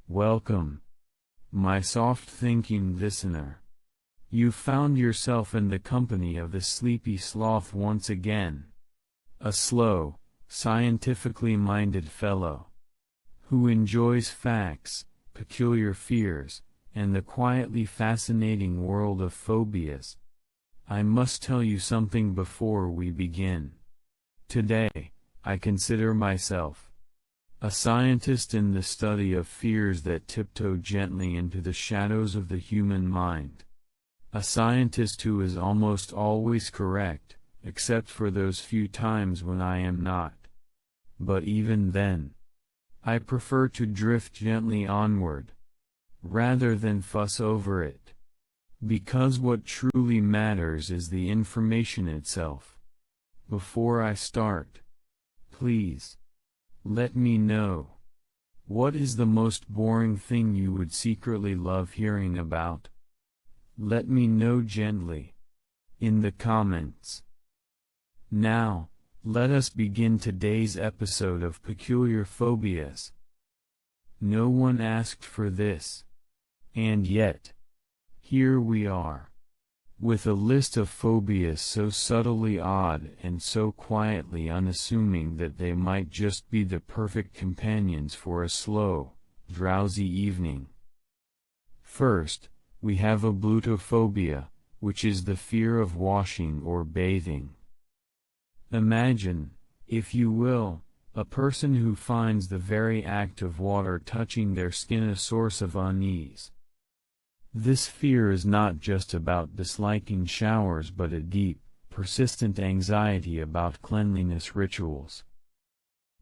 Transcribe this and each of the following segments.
Welcome, my soft-thinking listener. You've found yourself in the company of the Sleepy Sloth once again. A slow, scientifically minded fellow, who enjoys facts, peculiar fears, and the quietly fascinating world of phobias. I must tell you something before we begin. Today, I consider myself a scientist in the study of fears that tiptoe gently into the shadows of the human mind. A scientist who is almost always correct, except for those few times when I am not. But even then, I prefer to drift gently onward, rather than fuss over it. Because what truly matters is the information itself. Before I start, please, let me know. What is the most boring thing you would secretly love hearing about? Let me know gently, in the comments. Now, let us begin today's episode of Peculiar Phobias. No one asked for this. And yet, here we are, with a list of phobias so subtly odd and so quietly unassuming that they might just be the perfect companions for a slow, drowsy evening. First, we have ablutophobia, which is the fear of washing or bathing. Imagine, if you will, a person who finds the very act of water touching their skin a source of unease. This fear is not just about disliking showers but a deep, persistent anxiety about cleanliness rituals.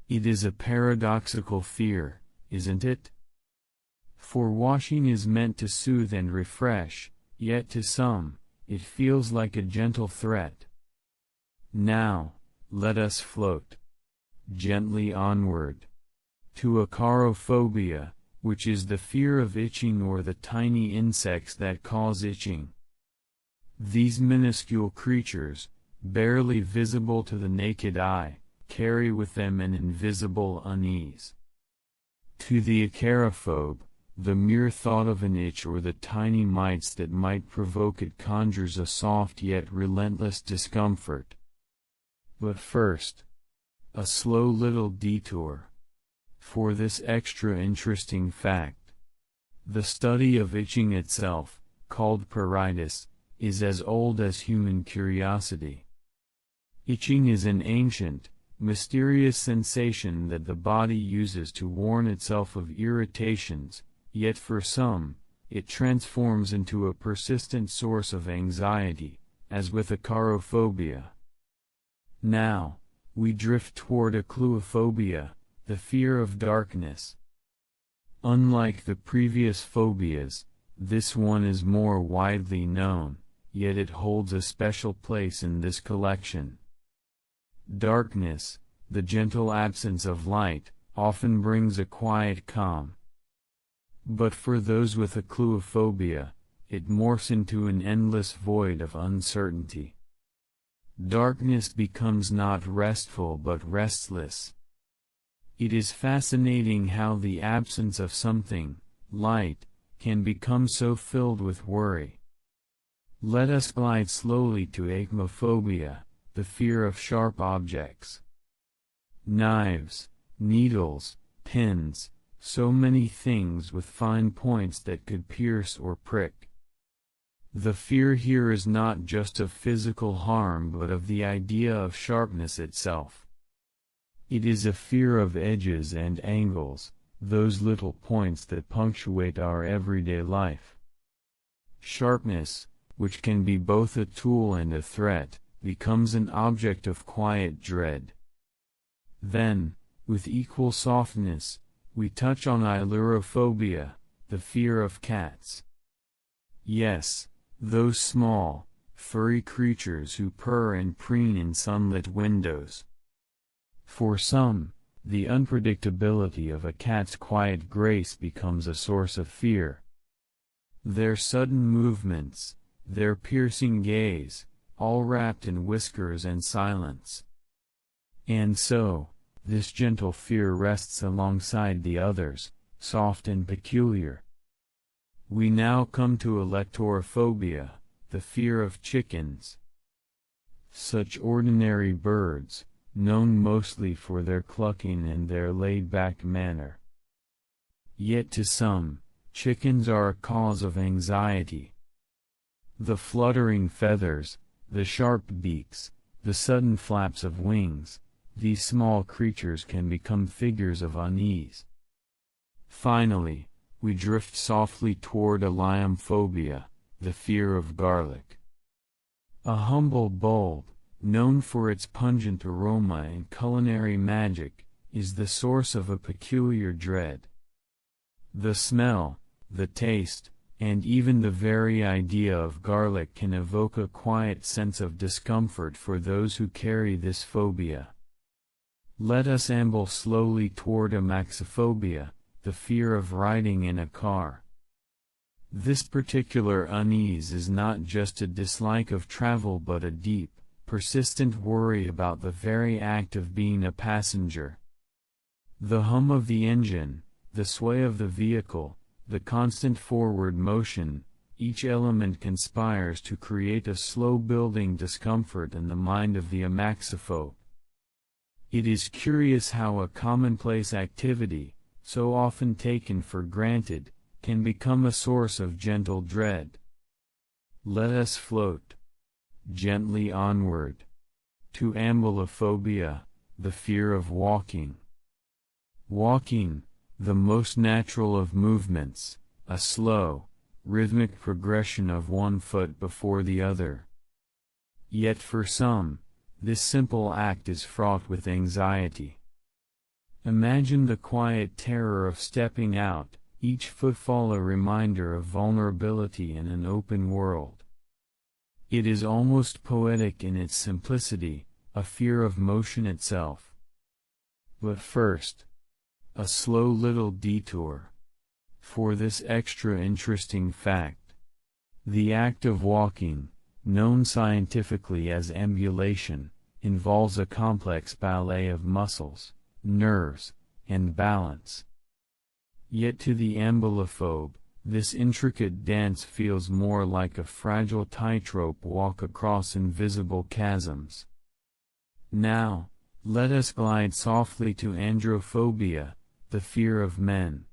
It is a paradoxical fear, isn't it? For washing is meant to soothe and refresh, yet to some, it feels like a gentle threat. Now, let us float gently onward to acrophobia, which is the fear of itching or the tiny insects that cause itching. These minuscule creatures, barely visible to the naked eye, carry with them an invisible unease. To the acrophobe, the mere thought of an itch or the tiny mites that might provoke it conjures a soft yet relentless discomfort. But first, a slow little detour for this extra interesting fact. The study of itching itself, called pruritus, is as old as human curiosity. Itching is an ancient, mysterious sensation that the body uses to warn itself of irritations, yet for some, it transforms into a persistent source of anxiety, as with acrophobia. Now, we drift toward acluophobia, the fear of darkness. Unlike the previous phobias, this one is more widely known, yet it holds a special place in this collection. Darkness, the gentle absence of light, often brings a quiet calm. But for those with acluophobia, it morphs into an endless void of uncertainty. Darkness becomes not restful but restless. It is fascinating how the absence of something, light, can become so filled with worry. Let us glide slowly to acmophobia, the fear of sharp objects. Knives, needles, pins, so many things with fine points that could pierce or prick. The fear here is not just of physical harm but of the idea of sharpness itself. It is a fear of edges and angles, those little points that punctuate our everyday life. Sharpness, which can be both a tool and a threat, becomes an object of quiet dread. Then, with equal softness, we touch on ailurophobia, the fear of cats. Yes, those small, furry creatures who purr and preen in sunlit windows. For some, the unpredictability of a cat's quiet grace becomes a source of fear. Their sudden movements, their piercing gaze, all wrapped in whiskers and silence. And so, this gentle fear rests alongside the others, soft and peculiar. We now come to electrophobia, the fear of chickens. Such ordinary birds, known mostly for their clucking and their laid-back manner. Yet to some, chickens are a cause of anxiety. The fluttering feathers, the sharp beaks, the sudden flaps of wings, these small creatures can become figures of unease. Finally, we drift softly toward phobia, the fear of garlic. A humble bulb, known for its pungent aroma and culinary magic, is the source of a peculiar dread. The smell, the taste, and even the very idea of garlic can evoke a quiet sense of discomfort for those who carry this phobia. Let us amble slowly toward amaxophobia, the fear of riding in a car. This particular unease is not just a dislike of travel but a deep, persistent worry about the very act of being a passenger. The hum of the engine, the sway of the vehicle, the constant forward motion, each element conspires to create a slow-building discomfort in the mind of the amaxophobe. It is curious how a commonplace activity, so often taken for granted, can become a source of gentle dread. Let us float gently onward to ambulophobia, the fear of walking. Walking, the most natural of movements, a slow, rhythmic progression of one foot before the other. Yet for some, this simple act is fraught with anxiety. Imagine the quiet terror of stepping out, each footfall a reminder of vulnerability in an open world. It is almost poetic in its simplicity, a fear of motion itself. But first, a slow little detour. For this extra interesting fact. The act of walking, known scientifically as ambulation, involves a complex ballet of muscles, nerves, and balance. Yet to the ambulophobe, this intricate dance feels more like a fragile tightrope walk across invisible chasms. Now, let us glide softly to androphobia, the fear of men.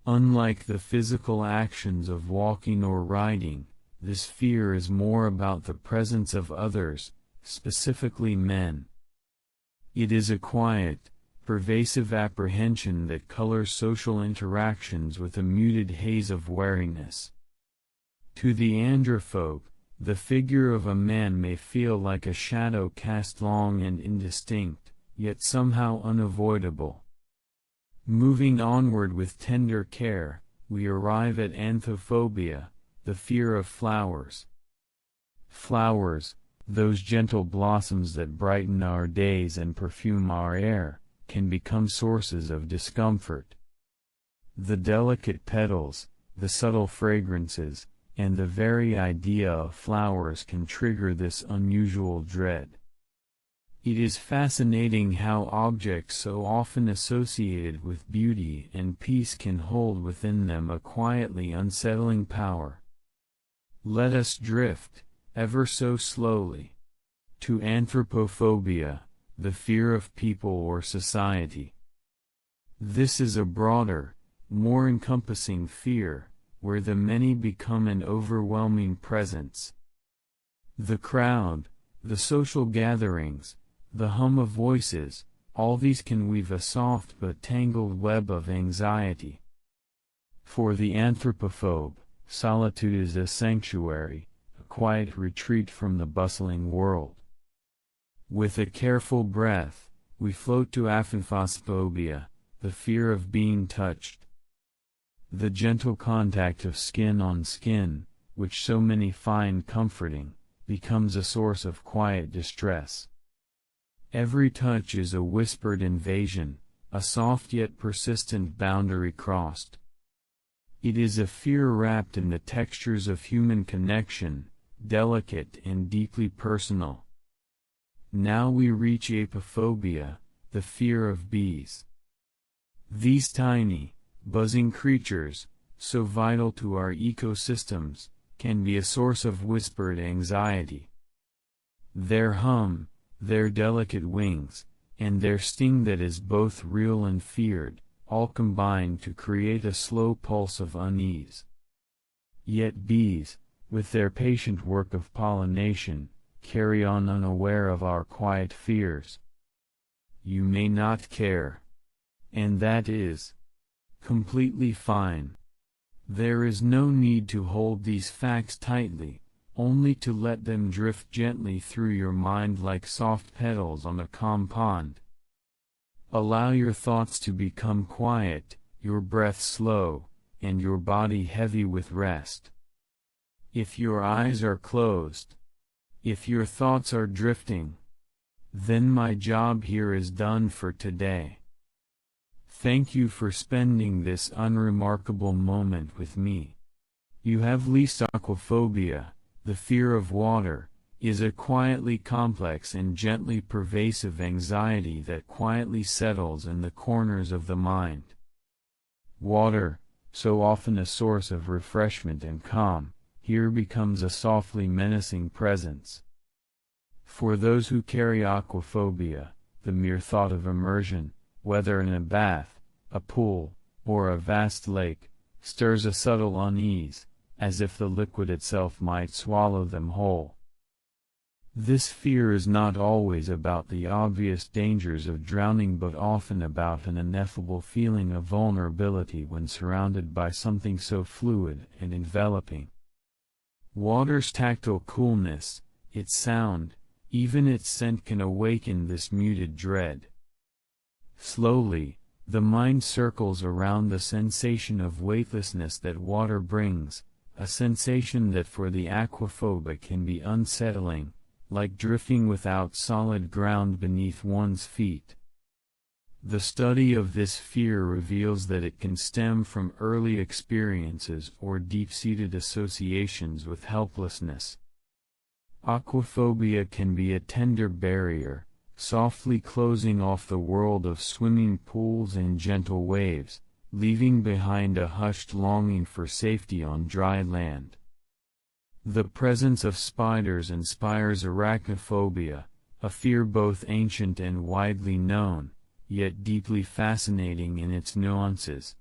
Unlike the physical actions of walking or riding, this fear is more about the presence of others, specifically men. It is a quiet, pervasive apprehension that colors social interactions with a muted haze of wariness. To the androphobe, the figure of a man may feel like a shadow cast long and indistinct, yet somehow unavoidable. Moving onward with tender care, we arrive at anthophobia, the fear of flowers. Flowers, those gentle blossoms that brighten our days and perfume our air, can become sources of discomfort. The delicate petals, the subtle fragrances, and the very idea of flowers can trigger this unusual dread. It is fascinating how objects so often associated with beauty and peace can hold within them a quietly unsettling power. Let us drift, ever so slowly, to anthropophobia, the fear of people or society. This is a broader, more encompassing fear, where the many become an overwhelming presence. The crowd, the social gatherings, the hum of voices, all these can weave a soft but tangled web of anxiety. For the anthropophobe, solitude is a sanctuary, a quiet retreat from the bustling world. With a careful breath, we float to aphanphosphobia, the fear of being touched. The gentle contact of skin on skin, which so many find comforting, becomes a source of quiet distress. Every touch is a whispered invasion, a soft yet persistent boundary crossed. It is a fear wrapped in the textures of human connection, delicate and deeply personal. Now we reach apophobia, the fear of bees. These tiny, Buzzing creatures, so vital to our ecosystems, can be a source of whispered anxiety. Their hum, their delicate wings, and their sting that is both real and feared, all combine to create a slow pulse of unease. Yet bees, with their patient work of pollination, carry on unaware of our quiet fears. You may not care. And that is completely fine. There is no need to hold these facts tightly, only to let them drift gently through your mind like soft petals on a calm pond. Allow your thoughts to become quiet, your breath slow, and your body heavy with rest. If your eyes are closed, if your thoughts are drifting, then my job here is done for today. Thank you for spending this unremarkable moment with me. You have least aquaphobia, the fear of water, is a quietly complex and gently pervasive anxiety that quietly settles in the corners of the mind. Water, so often a source of refreshment and calm, here becomes a softly menacing presence. For those who carry aquaphobia, the mere thought of immersion, whether in a bath, a pool, or a vast lake, stirs a subtle unease, as if the liquid itself might swallow them whole. This fear is not always about the obvious dangers of drowning but often about an ineffable feeling of vulnerability when surrounded by something so fluid and enveloping. Water's tactile coolness, its sound, even its scent can awaken this muted dread. Slowly, the mind circles around the sensation of weightlessness that water brings, a sensation that for the aquaphobic can be unsettling, like drifting without solid ground beneath one's feet. The study of this fear reveals that it can stem from early experiences or deep-seated associations with helplessness. Aquaphobia can be a tender barrier, softly closing off the world of swimming pools and gentle waves, leaving behind a hushed longing for safety on dry land. The presence of spiders inspires arachnophobia, a fear both ancient and widely known, yet deeply fascinating in its nuances.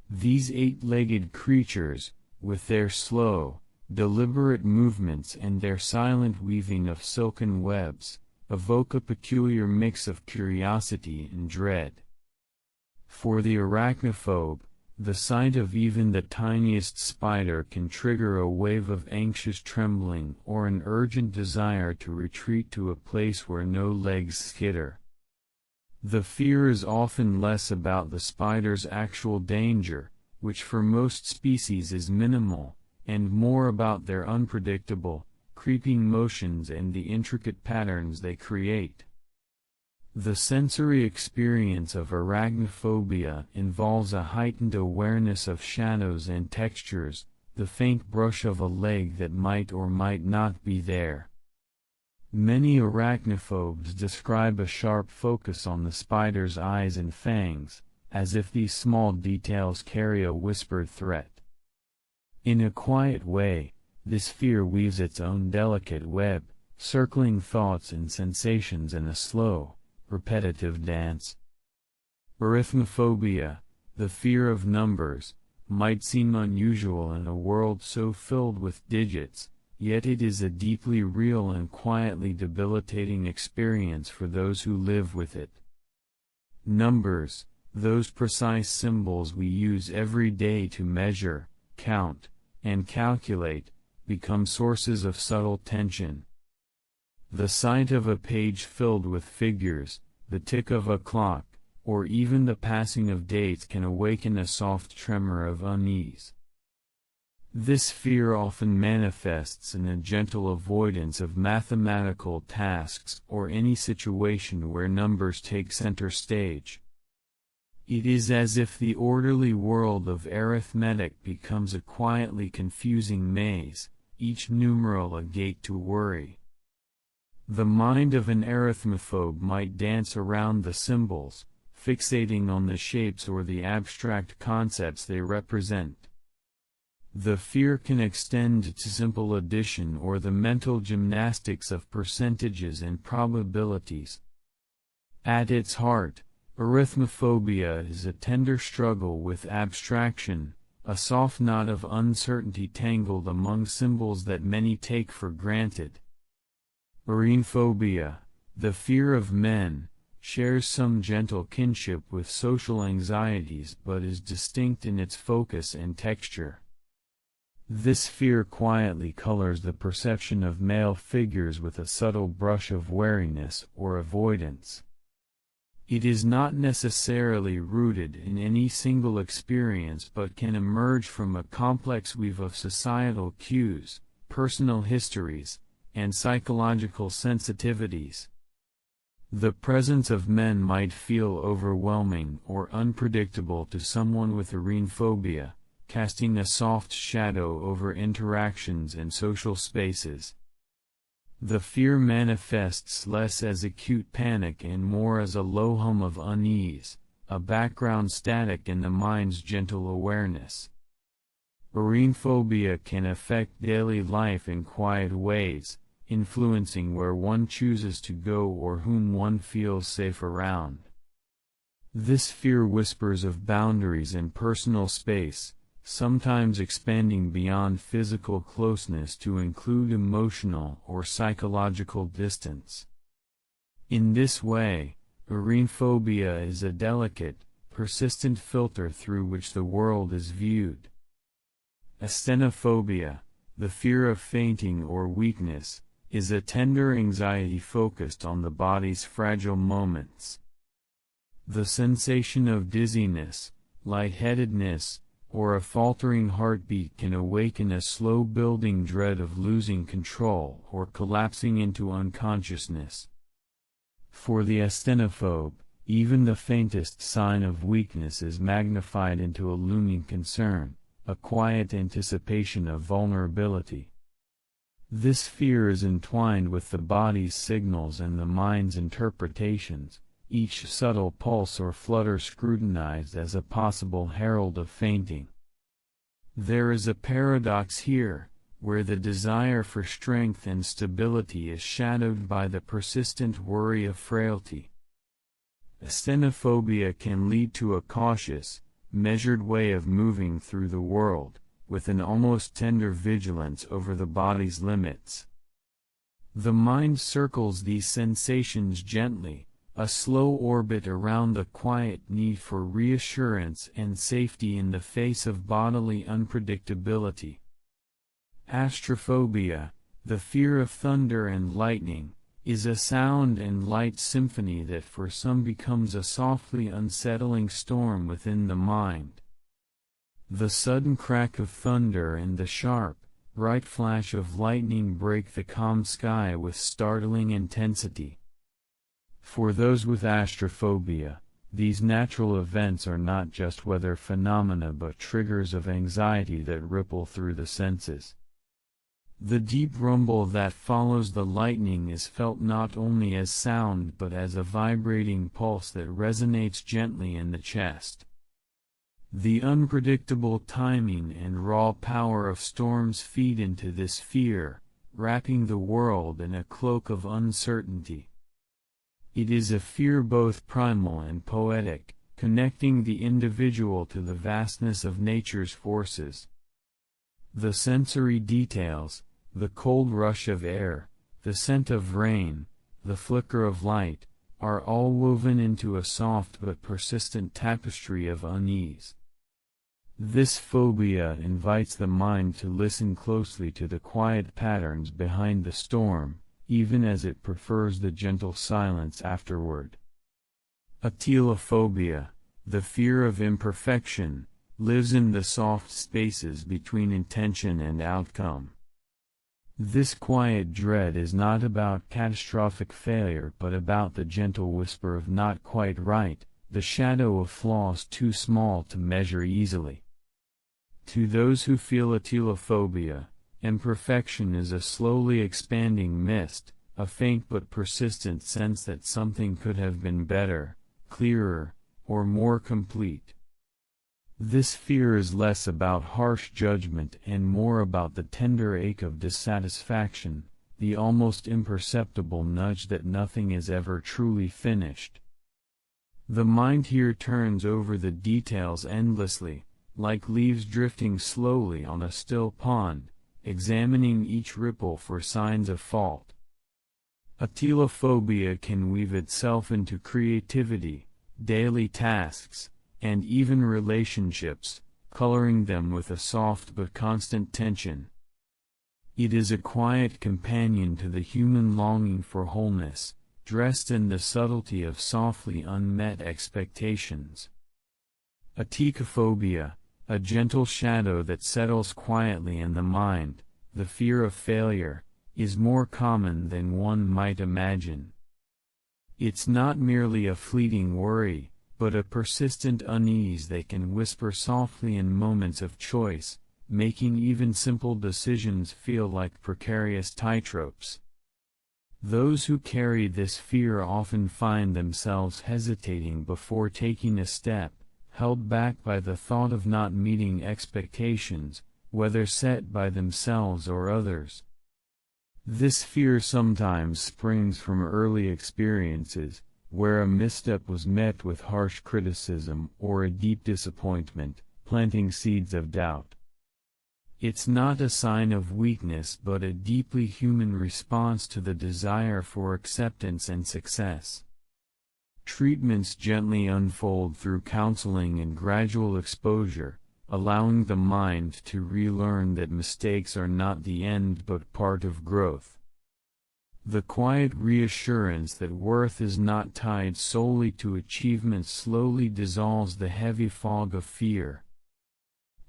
These eight-legged creatures, with their slow, deliberate movements and their silent weaving of silken webs, evoke a peculiar mix of curiosity and dread. For the arachnophobe, the sight of even the tiniest spider can trigger a wave of anxious trembling or an urgent desire to retreat to a place where no legs skitter. The fear is often less about the spider's actual danger, which for most species is minimal, and more about their unpredictable, creeping motions and the intricate patterns they create. The sensory experience of arachnophobia involves a heightened awareness of shadows and textures, the faint brush of a leg that might or might not be there. Many arachnophobes describe a sharp focus on the spider's eyes and fangs, as if these small details carry a whispered threat. In a quiet way, this fear weaves its own delicate web, circling thoughts and sensations in a slow, repetitive dance. Arithmophobia, the fear of numbers, might seem unusual in a world so filled with digits, yet it is a deeply real and quietly debilitating experience for those who live with it. Numbers, those precise symbols we use every day to measure, count, and calculate, become sources of subtle tension. The sight of a page filled with figures, the tick of a clock, or even the passing of dates can awaken a soft tremor of unease. This fear often manifests in a gentle avoidance of mathematical tasks or any situation where numbers take center stage. It is as if the orderly world of arithmetic becomes a quietly confusing maze, each numeral a gate to worry. The mind of an arithmophobe might dance around the symbols, fixating on the shapes or the abstract concepts they represent. The fear can extend to simple addition or the mental gymnastics of percentages and probabilities. At its heart, arithmophobia is a tender struggle with abstraction, a soft knot of uncertainty tangled among symbols that many take for granted. Arenophobia, the fear of men, shares some gentle kinship with social anxieties but is distinct in its focus and texture. This fear quietly colors the perception of male figures with a subtle brush of wariness or avoidance. It is not necessarily rooted in any single experience but can emerge from a complex weave of societal cues, personal histories, and psychological sensitivities. The presence of men might feel overwhelming or unpredictable to someone with arenophobia, casting a soft shadow over interactions and social spaces. The fear manifests less as acute panic and more as a low hum of unease, a background static in the mind's gentle awareness. Arenophobia can affect daily life in quiet ways, influencing where one chooses to go or whom one feels safe around. This fear whispers of boundaries and personal space, sometimes expanding beyond physical closeness to include emotional or psychological distance. In this way, arenophobia is a delicate, persistent filter through which the world is viewed. Asthenophobia, the fear of fainting or weakness, is a tender anxiety focused on the body's fragile moments. The sensation of dizziness, lightheadedness, or a faltering heartbeat can awaken a slow-building dread of losing control or collapsing into unconsciousness. For the asthenophobe, even the faintest sign of weakness is magnified into a looming concern, a quiet anticipation of vulnerability. This fear is entwined with the body's signals and the mind's interpretations, each subtle pulse or flutter scrutinized as a possible herald of fainting. There is a paradox here, where the desire for strength and stability is shadowed by the persistent worry of frailty. Asthenophobia can lead to a cautious, measured way of moving through the world, with an almost tender vigilance over the body's limits. The mind circles these sensations gently, a slow orbit around the quiet need for reassurance and safety in the face of bodily unpredictability. Astrophobia, the fear of thunder and lightning, is a sound and light symphony that for some becomes a softly unsettling storm within the mind. The sudden crack of thunder and the sharp, bright flash of lightning break the calm sky with startling intensity. For those with astrophobia, these natural events are not just weather phenomena but triggers of anxiety that ripple through the senses. The deep rumble that follows the lightning is felt not only as sound but as a vibrating pulse that resonates gently in the chest. The unpredictable timing and raw power of storms feed into this fear, wrapping the world in a cloak of uncertainty. It is a fear both primal and poetic, connecting the individual to the vastness of nature's forces. The sensory details, the cold rush of air, the scent of rain, the flicker of light, are all woven into a soft but persistent tapestry of unease. This phobia invites the mind to listen closely to the quiet patterns behind the storm, even as it prefers the gentle silence afterward. Atelophobia, the fear of imperfection, lives in the soft spaces between intention and outcome. This quiet dread is not about catastrophic failure but about the gentle whisper of not quite right, the shadow of flaws too small to measure easily. To those who feel atelophobia, imperfection is a slowly expanding mist, a faint but persistent sense that something could have been better, clearer, or more complete. This fear is less about harsh judgment and more about the tender ache of dissatisfaction, the almost imperceptible nudge that nothing is ever truly finished. The mind here turns over the details endlessly, like leaves drifting slowly on a still pond, examining each ripple for signs of fault. Atelophobia can weave itself into creativity, daily tasks, and even relationships, coloring them with a soft but constant tension. It is a quiet companion to the human longing for wholeness, dressed in the subtlety of softly unmet expectations. Atechophobia, a gentle shadow that settles quietly in the mind, the fear of failure, is more common than one might imagine. It's not merely a fleeting worry, but a persistent unease that can whisper softly in moments of choice, making even simple decisions feel like precarious tightropes. Those who carry this fear often find themselves hesitating before taking a step, held back by the thought of not meeting expectations, whether set by themselves or others. This fear sometimes springs from early experiences, where a misstep was met with harsh criticism or a deep disappointment, planting seeds of doubt. It's not a sign of weakness but a deeply human response to the desire for acceptance and success. Treatments gently unfold through counseling and gradual exposure, allowing the mind to relearn that mistakes are not the end but part of growth. The quiet reassurance that worth is not tied solely to achievement slowly dissolves the heavy fog of fear.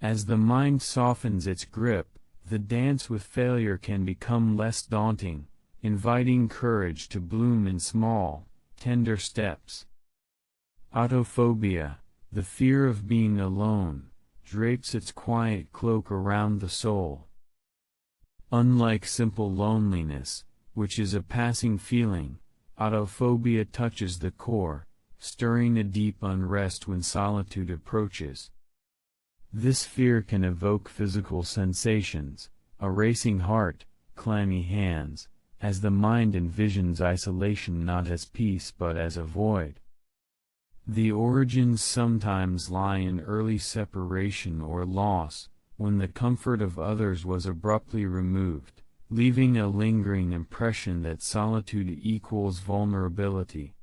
As the mind softens its grip, the dance with failure can become less daunting, inviting courage to bloom in small, tender steps. Autophobia, the fear of being alone, drapes its quiet cloak around the soul. Unlike simple loneliness, which is a passing feeling, autophobia touches the core, stirring a deep unrest when solitude approaches. This fear can evoke physical sensations, a racing heart, clammy hands, as the mind envisions isolation not as peace but as a void. The origins sometimes lie in early separation or loss, when the comfort of others was abruptly removed, leaving a lingering impression that solitude equals vulnerability.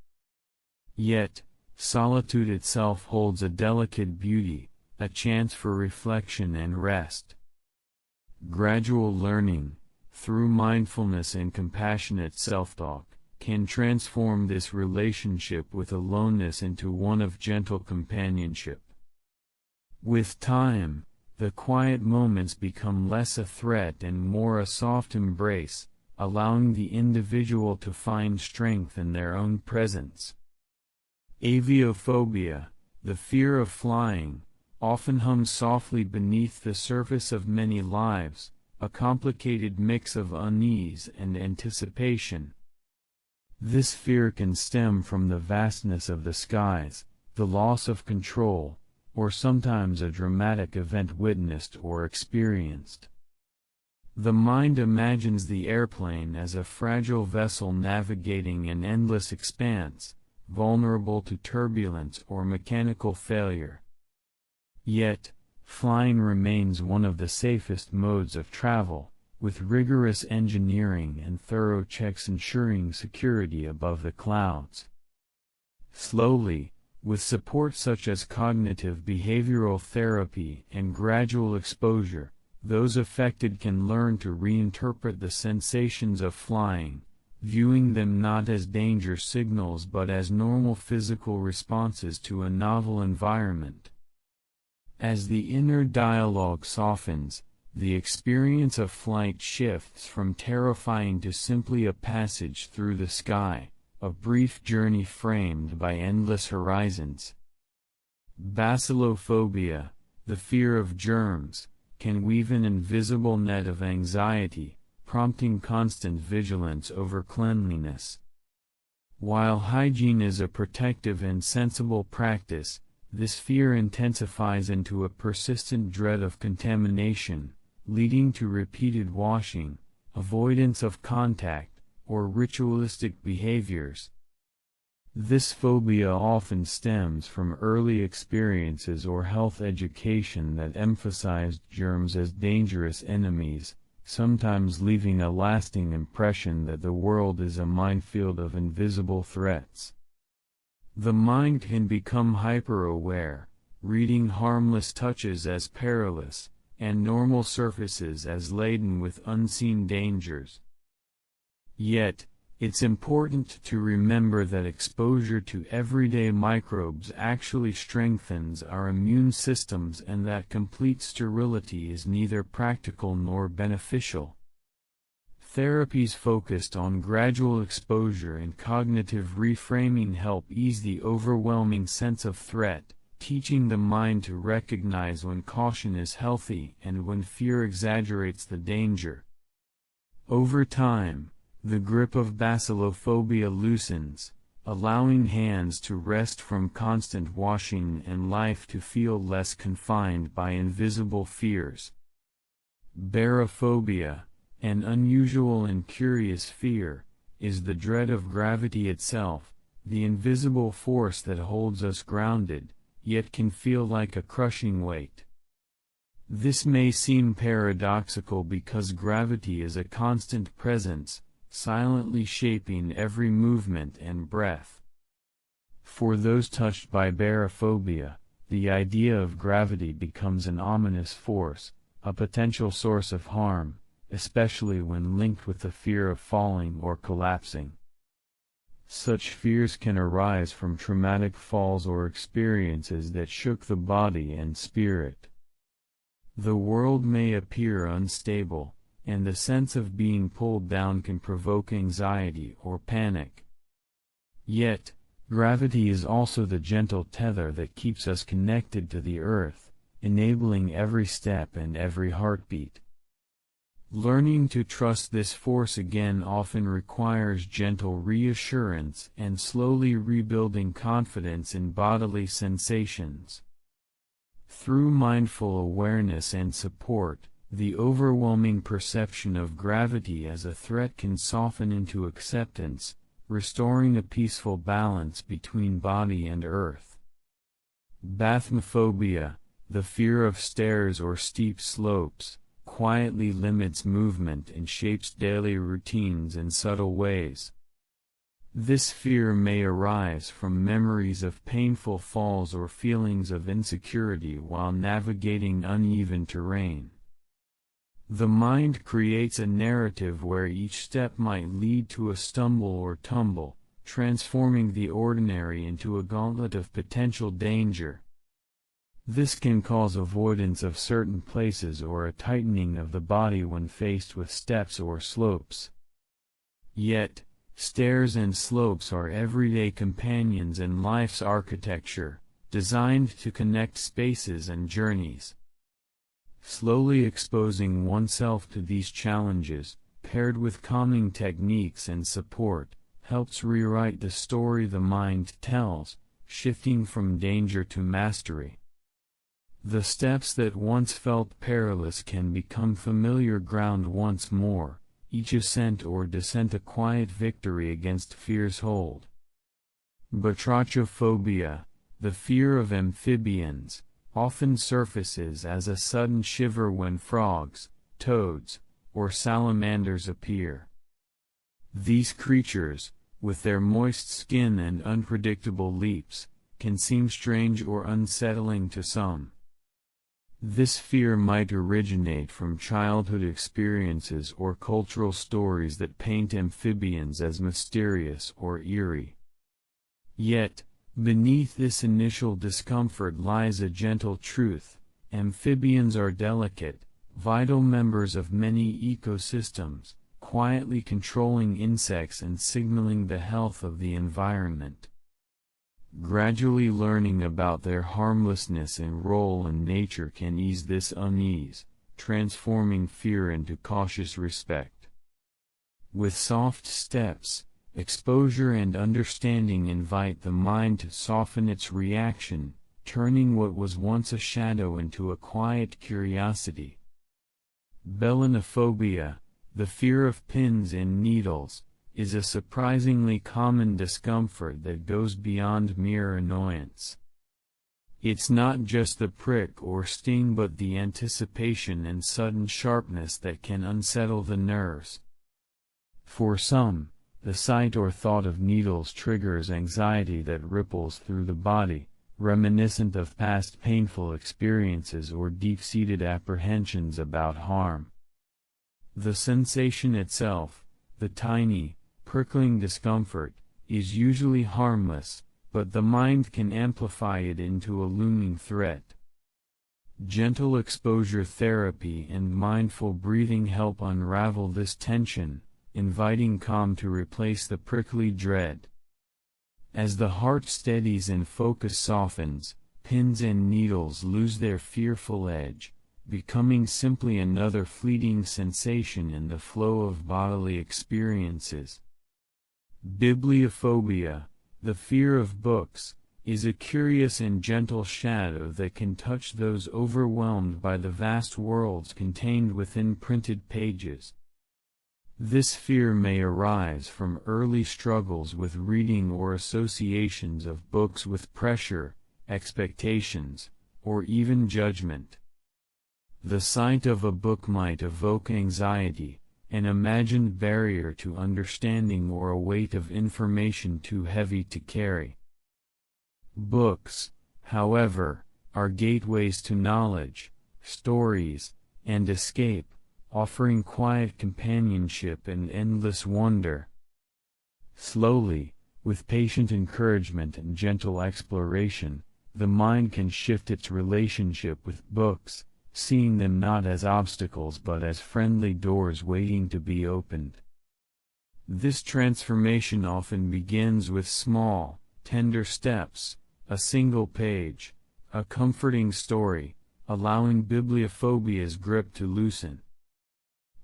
Yet, solitude itself holds a delicate beauty, a chance for reflection and rest. Gradual learning, through mindfulness and compassionate self-talk, can transform this relationship with aloneness into one of gentle companionship. With time, the quiet moments become less a threat and more a soft embrace, allowing the individual to find strength in their own presence. Aviophobia, the fear of flying, often hums softly beneath the surface of many lives, a complicated mix of unease and anticipation. This fear can stem from the vastness of the skies, the loss of control, or sometimes a dramatic event witnessed or experienced. The mind imagines the airplane as a fragile vessel navigating an endless expanse, vulnerable to turbulence or mechanical failure. Yet, flying remains one of the safest modes of travel, with rigorous engineering and thorough checks ensuring security above the clouds. Slowly, with support such as cognitive behavioral therapy and gradual exposure, those affected can learn to reinterpret the sensations of flying, viewing them not as danger signals but as normal physical responses to a novel environment. As the inner dialogue softens, the experience of flight shifts from terrifying to simply a passage through the sky, a brief journey framed by endless horizons. Bacillophobia, the fear of germs, can weave an invisible net of anxiety, prompting constant vigilance over cleanliness. While hygiene is a protective and sensible practice, this fear intensifies into a persistent dread of contamination, leading to repeated washing, avoidance of contact, or ritualistic behaviors. This phobia often stems from early experiences or health education that emphasized germs as dangerous enemies, sometimes leaving a lasting impression that the world is a minefield of invisible threats. The mind can become hyper-aware, reading harmless touches as perilous, and normal surfaces as laden with unseen dangers. Yet, it's important to remember that exposure to everyday microbes actually strengthens our immune systems and that complete sterility is neither practical nor beneficial. Therapies focused on gradual exposure and cognitive reframing help ease the overwhelming sense of threat, teaching the mind to recognize when caution is healthy and when fear exaggerates the danger. Over time, the grip of basilophobia loosens, allowing hands to rest from constant washing and life to feel less confined by invisible fears. Barophobia, an unusual and curious fear, is the dread of gravity itself, the invisible force that holds us grounded, yet can feel like a crushing weight. This may seem paradoxical because gravity is a constant presence, silently shaping every movement and breath. For those touched by barophobia, the idea of gravity becomes an ominous force, a potential source of harm, especially when linked with the fear of falling or collapsing. Such fears can arise from traumatic falls or experiences that shook the body and spirit. The world may appear unstable, and the sense of being pulled down can provoke anxiety or panic. Yet, gravity is also the gentle tether that keeps us connected to the earth, enabling every step and every heartbeat. Learning to trust this force again often requires gentle reassurance and slowly rebuilding confidence in bodily sensations. Through mindful awareness and support, the overwhelming perception of gravity as a threat can soften into acceptance, restoring a peaceful balance between body and earth. Bathmophobia, the fear of stairs or steep slopes, quietly limits movement and shapes daily routines in subtle ways. This fear may arise from memories of painful falls or feelings of insecurity while navigating uneven terrain. The mind creates a narrative where each step might lead to a stumble or tumble, transforming the ordinary into a gauntlet of potential danger. This can cause avoidance of certain places or a tightening of the body when faced with steps or slopes. Yet, stairs and slopes are everyday companions in life's architecture, designed to connect spaces and journeys. Slowly exposing oneself to these challenges, paired with calming techniques and support, helps rewrite the story the mind tells, shifting from danger to mastery. The steps that once felt perilous can become familiar ground once more, each ascent or descent a quiet victory against fear's hold. Batrachophobia, the fear of amphibians, often surfaces as a sudden shiver when frogs, toads, or salamanders appear. These creatures, with their moist skin and unpredictable leaps, can seem strange or unsettling to some. This fear might originate from childhood experiences or cultural stories that paint amphibians as mysterious or eerie. Yet, beneath this initial discomfort lies a gentle truth: amphibians are delicate, vital members of many ecosystems, quietly controlling insects and signaling the health of the environment. Gradually learning about their harmlessness and role in nature can ease this unease, transforming fear into cautious respect. With soft steps, Exposure and understanding invite the mind to soften its reaction, turning what was once a shadow into a quiet curiosity. Belanophobia, the fear of pins and needles, is a surprisingly common discomfort that goes beyond mere annoyance. It's not just the prick or sting but the anticipation and sudden sharpness that can unsettle the nerves. For some, the sight or thought of needles triggers anxiety that ripples through the body, reminiscent of past painful experiences or deep-seated apprehensions about harm. The sensation itself, the tiny, prickling discomfort, is usually harmless, but the mind can amplify it into a looming threat. Gentle exposure therapy and mindful breathing help unravel this tension, inviting calm to replace the prickly dread. As the heart steadies and focus softens, pins and needles lose their fearful edge, becoming simply another fleeting sensation in the flow of bodily experiences. Bibliophobia, the fear of books, is a curious and gentle shadow that can touch those overwhelmed by the vast worlds contained within printed pages. This fear may arise from early struggles with reading or associations of books with pressure, expectations, or even judgment. The sight of a book might evoke anxiety, an imagined barrier to understanding or a weight of information too heavy to carry. Books, however, are gateways to knowledge, stories, and escape, offering quiet companionship and endless wonder. Slowly, with patient encouragement and gentle exploration, the mind can shift its relationship with books, seeing them not as obstacles but as friendly doors waiting to be opened. This transformation often begins with small, tender steps, a single page, a comforting story, allowing bibliophobia's grip to loosen.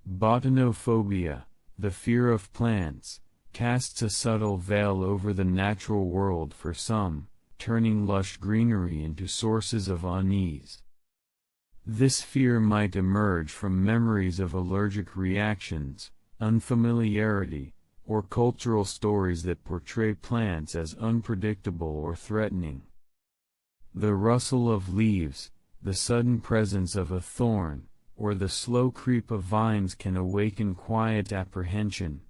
Botanophobia, the fear of plants, casts a subtle veil over the natural world for some, turning lush greenery into sources of unease. This fear might emerge from memories of allergic reactions, unfamiliarity, or cultural stories that portray plants as unpredictable or threatening. The rustle of leaves, the sudden presence of a thorn, or the slow creep of vines can awaken quiet apprehension.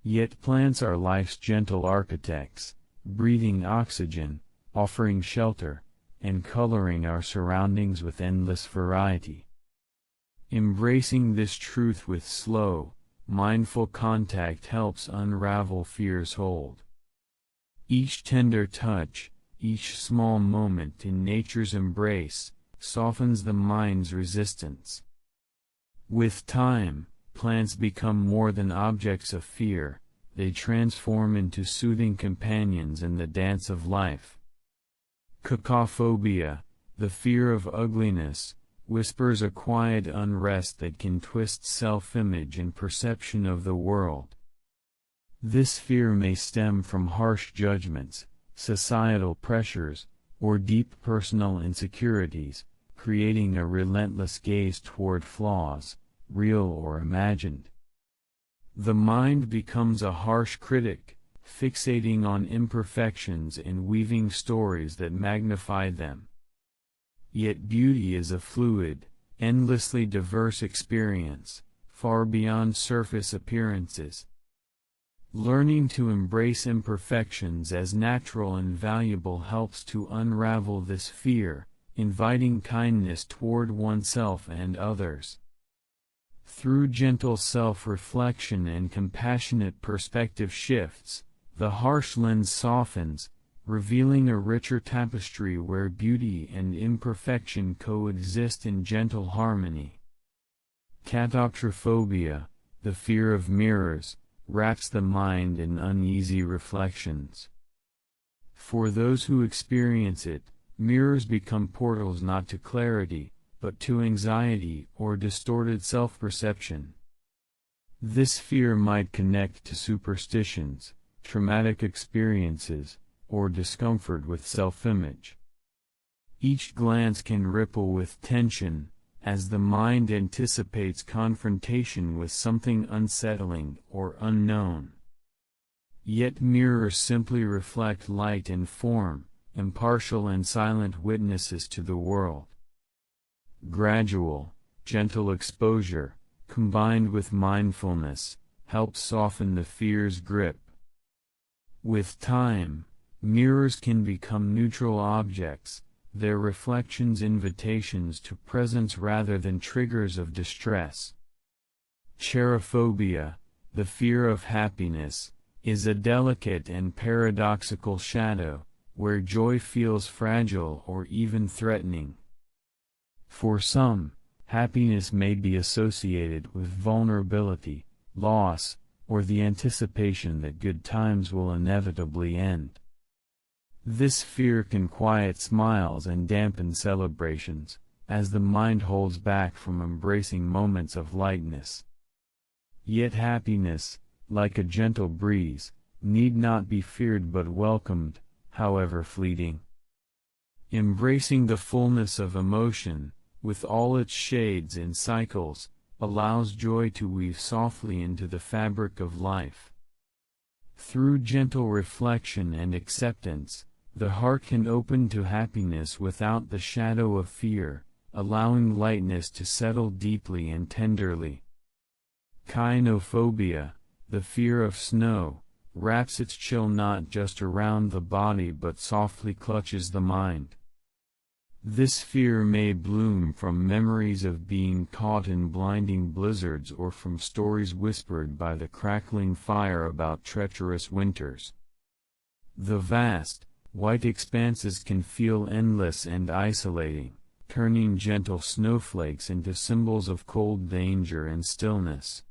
Yet plants are life's gentle architects, breathing oxygen, offering shelter, and coloring our surroundings with endless variety. Embracing this truth with slow, mindful contact helps unravel fear's hold. Each tender touch, each small moment in nature's embrace, softens the mind's resistance. With time, plants become more than objects of fear, they transform into soothing companions in the dance of life. Cacophobia, the fear of ugliness, whispers a quiet unrest that can twist self-image and perception of the world. This fear may stem from harsh judgments, societal pressures, or deep personal insecurities, creating a relentless gaze toward flaws, real or imagined. The mind becomes a harsh critic, fixating on imperfections and weaving stories that magnify them. Yet beauty is a fluid, endlessly diverse experience, far beyond surface appearances. Learning to embrace imperfections as natural and valuable helps to unravel this fear, inviting kindness toward oneself and others. Through gentle self-reflection and compassionate perspective shifts, the harsh lens softens, revealing a richer tapestry where beauty and imperfection coexist in gentle harmony. Catoptrophobia, the fear of mirrors, wraps the mind in uneasy reflections. For those who experience it, mirrors become portals not to clarity, but to anxiety or distorted self-perception. This fear might connect to superstitions, traumatic experiences, or discomfort with self-image. Each glance can ripple with tension, as the mind anticipates confrontation with something unsettling or unknown. Yet mirrors simply reflect light and form, impartial and silent witnesses to the world. Gradual, gentle exposure, combined with mindfulness, helps soften the fear's grip. With time, mirrors can become neutral objects, their reflections invitations to presence rather than triggers of distress. Cherophobia, the fear of happiness, is a delicate and paradoxical shadow, where joy feels fragile or even threatening. For some, happiness may be associated with vulnerability, loss, or the anticipation that good times will inevitably end. This fear can quiet smiles and dampen celebrations, as the mind holds back from embracing moments of lightness. Yet happiness, like a gentle breeze, need not be feared but welcomed, however fleeting. Embracing the fullness of emotion, with all its shades and cycles, allows joy to weave softly into the fabric of life. Through gentle reflection and acceptance, the heart can open to happiness without the shadow of fear, allowing lightness to settle deeply and tenderly. Kynophobia, the fear of snow, wraps its chill not just around the body but softly clutches the mind. This fear may bloom from memories of being caught in blinding blizzards or from stories whispered by the crackling fire about treacherous winters. The vast, white expanses can feel endless and isolating, turning gentle snowflakes into symbols of cold danger and stillness.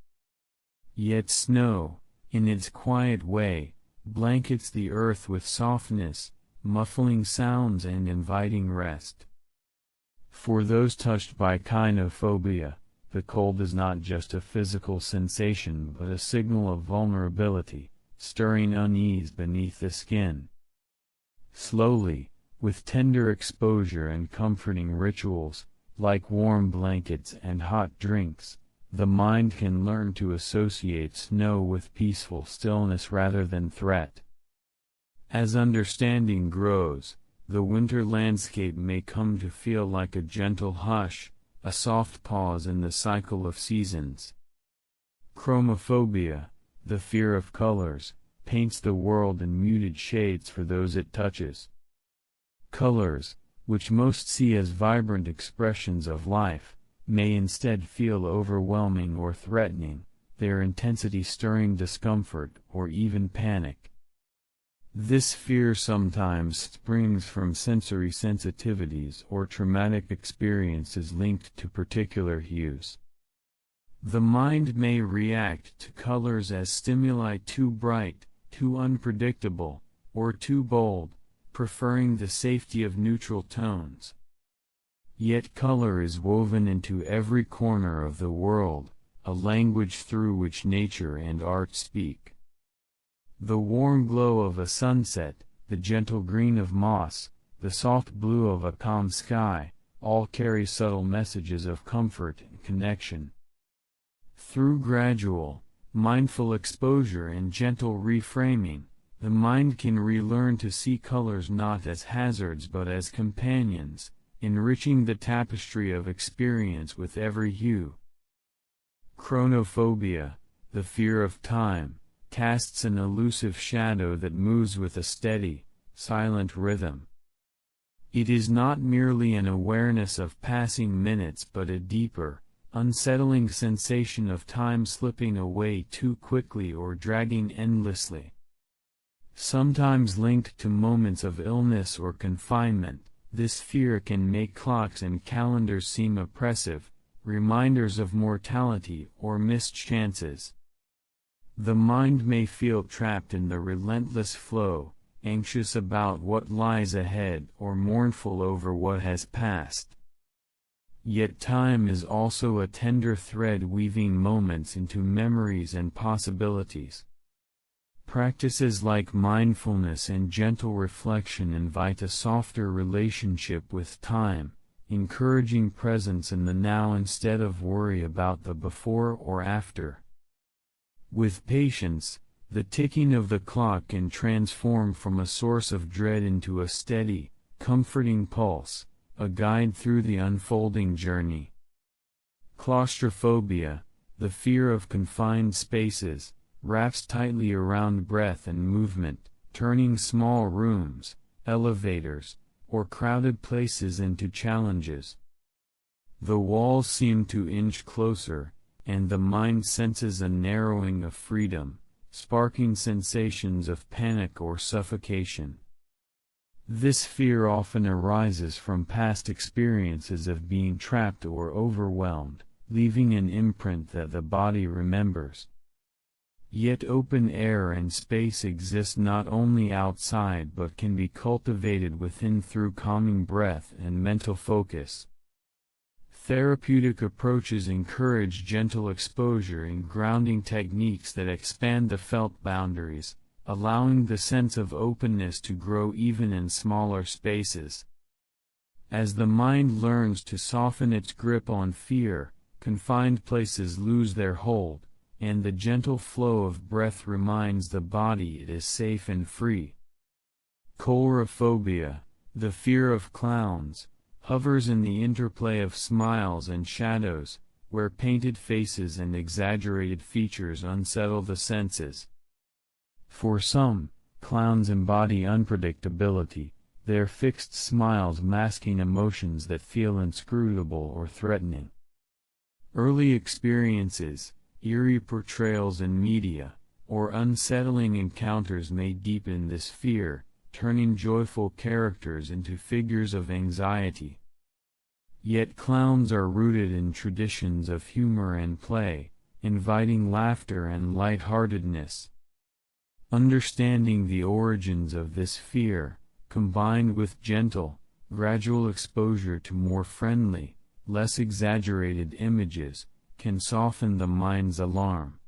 Yet snow, in its quiet way, blankets the earth with softness, muffling sounds and inviting rest. For those touched by kynophobia, the cold is not just a physical sensation but a signal of vulnerability, stirring unease beneath the skin. Slowly, with tender exposure and comforting rituals, like warm blankets and hot drinks, the mind can learn to associate snow with peaceful stillness rather than threat. As understanding grows, the winter landscape may come to feel like a gentle hush, a soft pause in the cycle of seasons. Chromophobia, the fear of colors, paints the world in muted shades for those it touches. Colors, which most see as vibrant expressions of life, may instead feel overwhelming or threatening, their intensity stirring discomfort or even panic. This fear sometimes springs from sensory sensitivities or traumatic experiences linked to particular hues. The mind may react to colors as stimuli too bright, too unpredictable, or too bold, preferring the safety of neutral tones. Yet color is woven into every corner of the world, a language through which nature and art speak. The warm glow of a sunset, the gentle green of moss, the soft blue of a calm sky, all carry subtle messages of comfort and connection. Through gradual, mindful exposure and gentle reframing, the mind can relearn to see colors not as hazards but as companions, enriching the tapestry of experience with every hue. Chronophobia, the fear of time, casts an elusive shadow that moves with a steady, silent rhythm. It is not merely an awareness of passing minutes but a deeper, unsettling sensation of time slipping away too quickly or dragging endlessly. Sometimes linked to moments of illness or confinement, this fear can make clocks and calendars seem oppressive, reminders of mortality or missed chances. The mind may feel trapped in the relentless flow, anxious about what lies ahead or mournful over what has passed. Yet time is also a tender thread weaving moments into memories and possibilities. Practices like mindfulness and gentle reflection invite a softer relationship with time, encouraging presence in the now instead of worry about the before or after. With patience, the ticking of the clock can transform from a source of dread into a steady, comforting pulse, a guide through the unfolding journey. Claustrophobia, the fear of confined spaces, wraps tightly around breath and movement, turning small rooms, elevators, or crowded places into challenges. The walls seem to inch closer, and the mind senses a narrowing of freedom, sparking sensations of panic or suffocation. This fear often arises from past experiences of being trapped or overwhelmed, leaving an imprint that the body remembers. Yet open air and space exist not only outside but can be cultivated within through calming breath and mental focus. Therapeutic approaches encourage gentle exposure and grounding techniques that expand the felt boundaries, allowing the sense of openness to grow even in smaller spaces. As the mind learns to soften its grip on fear, confined places lose their hold, and the gentle flow of breath reminds the body it is safe and free. Coulrophobia, the fear of clowns, hovers in the interplay of smiles and shadows, where painted faces and exaggerated features unsettle the senses. For some, clowns embody unpredictability, their fixed smiles masking emotions that feel inscrutable or threatening. Early experiences, eerie portrayals in media, or unsettling encounters may deepen this fear, turning joyful characters into figures of anxiety. Yet clowns are rooted in traditions of humor and play, inviting laughter and lightheartedness. Understanding the origins of this fear, combined with gentle, gradual exposure to more friendly, less exaggerated images, can soften the mind's alarm.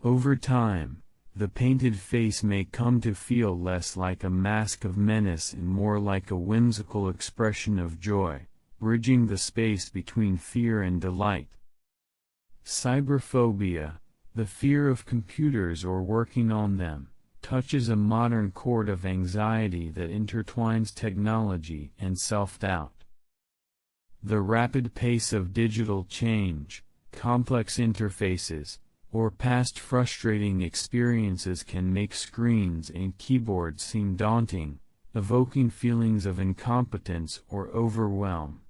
Over time, the painted face may come to feel less like a mask of menace and more like a whimsical expression of joy, bridging the space between fear and delight. Cyberphobia, the fear of computers or working on them, touches a modern chord of anxiety that intertwines technology and self-doubt. The rapid pace of digital change, complex interfaces, or past frustrating experiences can make screens and keyboards seem daunting, evoking feelings of incompetence or overwhelm.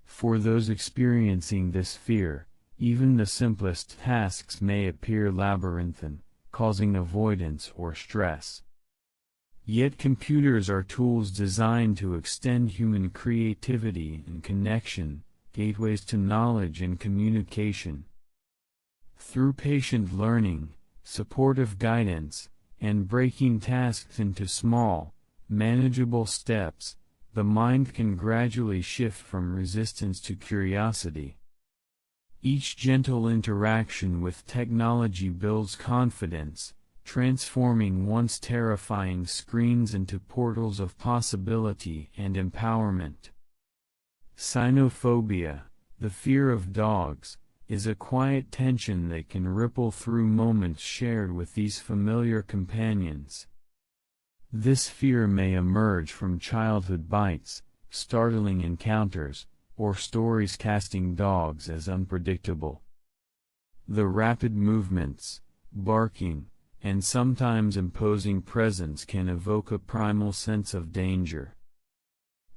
For those experiencing this fear, even the simplest tasks may appear labyrinthine, causing avoidance or stress. Yet computers are tools designed to extend human creativity and connection, gateways to knowledge and communication. Through patient learning, supportive guidance, and breaking tasks into small, manageable steps, the mind can gradually shift from resistance to curiosity. Each gentle interaction with technology builds confidence, transforming once terrifying screens into portals of possibility and empowerment. Cynophobia, the fear of dogs, is a quiet tension that can ripple through moments shared with these familiar companions. This fear may emerge from childhood bites, startling encounters, or stories casting dogs as unpredictable. The rapid movements, barking, and sometimes imposing presence can evoke a primal sense of danger.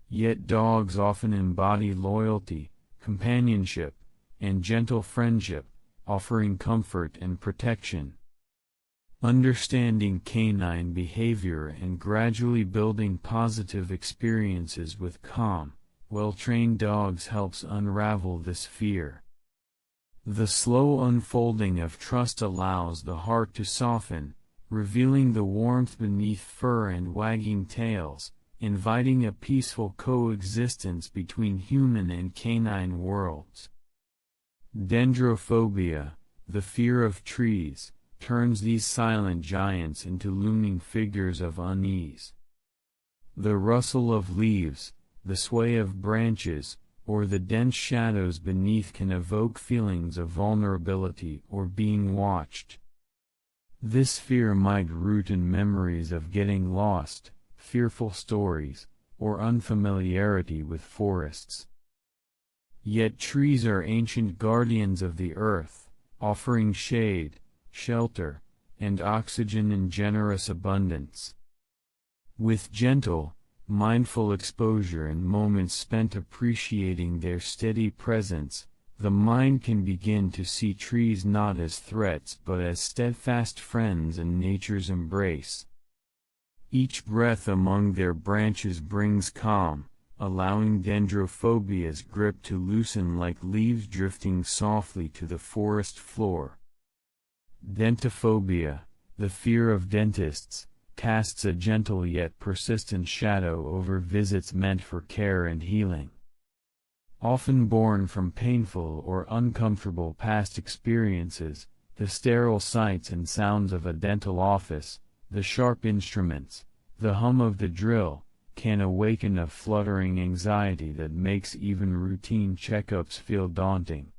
Yet dogs often embody loyalty, companionship, and gentle friendship, offering comfort and protection. Understanding canine behavior and gradually building positive experiences with calm, well-trained dogs helps unravel this fear. The slow unfolding of trust allows the heart to soften, revealing the warmth beneath fur and wagging tails, inviting a peaceful coexistence between human and canine worlds. Dendrophobia, the fear of trees, turns these silent giants into looming figures of unease. The rustle of leaves, the sway of branches, or the dense shadows beneath can evoke feelings of vulnerability or being watched. This fear might root in memories of getting lost, fearful stories, or unfamiliarity with forests. Yet trees are ancient guardians of the earth, offering shade, shelter, and oxygen in generous abundance. With gentle, mindful exposure and moments spent appreciating their steady presence, the mind can begin to see trees not as threats but as steadfast friends in nature's embrace. Each breath among their branches brings calm, allowing dendrophobia's grip to loosen like leaves drifting softly to the forest floor. Dentophobia, the fear of dentists, casts a gentle yet persistent shadow over visits meant for care and healing. Often born from painful or uncomfortable past experiences, the sterile sights and sounds of a dental office, the sharp instruments, the hum of the drill, can awaken a fluttering anxiety that makes even routine checkups feel daunting.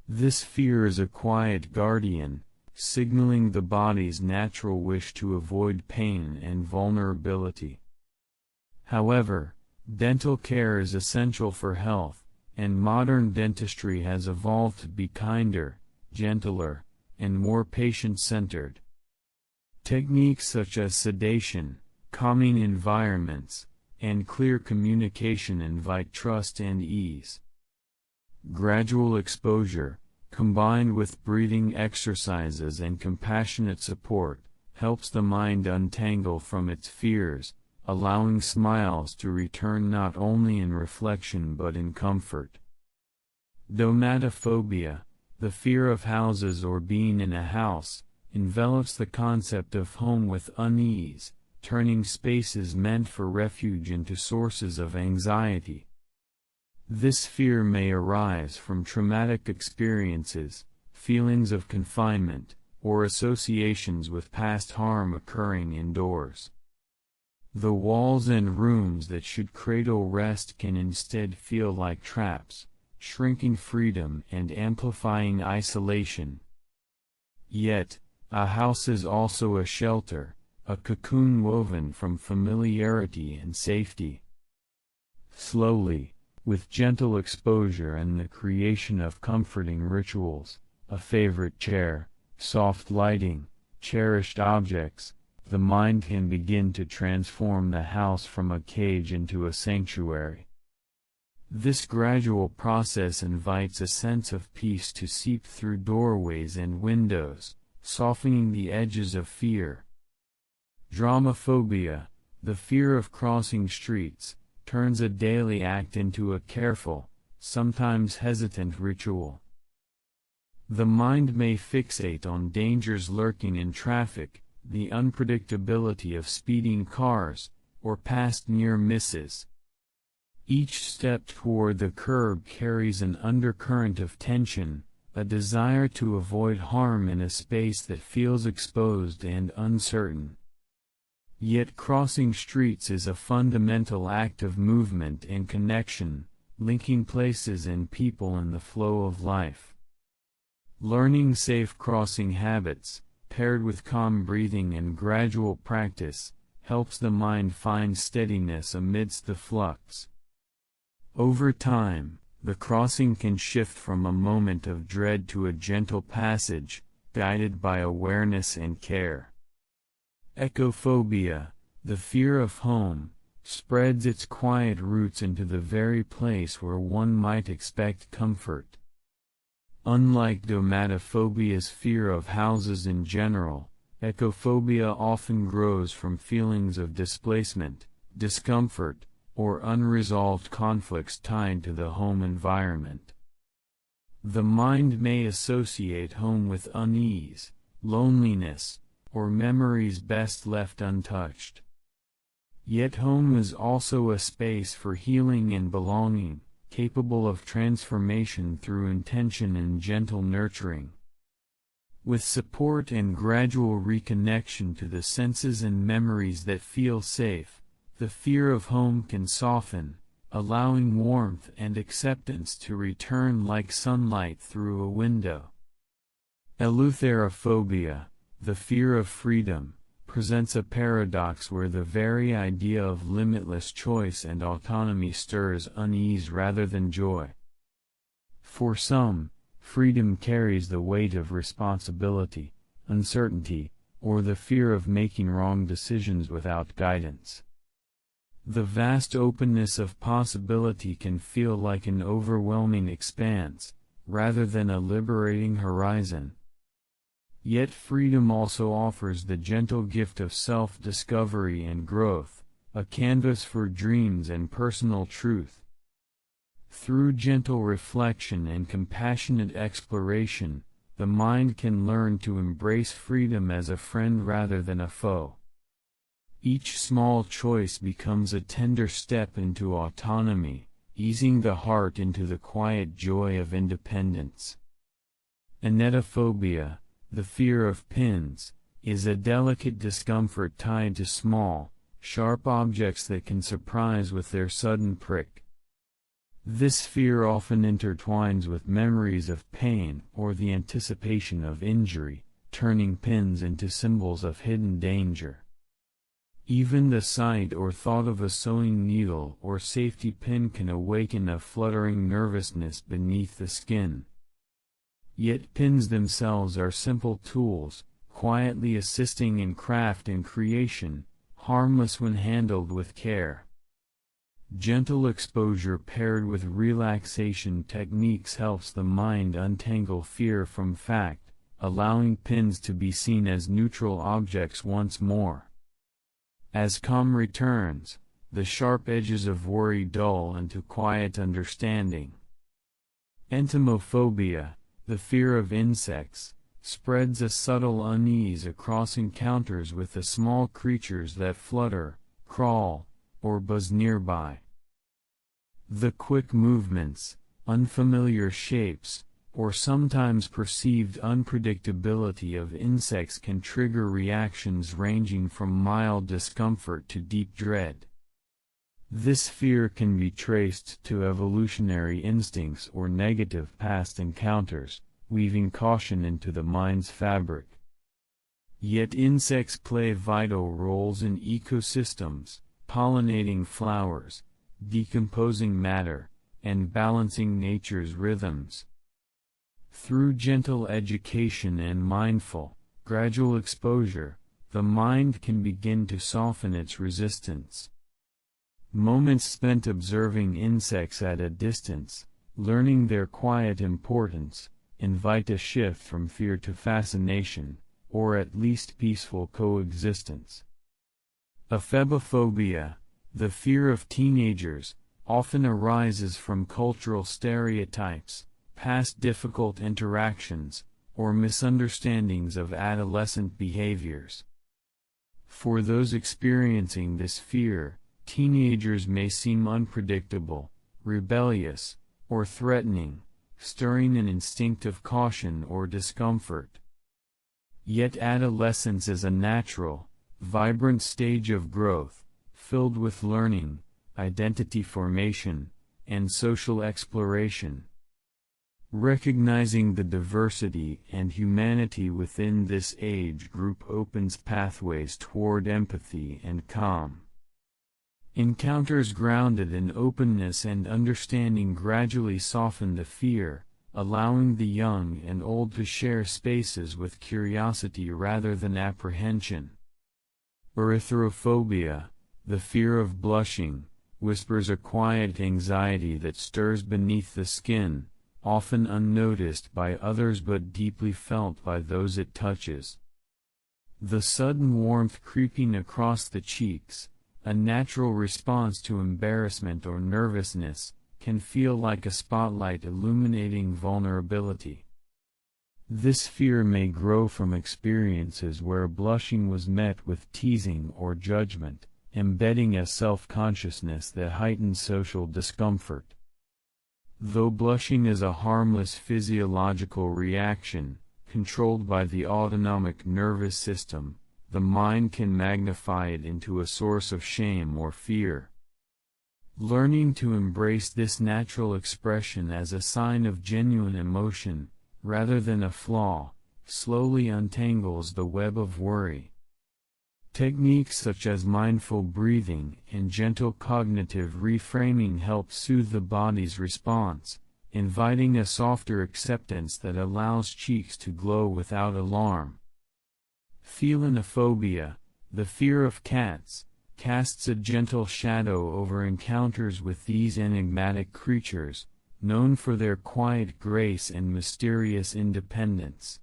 This fear is a quiet guardian, signaling the body's natural wish to avoid pain and vulnerability. However, dental care is essential for health, and modern dentistry has evolved to be kinder, gentler, and more patient-centered. Techniques such as sedation, calming environments, and clear communication invite trust and ease. Gradual exposure, combined with breathing exercises and compassionate support, helps the mind untangle from its fears, allowing smiles to return not only in reflection but in comfort. Domatophobia, the fear of houses or being in a house, envelops the concept of home with unease, turning spaces meant for refuge into sources of anxiety. This fear may arise from traumatic experiences, feelings of confinement, or associations with past harm occurring indoors. The walls and rooms that should cradle rest can instead feel like traps, shrinking freedom and amplifying isolation. Yet, a house is also a shelter, a cocoon woven from familiarity and safety. Slowly, with gentle exposure and the creation of comforting rituals, a favorite chair, soft lighting, cherished objects, the mind can begin to transform the house from a cage into a sanctuary. This gradual process invites a sense of peace to seep through doorways and windows, softening the edges of fear. Dramophobia, the fear of crossing streets, turns a daily act into a careful, sometimes hesitant ritual. The mind may fixate on dangers lurking in traffic, the unpredictability of speeding cars, or past near misses. Each step toward the curb carries an undercurrent of tension, a desire to avoid harm in a space that feels exposed and uncertain. Yet crossing streets is a fundamental act of movement and connection, linking places and people in the flow of life. Learning safe crossing habits, paired with calm breathing and gradual practice, helps the mind find steadiness amidst the flux. Over time, the crossing can shift from a moment of dread to a gentle passage, guided by awareness and care. Echophobia, the fear of home, spreads its quiet roots into the very place where one might expect comfort. Unlike domatophobia's fear of houses in general, echophobia often grows from feelings of displacement, discomfort, or unresolved conflicts tied to the home environment. The mind may associate home with unease, loneliness, or memories best left untouched. Yet home is also a space for healing and belonging, capable of transformation through intention and gentle nurturing. With support and gradual reconnection to the senses and memories that feel safe, the fear of home can soften, allowing warmth and acceptance to return like sunlight through a window. Eleutherophobia, the fear of freedom, presents a paradox where the very idea of limitless choice and autonomy stirs unease rather than joy. For some, freedom carries the weight of responsibility, uncertainty, or the fear of making wrong decisions without guidance. The vast openness of possibility can feel like an overwhelming expanse, rather than a liberating horizon. Yet freedom also offers the gentle gift of self-discovery and growth, a canvas for dreams and personal truth. Through gentle reflection and compassionate exploration, the mind can learn to embrace freedom as a friend rather than a foe. Each small choice becomes a tender step into autonomy, easing the heart into the quiet joy of independence. Anetophobia, the fear of pins, is a delicate discomfort tied to small, sharp objects that can surprise with their sudden prick. This fear often intertwines with memories of pain or the anticipation of injury, turning pins into symbols of hidden danger. Even the sight or thought of a sewing needle or safety pin can awaken a fluttering nervousness beneath the skin. Yet pins themselves are simple tools, quietly assisting in craft and creation, harmless when handled with care. Gentle exposure paired with relaxation techniques helps the mind untangle fear from fact, allowing pins to be seen as neutral objects once more. As calm returns, the sharp edges of worry dull into quiet understanding. Entomophobia, the fear of insects, spreads a subtle unease across encounters with the small creatures that flutter, crawl, or buzz nearby. The quick movements, unfamiliar shapes, or sometimes perceived unpredictability of insects can trigger reactions ranging from mild discomfort to deep dread. This fear can be traced to evolutionary instincts or negative past encounters, weaving caution into the mind's fabric. Yet insects play vital roles in ecosystems, pollinating flowers, decomposing matter, and balancing nature's rhythms. Through gentle education and mindful, gradual exposure, the mind can begin to soften its resistance. Moments spent observing insects at a distance, learning their quiet importance, invite a shift from fear to fascination, or at least peaceful coexistence. Ephebophobia, the fear of teenagers, often arises from cultural stereotypes, past difficult interactions, or misunderstandings of adolescent behaviors. For those experiencing this fear, teenagers may seem unpredictable, rebellious, or threatening, stirring an instinctive caution or discomfort. Yet adolescence is a natural, vibrant stage of growth, filled with learning, identity formation, and social exploration. Recognizing the diversity and humanity within this age group opens pathways toward empathy and calm. Encounters grounded in openness and understanding gradually soften the fear, allowing the young and old to share spaces with curiosity rather than apprehension. Erythrophobia, the fear of blushing, whispers a quiet anxiety that stirs beneath the skin, often unnoticed by others but deeply felt by those it touches. The sudden warmth creeping across the cheeks, a natural response to embarrassment or nervousness, can feel like a spotlight illuminating vulnerability. This fear may grow from experiences where blushing was met with teasing or judgment, embedding a self-consciousness that heightens social discomfort. Though blushing is a harmless physiological reaction, controlled by the autonomic nervous system, the mind can magnify it into a source of shame or fear. Learning to embrace this natural expression as a sign of genuine emotion, rather than a flaw, slowly untangles the web of worry. Techniques such as mindful breathing and gentle cognitive reframing help soothe the body's response, inviting a softer acceptance that allows cheeks to glow without alarm. Phobia, the fear of cats, casts a gentle shadow over encounters with these enigmatic creatures, known for their quiet grace and mysterious independence.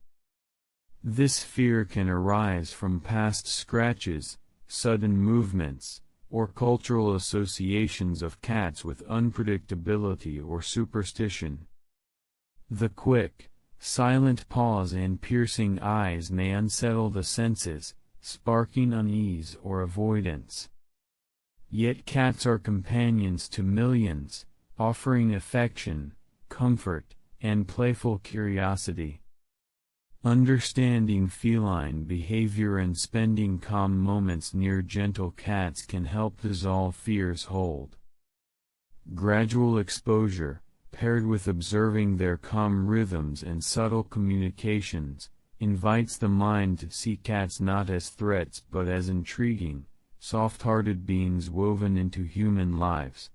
This fear can arise from past scratches, sudden movements, or cultural associations of cats with unpredictability or superstition. The quick, silent paws and piercing eyes may unsettle the senses, sparking unease or avoidance. Yet cats are companions to millions, offering affection, comfort, and playful curiosity. Understanding feline behavior and spending calm moments near gentle cats can help dissolve fear's hold. Gradual exposure, paired with observing their calm rhythms and subtle communications, invites the mind to see cats not as threats but as intriguing, soft-hearted beings woven into human lives.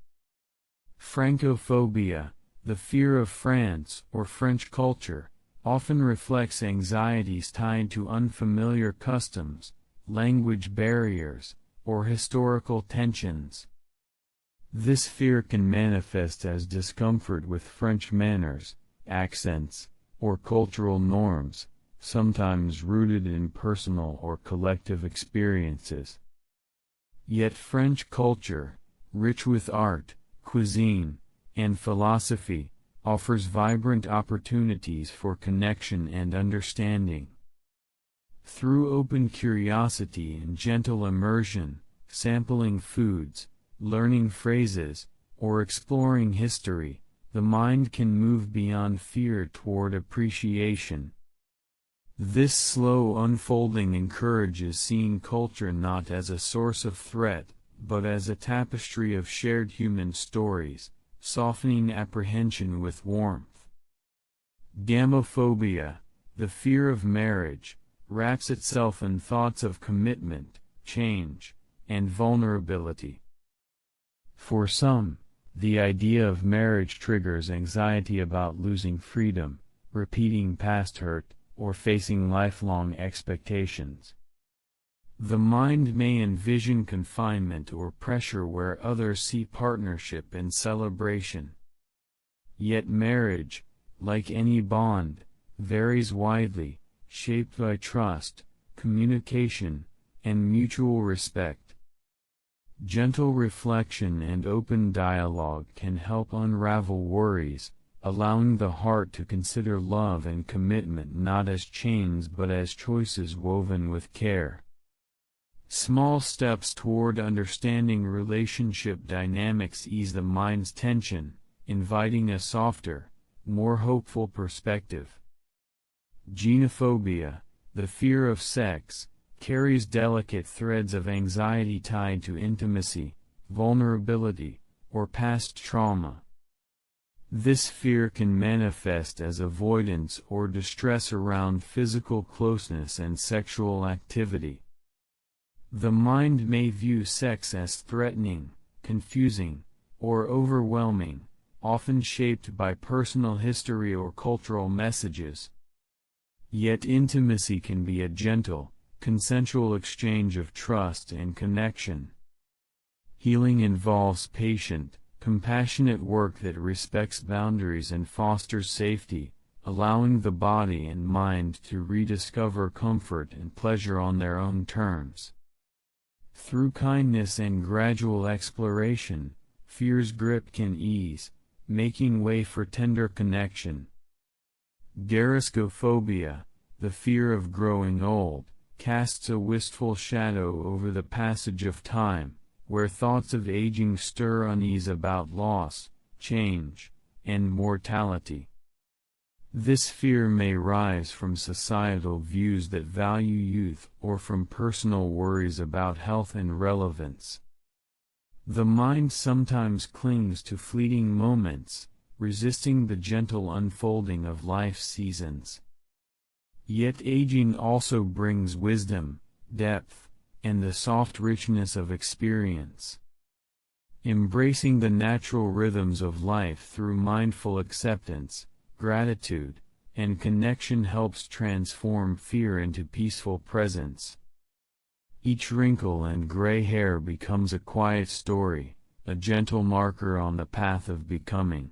Francophobia, the fear of France or French culture, often reflects anxieties tied to unfamiliar customs, language barriers, or historical tensions. This fear can manifest as discomfort with French manners, accents, or cultural norms, sometimes rooted in personal or collective experiences. Yet French culture, rich with art, cuisine, and philosophy, offers vibrant opportunities for connection and understanding. Through open curiosity and gentle immersion, sampling foods, learning phrases, or exploring history, the mind can move beyond fear toward appreciation. This slow unfolding encourages seeing culture not as a source of threat, but as a tapestry of shared human stories, softening apprehension with warmth. Gamophobia, the fear of marriage, wraps itself in thoughts of commitment, change, and vulnerability. For some, the idea of marriage triggers anxiety about losing freedom, repeating past hurt, or facing lifelong expectations. The mind may envision confinement or pressure where others see partnership and celebration. Yet marriage, like any bond, varies widely, shaped by trust, communication, and mutual respect. Gentle reflection and open dialogue can help unravel worries, allowing the heart to consider love and commitment not as chains but as choices woven with care. Small steps toward understanding relationship dynamics ease the mind's tension, inviting a softer, more hopeful perspective. Genophobia, the fear of sex, carries delicate threads of anxiety tied to intimacy, vulnerability, or past trauma. This fear can manifest as avoidance or distress around physical closeness and sexual activity. The mind may view sex as threatening, confusing, or overwhelming, often shaped by personal history or cultural messages. Yet intimacy can be a gentle, consensual exchange of trust and connection. Healing involves patient, compassionate work that respects boundaries and fosters safety, allowing the body and mind to rediscover comfort and pleasure on their own terms. Through kindness and gradual exploration, fear's grip can ease, making way for tender connection. Gerascophobia, the fear of growing old, casts a wistful shadow over the passage of time, where thoughts of aging stir unease about loss, change, and mortality. This fear may rise from societal views that value youth or from personal worries about health and relevance. The mind sometimes clings to fleeting moments, resisting the gentle unfolding of life's seasons. Yet aging also brings wisdom, depth, and the soft richness of experience. Embracing the natural rhythms of life through mindful acceptance, gratitude, and connection helps transform fear into peaceful presence. Each wrinkle and gray hair becomes a quiet story, a gentle marker on the path of becoming.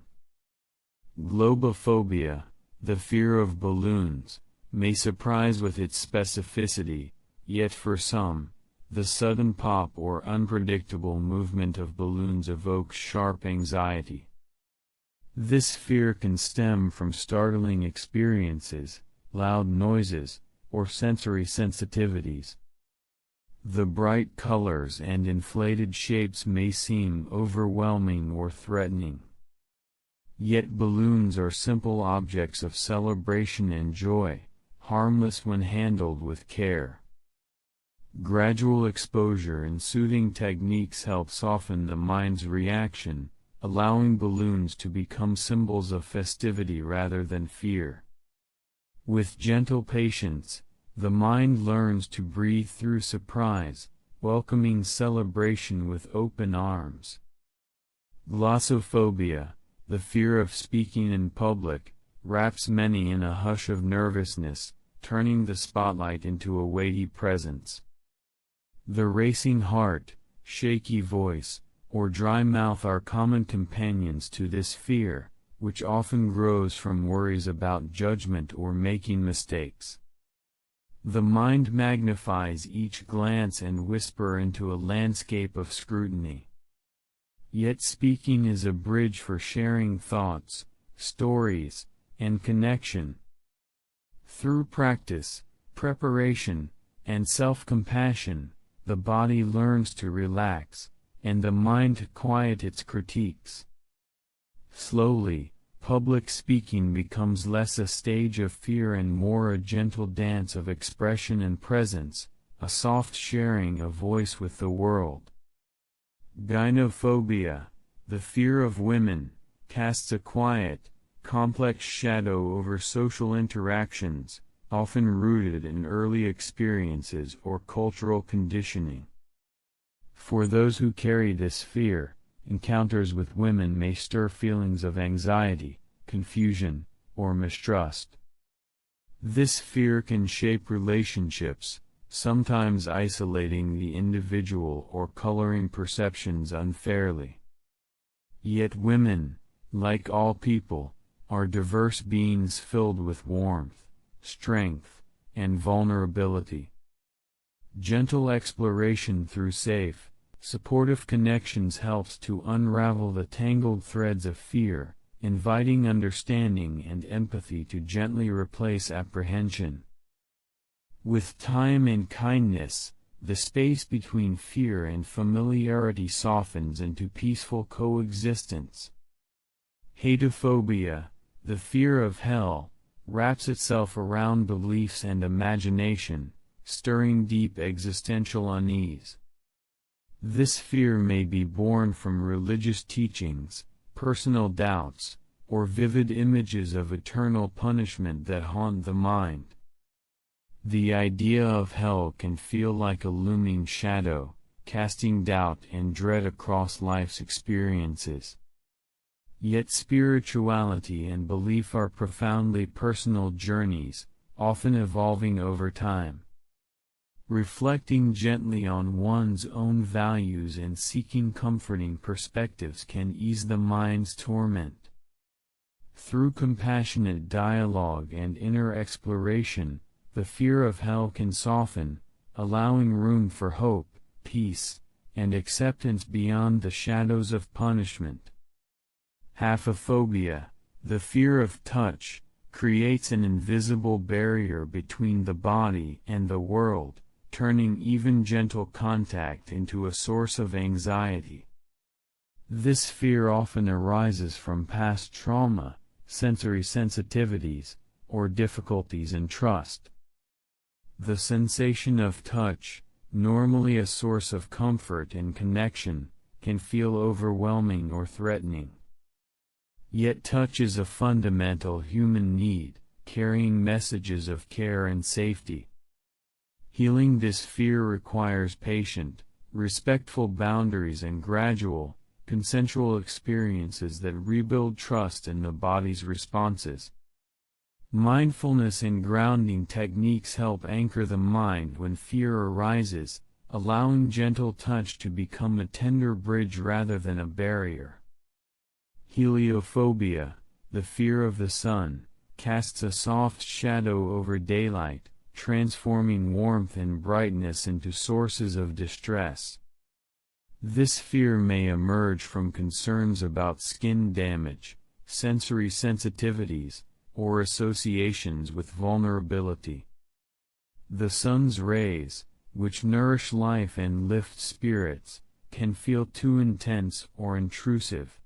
Globophobia, the fear of balloons, may surprise with its specificity, yet for some, the sudden pop or unpredictable movement of balloons evokes sharp anxiety. This fear can stem from startling experiences, loud noises, or sensory sensitivities. The bright colors and inflated shapes may seem overwhelming or threatening. Yet balloons are simple objects of celebration and joy, harmless when handled with care. Gradual exposure and soothing techniques help soften the mind's reaction, allowing balloons to become symbols of festivity rather than fear. With gentle patience, the mind learns to breathe through surprise, welcoming celebration with open arms. Glossophobia, the fear of speaking in public, wraps many in a hush of nervousness, turning the spotlight into a weighty presence. The racing heart, shaky voice, or dry mouth are common companions to this fear, which often grows from worries about judgment or making mistakes. The mind magnifies each glance and whisper into a landscape of scrutiny. Yet speaking is a bridge for sharing thoughts, stories, and connection. Through practice, preparation, and self-compassion, the body learns to relax, and the mind to quiet its critiques. Slowly, public speaking becomes less a stage of fear and more a gentle dance of expression and presence, a soft sharing of voice with the world. Gynophobia, the fear of women, casts a quiet, complex shadow over social interactions, often rooted in early experiences or cultural conditioning. For those who carry this fear, encounters with women may stir feelings of anxiety, confusion, or mistrust. This fear can shape relationships, sometimes isolating the individual or coloring perceptions unfairly. Yet women, like all people, are diverse beings filled with warmth, strength, and vulnerability. Gentle exploration through safe, supportive connections helps to unravel the tangled threads of fear, inviting understanding and empathy to gently replace apprehension. With time and kindness, the space between fear and familiarity softens into peaceful coexistence. Hatophobia, the fear of hell, wraps itself around beliefs and imagination, stirring deep existential unease. This fear may be born from religious teachings, personal doubts, or vivid images of eternal punishment that haunt the mind. The idea of hell can feel like a looming shadow, casting doubt and dread across life's experiences. Yet spirituality and belief are profoundly personal journeys, often evolving over time. Reflecting gently on one's own values and seeking comforting perspectives can ease the mind's torment. Through compassionate dialogue and inner exploration, the fear of hell can soften, allowing room for hope, peace, and acceptance beyond the shadows of punishment. Haphophobia, the fear of touch, creates an invisible barrier between the body and the world, turning even gentle contact into a source of anxiety. This fear often arises from past trauma, sensory sensitivities, or difficulties in trust. The sensation of touch, normally a source of comfort and connection, can feel overwhelming or threatening. Yet touch is a fundamental human need, carrying messages of care and safety. Healing this fear requires patient, respectful boundaries and gradual, consensual experiences that rebuild trust in the body's responses. Mindfulness and grounding techniques help anchor the mind when fear arises, allowing gentle touch to become a tender bridge rather than a barrier. Heliophobia, the fear of the sun, casts a soft shadow over daylight, transforming warmth and brightness into sources of distress. This fear may emerge from concerns about skin damage, sensory sensitivities, or associations with vulnerability. The sun's rays, which nourish life and lift spirits, can feel too intense or intrusive.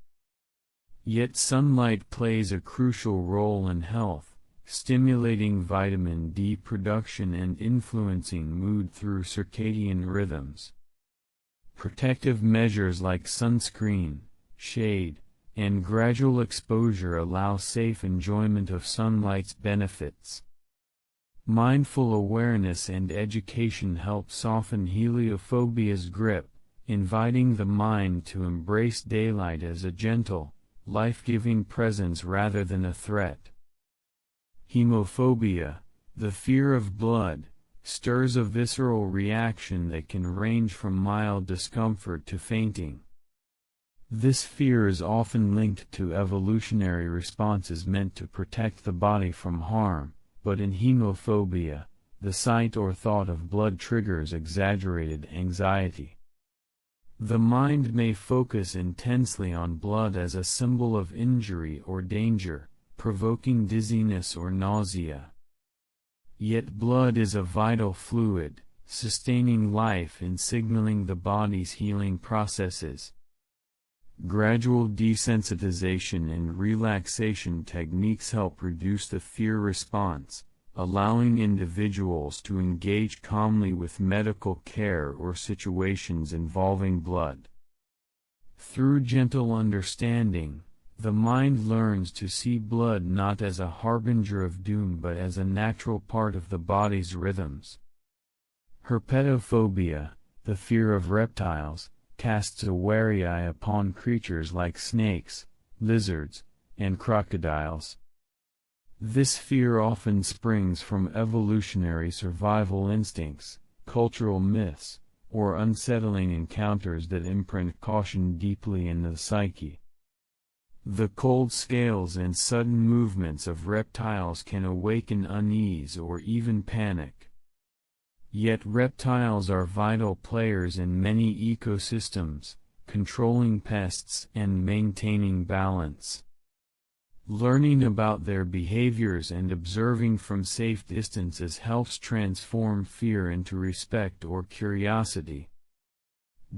Yet sunlight plays a crucial role in health, stimulating vitamin D production and influencing mood through circadian rhythms. Protective measures like sunscreen, shade, and gradual exposure allow safe enjoyment of sunlight's benefits. Mindful awareness and education help soften heliophobia's grip, inviting the mind to embrace daylight as a gentle, life-giving presence rather than a threat. Hemophobia, the fear of blood, stirs a visceral reaction that can range from mild discomfort to fainting. This fear is often linked to evolutionary responses meant to protect the body from harm, but in hemophobia, the sight or thought of blood triggers exaggerated anxiety. The mind may focus intensely on blood as a symbol of injury or danger, provoking dizziness or nausea. Yet blood is a vital fluid, sustaining life and signaling the body's healing processes. Gradual desensitization and relaxation techniques help reduce the fear response, allowing individuals to engage calmly with medical care or situations involving blood. Through gentle understanding, the mind learns to see blood not as a harbinger of doom but as a natural part of the body's rhythms. Herpetophobia, the fear of reptiles, casts a wary eye upon creatures like snakes, lizards, and crocodiles. This fear often springs from evolutionary survival instincts, cultural myths, or unsettling encounters that imprint caution deeply in the psyche. The cold scales and sudden movements of reptiles can awaken unease or even panic. Yet reptiles are vital players in many ecosystems, controlling pests and maintaining balance. Learning about their behaviors and observing from safe distances helps transform fear into respect or curiosity.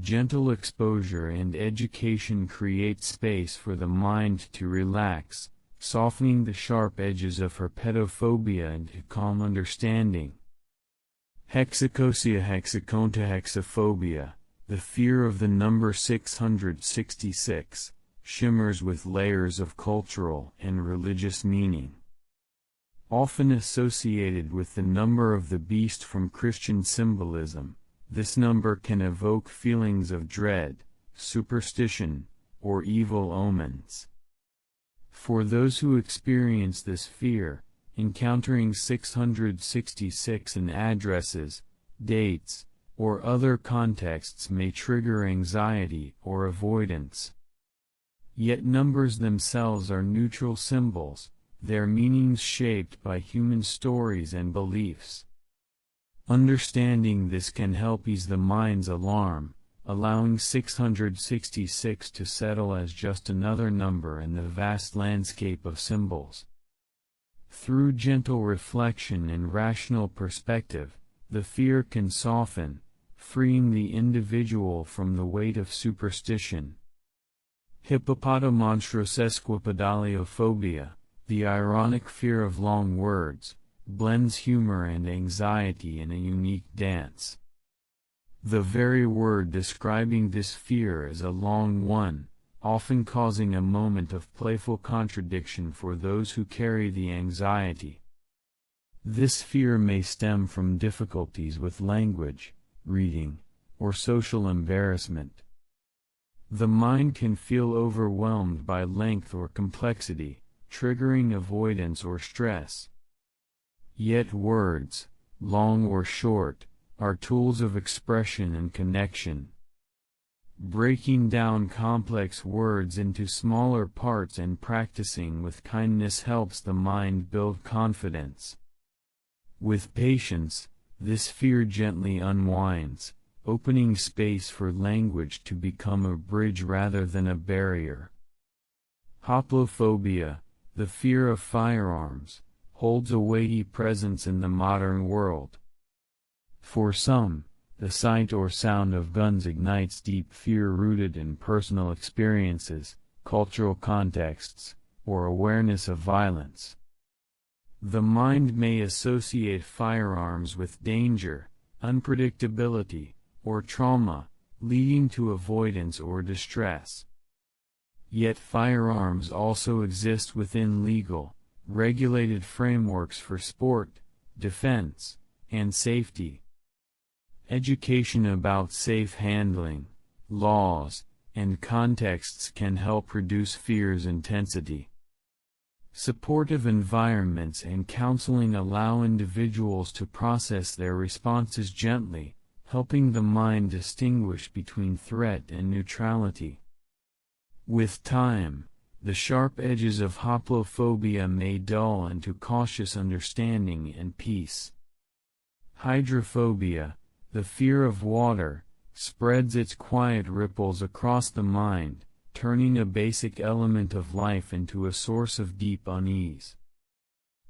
Gentle exposure and education create space for the mind to relax, softening the sharp edges of herpetophobia into calm understanding. Hexacontahexaphobia, the fear of the number 666, shimmers with layers of cultural and religious meaning. Often associated with the number of the beast from Christian symbolism, this number can evoke feelings of dread, superstition, or evil omens. For those who experience this fear, encountering 666 in addresses, dates, or other contexts may trigger anxiety or avoidance. Yet numbers themselves are neutral symbols, their meanings shaped by human stories and beliefs. Understanding this can help ease the mind's alarm, allowing 666 to settle as just another number in the vast landscape of symbols. Through gentle reflection and rational perspective, the fear can soften, freeing the individual from the weight of superstition. Hippopotomonstrosesquipedaliophobia, the ironic fear of long words, blends humor and anxiety in a unique dance. The very word describing this fear is a long one, often causing a moment of playful contradiction for those who carry the anxiety. This fear may stem from difficulties with language, reading, or social embarrassment. The mind can feel overwhelmed by length or complexity, triggering avoidance or stress. Yet words, long or short, are tools of expression and connection. Breaking down complex words into smaller parts and practicing with kindness helps the mind build confidence. With patience, this fear gently unwinds, opening space for language to become a bridge rather than a barrier. Hoplophobia, the fear of firearms, holds a weighty presence in the modern world. For some, the sight or sound of guns ignites deep fear rooted in personal experiences, cultural contexts, or awareness of violence. The mind may associate firearms with danger, unpredictability, or trauma, leading to avoidance or distress. Yet firearms also exist within legal, regulated frameworks for sport, defense, and safety. Education about safe handling, laws, and contexts can help reduce fear's intensity. Supportive environments and counseling allow individuals to process their responses gently, helping the mind distinguish between threat and neutrality. With time, the sharp edges of hoplophobia may dull into cautious understanding and peace. Hydrophobia, the fear of water, spreads its quiet ripples across the mind, turning a basic element of life into a source of deep unease.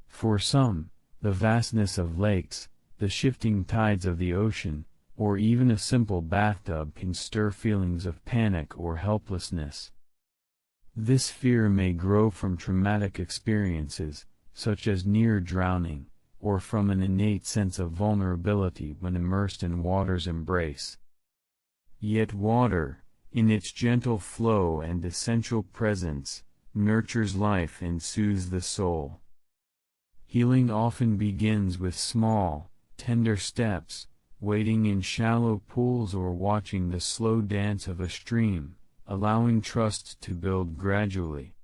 For some, the vastness of lakes, the shifting tides of the ocean, or even a simple bathtub can stir feelings of panic or helplessness. This fear may grow from traumatic experiences, such as near drowning, or from an innate sense of vulnerability when immersed in water's embrace. Yet water, in its gentle flow and essential presence, nurtures life and soothes the soul. Healing often begins with small, tender steps, wading in shallow pools or watching the slow dance of a stream, allowing trust to build gradually.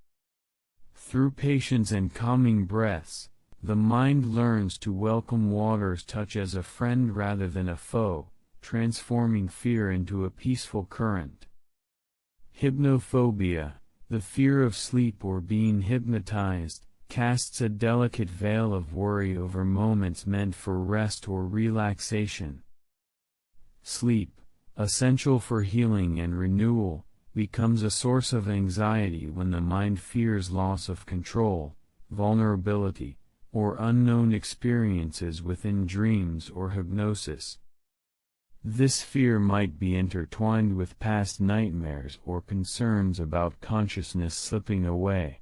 Through patience and calming breaths, the mind learns to welcome water's touch as a friend rather than a foe, transforming fear into a peaceful current. Hypnophobia, the fear of sleep or being hypnotized, casts a delicate veil of worry over moments meant for rest or relaxation. Sleep, essential for healing and renewal, becomes a source of anxiety when the mind fears loss of control, vulnerability, or unknown experiences within dreams or hypnosis. This fear might be intertwined with past nightmares or concerns about consciousness slipping away.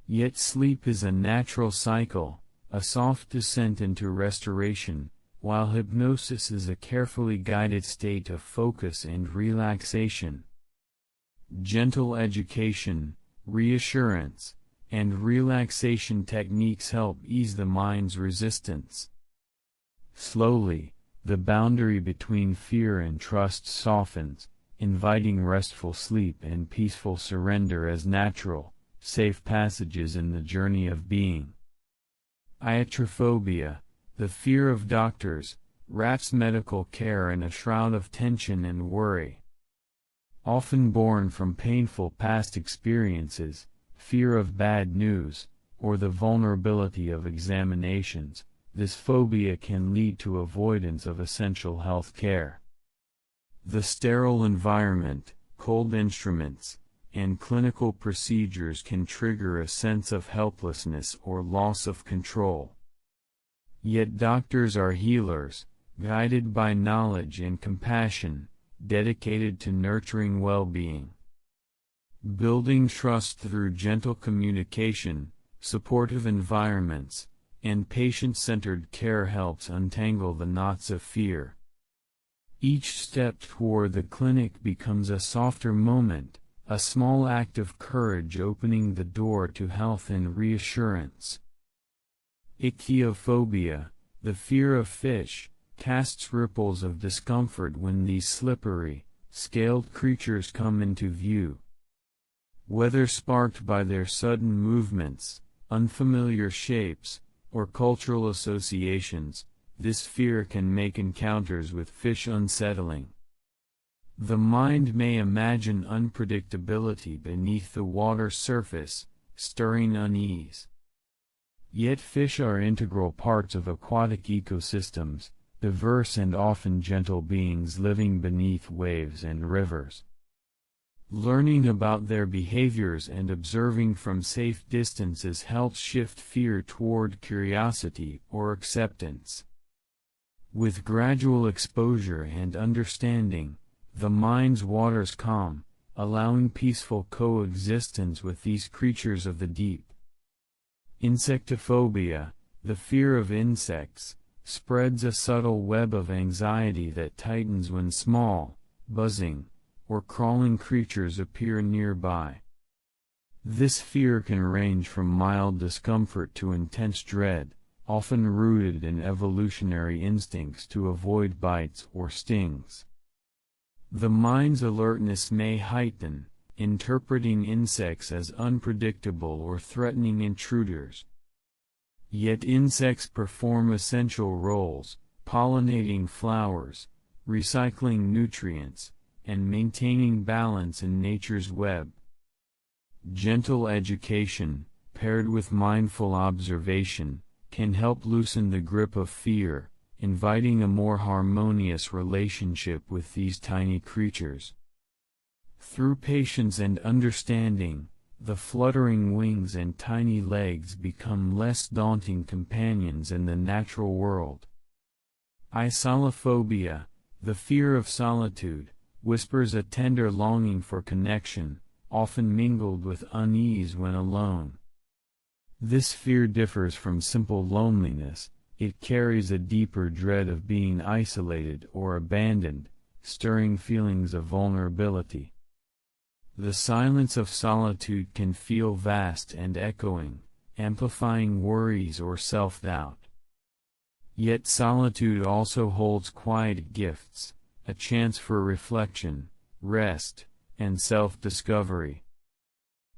Yet sleep is a natural cycle, a soft descent into restoration, while hypnosis is a carefully guided state of focus and relaxation. Gentle education, reassurance, and relaxation techniques help ease the mind's resistance. Slowly, the boundary between fear and trust softens, inviting restful sleep and peaceful surrender as natural, safe passages in the journey of being. Iatrophobia, the fear of doctors, wraps medical care in a shroud of tension and worry. Often born from painful past experiences, fear of bad news, or the vulnerability of examinations, this phobia can lead to avoidance of essential health care. The sterile environment, cold instruments, and clinical procedures can trigger a sense of helplessness or loss of control. Yet doctors are healers, guided by knowledge and compassion, dedicated to nurturing well-being. Building trust through gentle communication, supportive environments, and patient-centered care helps untangle the knots of fear. Each step toward the clinic becomes a softer moment, a small act of courage opening the door to health and reassurance. Ichthyophobia, the fear of fish, casts ripples of discomfort when these slippery, scaled creatures come into view. Whether sparked by their sudden movements, unfamiliar shapes, or cultural associations, this fear can make encounters with fish unsettling. The mind may imagine unpredictability beneath the water's surface, stirring unease. Yet fish are integral parts of aquatic ecosystems, diverse and often gentle beings living beneath waves and rivers. Learning about their behaviors and observing from safe distances helps shift fear toward curiosity or acceptance. With gradual exposure and understanding, the mind's waters calm, allowing peaceful coexistence with these creatures of the deep. Insectophobia, the fear of insects, spreads a subtle web of anxiety that tightens when small, buzzing, or crawling creatures appear nearby. This fear can range from mild discomfort to intense dread, often rooted in evolutionary instincts to avoid bites or stings. The mind's alertness may heighten, interpreting insects as unpredictable or threatening intruders. Yet insects perform essential roles, pollinating flowers, recycling nutrients, and maintaining balance in nature's web. Gentle education, paired with mindful observation, can help loosen the grip of fear, inviting a more harmonious relationship with these tiny creatures. Through patience and understanding, the fluttering wings and tiny legs become less daunting companions in the natural world. Isolophobia, the fear of solitude, whispers a tender longing for connection, often mingled with unease when alone. This fear differs from simple loneliness. It carries a deeper dread of being isolated or abandoned, stirring feelings of vulnerability. The silence of solitude can feel vast and echoing, amplifying worries or self-doubt. Yet solitude also holds quiet gifts, a chance for reflection, rest, and self-discovery.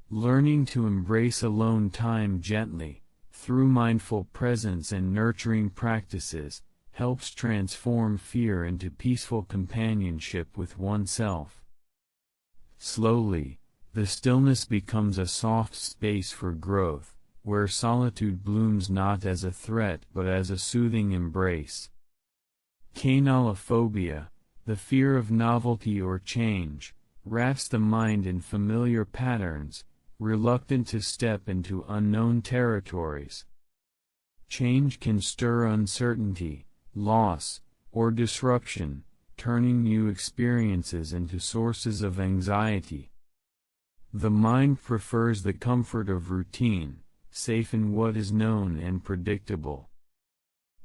Learning to embrace alone time gently, through mindful presence and nurturing practices, helps transform fear into peaceful companionship with oneself. Slowly, the stillness becomes a soft space for growth, where solitude blooms not as a threat but as a soothing embrace. Caenolophobia, the fear of novelty or change, wraps the mind in familiar patterns, reluctant to step into unknown territories. Change can stir uncertainty, loss, or disruption, turning new experiences into sources of anxiety. The mind prefers the comfort of routine, safe in what is known and predictable.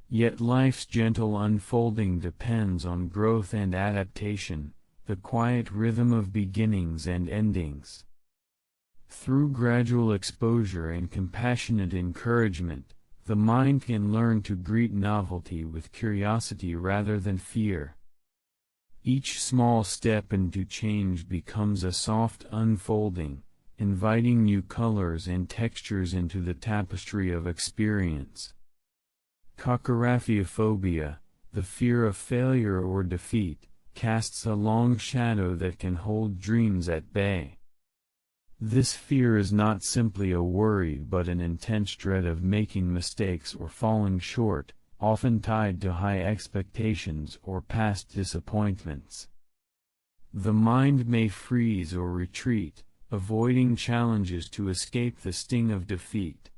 Yet life's gentle unfolding depends on growth and adaptation, the quiet rhythm of beginnings and endings. Through gradual exposure and compassionate encouragement, the mind can learn to greet novelty with curiosity rather than fear. Each small step into change becomes a soft unfolding, inviting new colors and textures into the tapestry of experience. Cockrophobia, the fear of failure or defeat, casts a long shadow that can hold dreams at bay. This fear is not simply a worry but an intense dread of making mistakes or falling short, often tied to high expectations or past disappointments. The mind may freeze or retreat, avoiding challenges to escape the sting of defeat.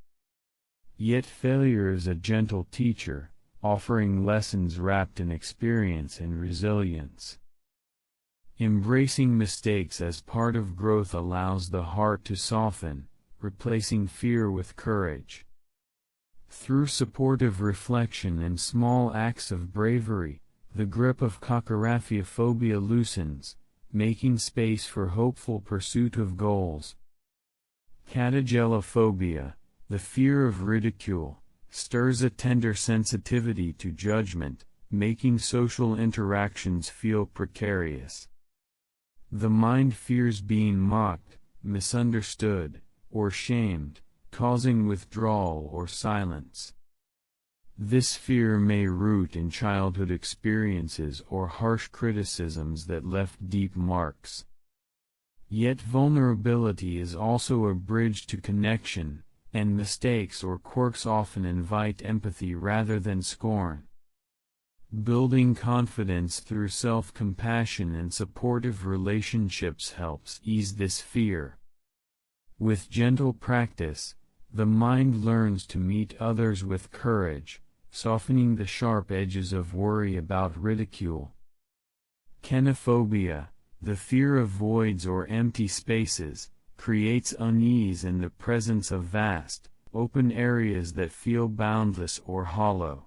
Yet failure is a gentle teacher, offering lessons wrapped in experience and resilience. Embracing mistakes as part of growth allows the heart to soften, replacing fear with courage. Through supportive reflection and small acts of bravery, the grip of phobia loosens, making space for hopeful pursuit of goals. Phobia, the fear of ridicule, stirs a tender sensitivity to judgment, making social interactions feel precarious. The mind fears being mocked, misunderstood, or shamed, causing withdrawal or silence. This fear may root in childhood experiences or harsh criticisms that left deep marks. Yet vulnerability is also a bridge to connection, and mistakes or quirks often invite empathy rather than scorn. Building confidence through self-compassion and supportive relationships helps ease this fear. With gentle practice, the mind learns to meet others with courage, softening the sharp edges of worry about ridicule. Kenophobia, the fear of voids or empty spaces, creates unease in the presence of vast, open areas that feel boundless or hollow.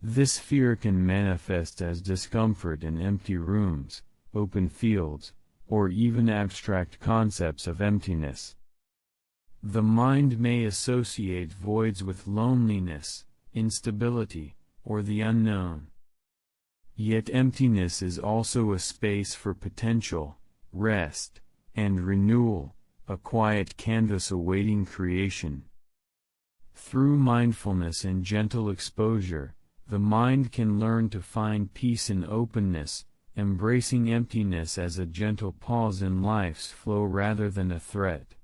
This fear can manifest as discomfort in empty rooms, open fields, or even abstract concepts of emptiness. The mind may associate voids with loneliness, instability, or the unknown. Yet emptiness is also a space for potential, rest, and renewal, a quiet canvas awaiting creation. Through mindfulness and gentle exposure, the mind can learn to find peace in openness, embracing emptiness as a gentle pause in life's flow rather than a threat.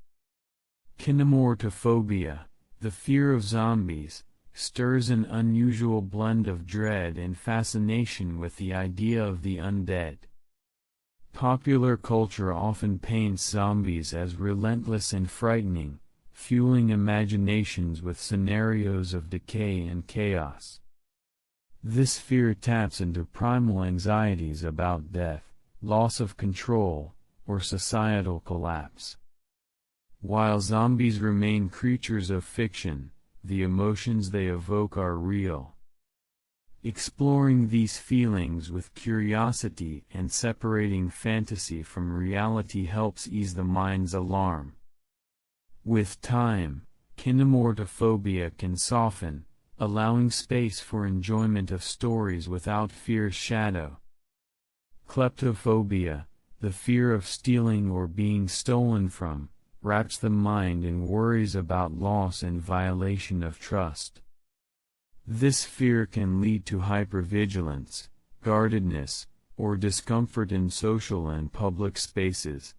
Kinemorphophobia, the fear of zombies, stirs an unusual blend of dread and fascination with the idea of the undead. Popular culture often paints zombies as relentless and frightening, fueling imaginations with scenarios of decay and chaos. This fear taps into primal anxieties about death, loss of control, or societal collapse. While zombies remain creatures of fiction, the emotions they evoke are real. Exploring these feelings with curiosity and separating fantasy from reality helps ease the mind's alarm. With time, kinemorphophobia can soften, allowing space for enjoyment of stories without fear's shadow. Kleptophobia, the fear of stealing or being stolen from, wraps the mind in worries about loss and violation of trust. This fear can lead to hypervigilance, guardedness, or discomfort in social and public spaces.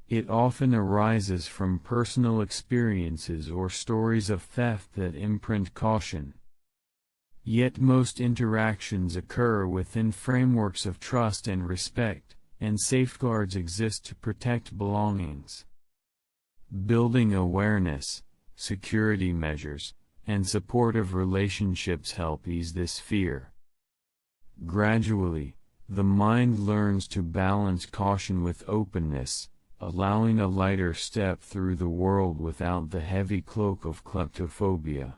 It often arises from personal experiences or stories of theft that imprint caution. Yet most interactions occur within frameworks of trust and respect, and safeguards exist to protect belongings. Building awareness, security measures, and supportive relationships help ease this fear. Gradually, the mind learns to balance caution with openness, allowing a lighter step through the world without the heavy cloak of kleptophobia.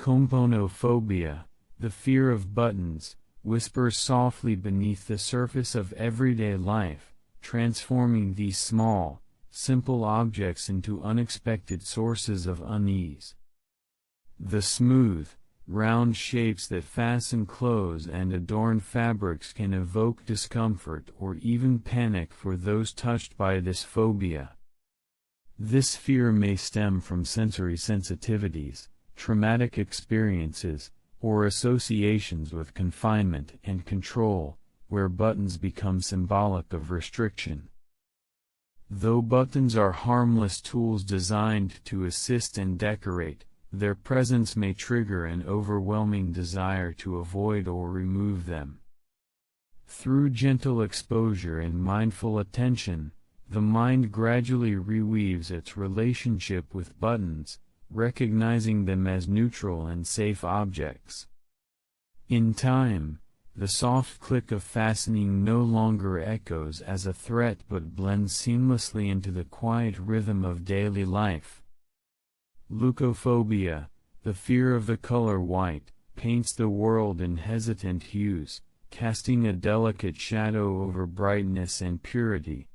Componophobia, the fear of buttons, whispers softly beneath the surface of everyday life, transforming these small, simple objects into unexpected sources of unease. The smooth, round shapes that fasten clothes and adorn fabrics can evoke discomfort or even panic for those touched by this phobia. This fear may stem from sensory sensitivities, traumatic experiences, or associations with confinement and control, where buttons become symbolic of restriction. Though buttons are harmless tools designed to assist and decorate, their presence may trigger an overwhelming desire to avoid or remove them. Through gentle exposure and mindful attention, the mind gradually reweaves its relationship with buttons, recognizing them as neutral and safe objects. In time, the soft click of fastening no longer echoes as a threat but blends seamlessly into the quiet rhythm of daily life. Leucophobia, the fear of the color white, paints the world in hesitant hues, casting a delicate shadow over brightness and purity.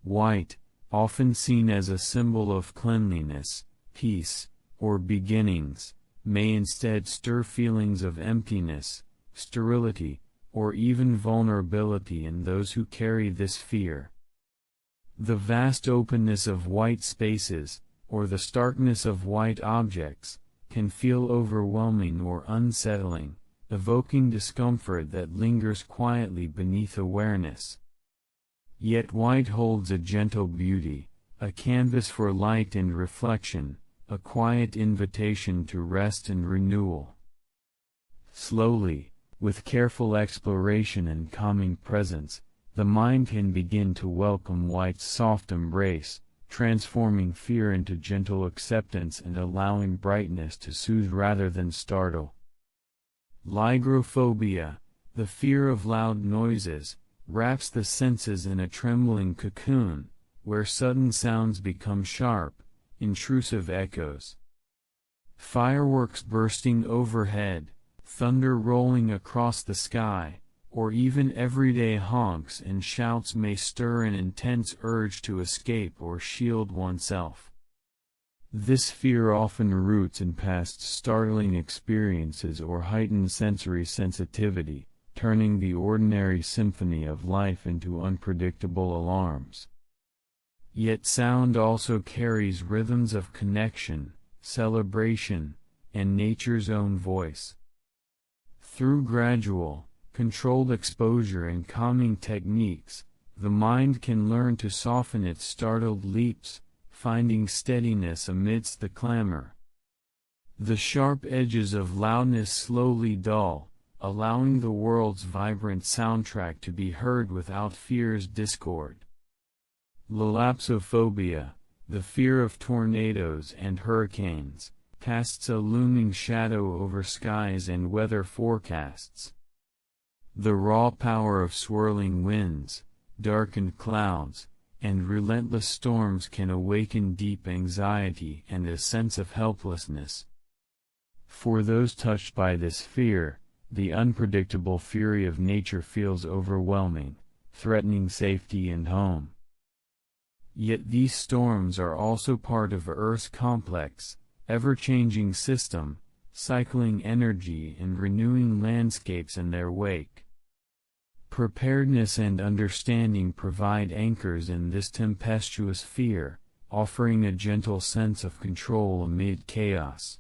White, often seen as a symbol of cleanliness, peace, or beginnings, may instead stir feelings of emptiness, sterility, or even vulnerability in those who carry this fear. The vast openness of white spaces, or the starkness of white objects, can feel overwhelming or unsettling, evoking discomfort that lingers quietly beneath awareness. Yet white holds a gentle beauty, a canvas for light and reflection, a quiet invitation to rest and renewal. Slowly, with careful exploration and calming presence, the mind can begin to welcome white's soft embrace, transforming fear into gentle acceptance and allowing brightness to soothe rather than startle. Lygrophobia, the fear of loud noises, wraps the senses in a trembling cocoon, where sudden sounds become sharp, intrusive echoes. Fireworks bursting overhead, thunder rolling across the sky, or even everyday honks and shouts may stir an intense urge to escape or shield oneself. This fear often roots in past startling experiences or heightened sensory sensitivity, turning the ordinary symphony of life into unpredictable alarms. Yet sound also carries rhythms of connection, celebration, and nature's own voice. Through gradual, controlled exposure and calming techniques, the mind can learn to soften its startled leaps, finding steadiness amidst the clamor. The sharp edges of loudness slowly dull, allowing the world's vibrant soundtrack to be heard without fear's discord. Lapsophobia, the fear of tornadoes and hurricanes, casts a looming shadow over skies and weather forecasts. The raw power of swirling winds, darkened clouds, and relentless storms can awaken deep anxiety and a sense of helplessness. For those touched by this fear, the unpredictable fury of nature feels overwhelming, threatening safety and home. Yet these storms are also part of Earth's complex, ever-changing system, cycling energy and renewing landscapes in their wake. Preparedness and understanding provide anchors in this tempestuous fear, offering a gentle sense of control amid chaos.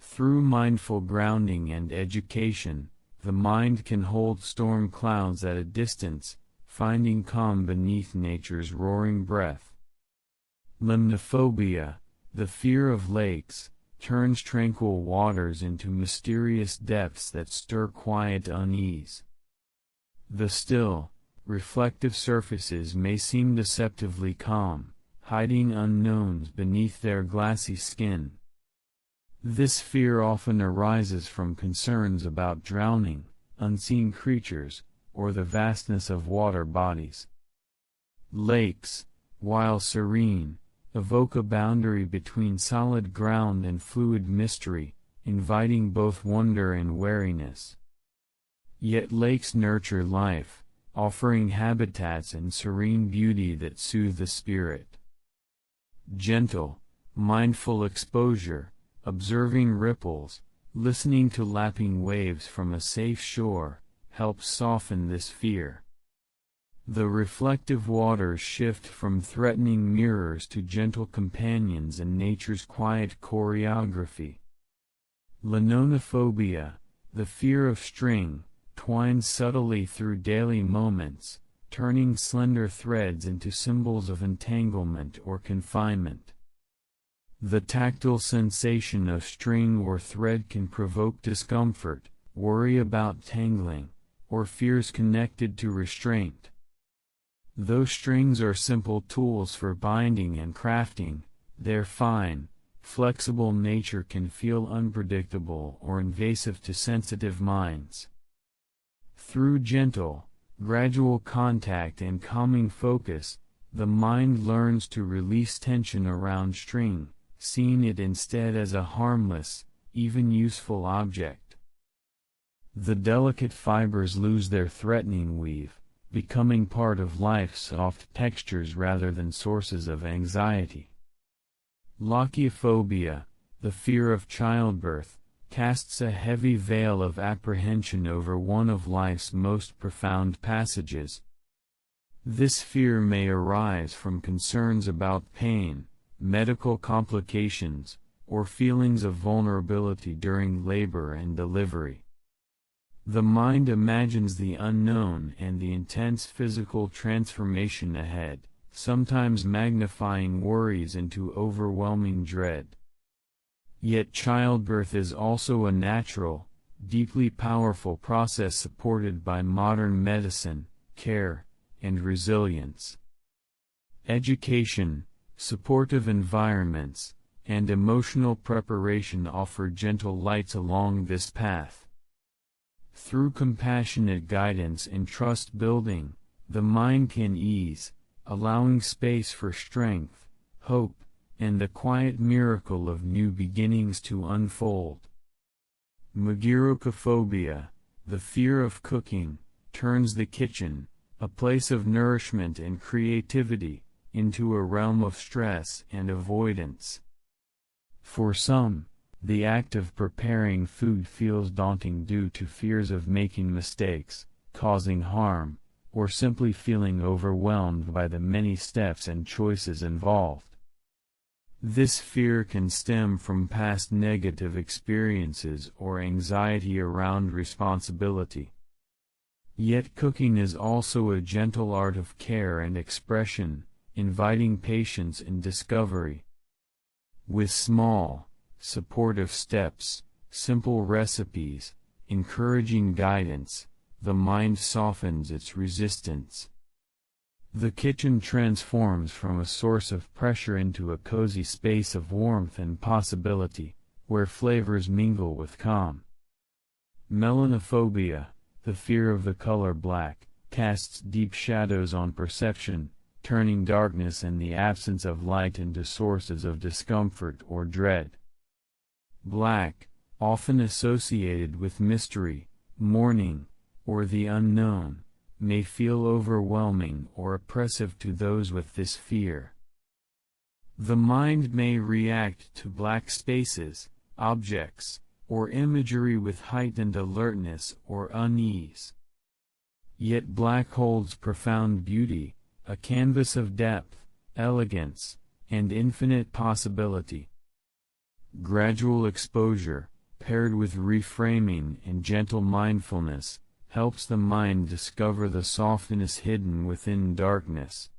Through mindful grounding and education, the mind can hold storm clouds at a distance, finding calm beneath nature's roaring breath. Limnophobia, the fear of lakes, turns tranquil waters into mysterious depths that stir quiet unease. The still, reflective surfaces may seem deceptively calm, hiding unknowns beneath their glassy skin. This fear often arises from concerns about drowning, unseen creatures, or the vastness of water bodies. Lakes, while serene, evoke a boundary between solid ground and fluid mystery, inviting both wonder and wariness. Yet lakes nurture life, offering habitats and serene beauty that soothe the spirit. Gentle, mindful exposure, observing ripples, listening to lapping waves from a safe shore, helps soften this fear. The reflective waters shift from threatening mirrors to gentle companions in nature's quiet choreography. Linonophobia, the fear of string, twines subtly through daily moments, turning slender threads into symbols of entanglement or confinement. The tactile sensation of string or thread can provoke discomfort, worry about tangling, or fears connected to restraint. Though strings are simple tools for binding and crafting, their fine, flexible nature can feel unpredictable or invasive to sensitive minds. Through gentle, gradual contact and calming focus, the mind learns to release tension around string, seeing it instead as a harmless, even useful object. The delicate fibers lose their threatening weave, becoming part of life's soft textures rather than sources of anxiety. Phobia, the fear of childbirth, casts a heavy veil of apprehension over one of life's most profound passages. This fear may arise from concerns about pain, medical complications, or feelings of vulnerability during labor and delivery. The mind imagines the unknown and the intense physical transformation ahead, sometimes magnifying worries into overwhelming dread. Yet childbirth is also a natural, deeply powerful process supported by modern medicine, care, and resilience. Education, supportive environments, and emotional preparation offer gentle lights along this path. Through compassionate guidance and trust building, the mind can ease, allowing space for strength, hope, and the quiet miracle of new beginnings to unfold. Phobia, the fear of cooking, turns the kitchen, a place of nourishment and creativity, into a realm of stress and avoidance. For some, the act of preparing food feels daunting due to fears of making mistakes, causing harm, or simply feeling overwhelmed by the many steps and choices involved. This fear can stem from past negative experiences or anxiety around responsibility. Yet cooking is also a gentle art of care and expression, inviting patience and discovery. With small, supportive steps, simple recipes, encouraging guidance, the mind softens its resistance. The kitchen transforms from a source of pressure into a cozy space of warmth and possibility, where flavors mingle with calm. Melanophobia, the fear of the color black, casts deep shadows on perception, turning darkness and the absence of light into sources of discomfort or dread. Black, often associated with mystery, mourning, or the unknown, may feel overwhelming or oppressive to those with this fear. The mind may react to black spaces, objects, or imagery with heightened alertness or unease. Yet black holds profound beauty, a canvas of depth, elegance, and infinite possibility. Gradual exposure, paired with reframing and gentle mindfulness, helps the mind discover the softness hidden within darkness.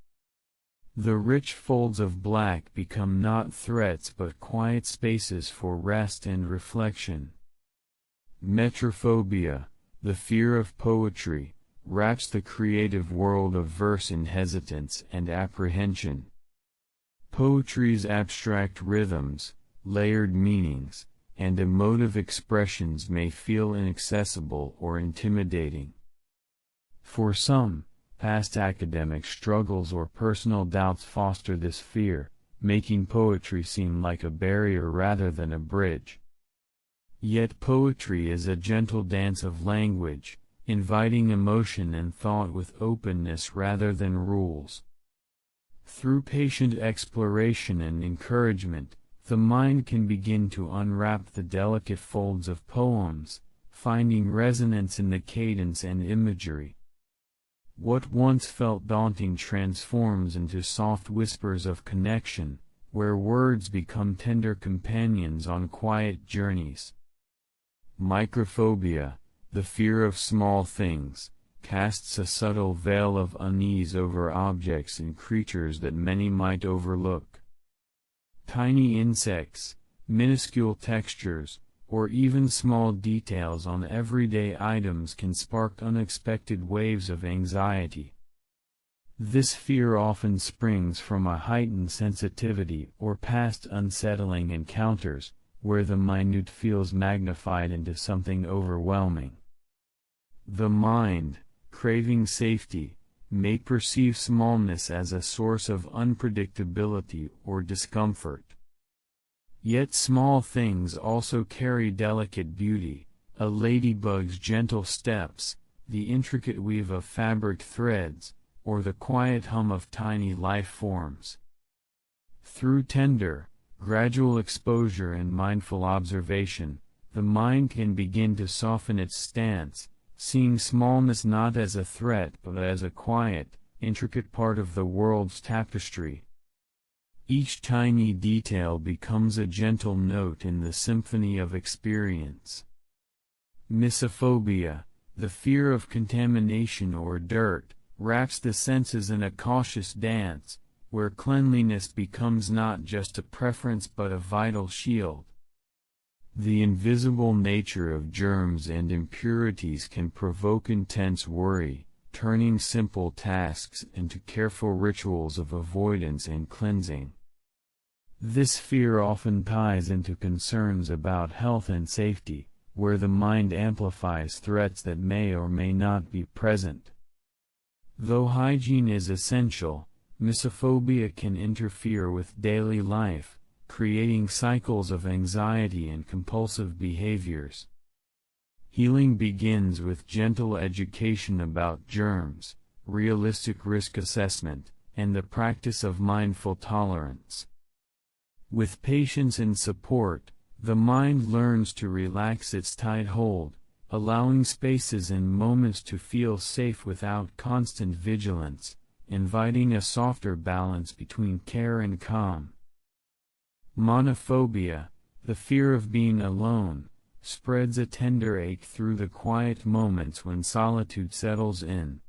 The rich folds of black become not threats but quiet spaces for rest and reflection. Metrophobia, the fear of poetry, wraps the creative world of verse in hesitance and apprehension. Poetry's abstract rhythms, layered meanings, and emotive expressions may feel inaccessible or intimidating. For some, past academic struggles or personal doubts foster this fear, making poetry seem like a barrier rather than a bridge. Yet poetry is a gentle dance of language, inviting emotion and thought with openness rather than rules. Through patient exploration and encouragement, the mind can begin to unwrap the delicate folds of poems, finding resonance in the cadence and imagery. What once felt daunting transforms into soft whispers of connection, where words become tender companions on quiet journeys. Microphobia, the fear of small things, casts a subtle veil of unease over objects and creatures that many might overlook. Tiny insects, minuscule textures, or even small details on everyday items can spark unexpected waves of anxiety. This fear often springs from a heightened sensitivity or past unsettling encounters, where the minute feels magnified into something overwhelming. The mind, craving safety, may perceive smallness as a source of unpredictability or discomfort. Yet small things also carry delicate beauty, a ladybug's gentle steps, the intricate weave of fabric threads, or the quiet hum of tiny life forms. Through tender, gradual exposure and mindful observation, the mind can begin to soften its stance, seeing smallness not as a threat but as a quiet, intricate part of the world's tapestry. Each tiny detail becomes a gentle note in the symphony of experience. Mysophobia, the fear of contamination or dirt, wraps the senses in a cautious dance, where cleanliness becomes not just a preference but a vital shield. The invisible nature of germs and impurities can provoke intense worry, turning simple tasks into careful rituals of avoidance and cleansing. This fear often ties into concerns about health and safety, where the mind amplifies threats that may or may not be present. Though hygiene is essential, mysophobia can interfere with daily life, creating cycles of anxiety and compulsive behaviors. Healing begins with gentle education about germs, realistic risk assessment, and the practice of mindful tolerance. With patience and support, the mind learns to relax its tight hold, allowing spaces and moments to feel safe without constant vigilance, inviting a softer balance between care and calm. Monophobia, the fear of being alone, spreads a tender ache through the quiet moments when solitude settles in.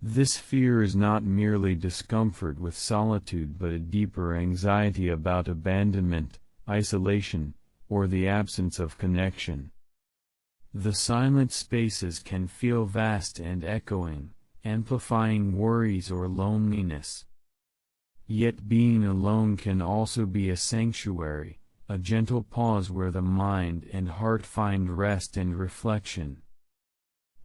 This fear is not merely discomfort with solitude but a deeper anxiety about abandonment, isolation, or the absence of connection. The silent spaces can feel vast and echoing, amplifying worries or loneliness. Yet being alone can also be a sanctuary, a gentle pause where the mind and heart find rest and reflection.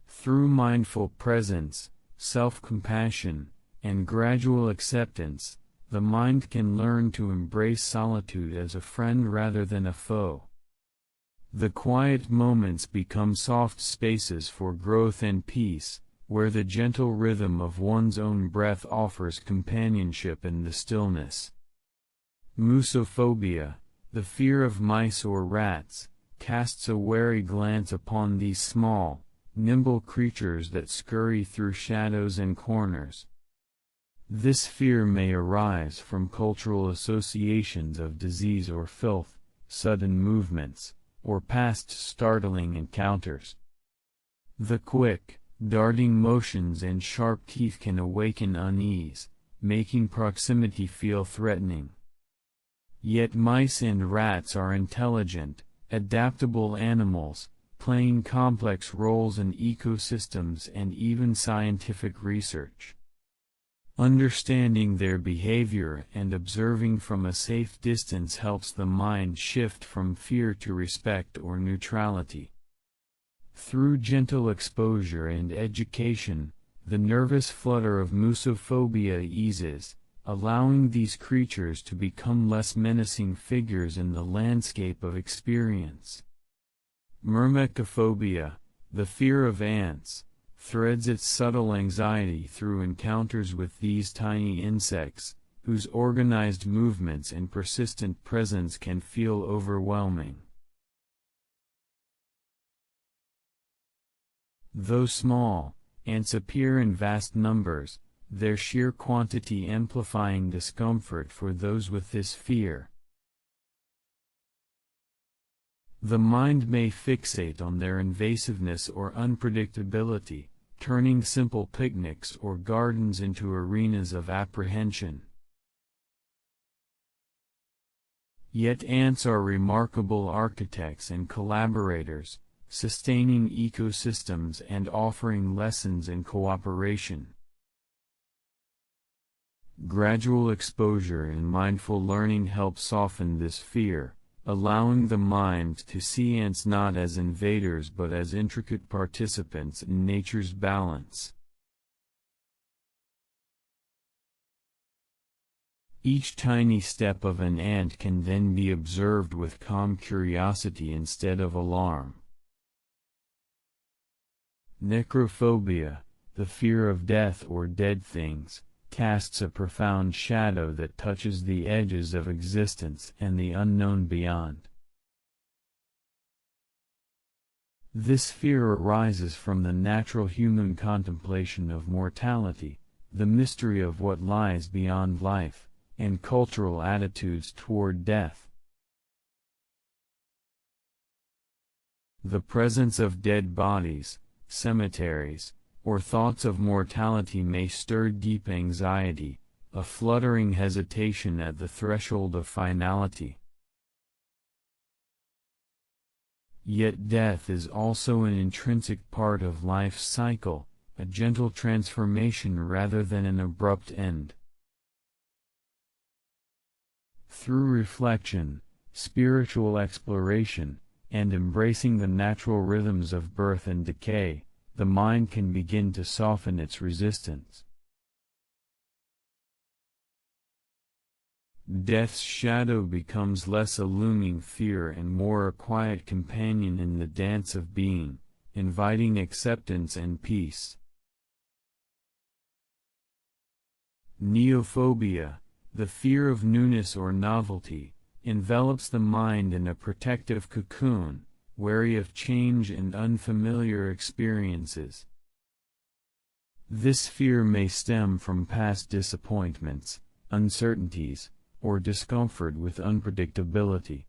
Through mindful presence, self-compassion, and gradual acceptance, the mind can learn to embrace solitude as a friend rather than a foe. The quiet moments become soft spaces for growth and peace, where the gentle rhythm of one's own breath offers companionship in the stillness. Musophobia, the fear of mice or rats, casts a wary glance upon these small, nimble creatures that scurry through shadows and corners. This fear may arise from cultural associations of disease or filth, sudden movements, or past startling encounters. The quick, darting motions and sharp teeth can awaken unease, making proximity feel threatening. Yet mice and rats are intelligent, adaptable animals, playing complex roles in ecosystems and even scientific research. Understanding their behavior and observing from a safe distance helps the mind shift from fear to respect or neutrality. Through gentle exposure and education, the nervous flutter of musophobia eases, allowing these creatures to become less menacing figures in the landscape of experience. Myrmecophobia, the fear of ants, threads its subtle anxiety through encounters with these tiny insects, whose organized movements and persistent presence can feel overwhelming. Though small, ants appear in vast numbers, their sheer quantity amplifying discomfort for those with this fear. The mind may fixate on their invasiveness or unpredictability, turning simple picnics or gardens into arenas of apprehension. Yet ants are remarkable architects and collaborators, sustaining ecosystems and offering lessons in cooperation. Gradual exposure and mindful learning help soften this fear, allowing the mind to see ants not as invaders but as intricate participants in nature's balance. Each tiny step of an ant can then be observed with calm curiosity instead of alarm. Necrophobia, the fear of death or dead things, casts a profound shadow that touches the edges of existence and the unknown beyond. This fear arises from the natural human contemplation of mortality, the mystery of what lies beyond life, and cultural attitudes toward death. The presence of dead bodies, cemeteries, or thoughts of mortality may stir deep anxiety, a fluttering hesitation at the threshold of finality. Yet death is also an intrinsic part of life's cycle, a gentle transformation rather than an abrupt end. Through reflection, spiritual exploration, and embracing the natural rhythms of birth and decay, the mind can begin to soften its resistance. Death's shadow becomes less a looming fear and more a quiet companion in the dance of being, inviting acceptance and peace. Neophobia, the fear of newness or novelty, envelops the mind in a protective cocoon, wary of change and unfamiliar experiences. This fear may stem from past disappointments, uncertainties, or discomfort with unpredictability.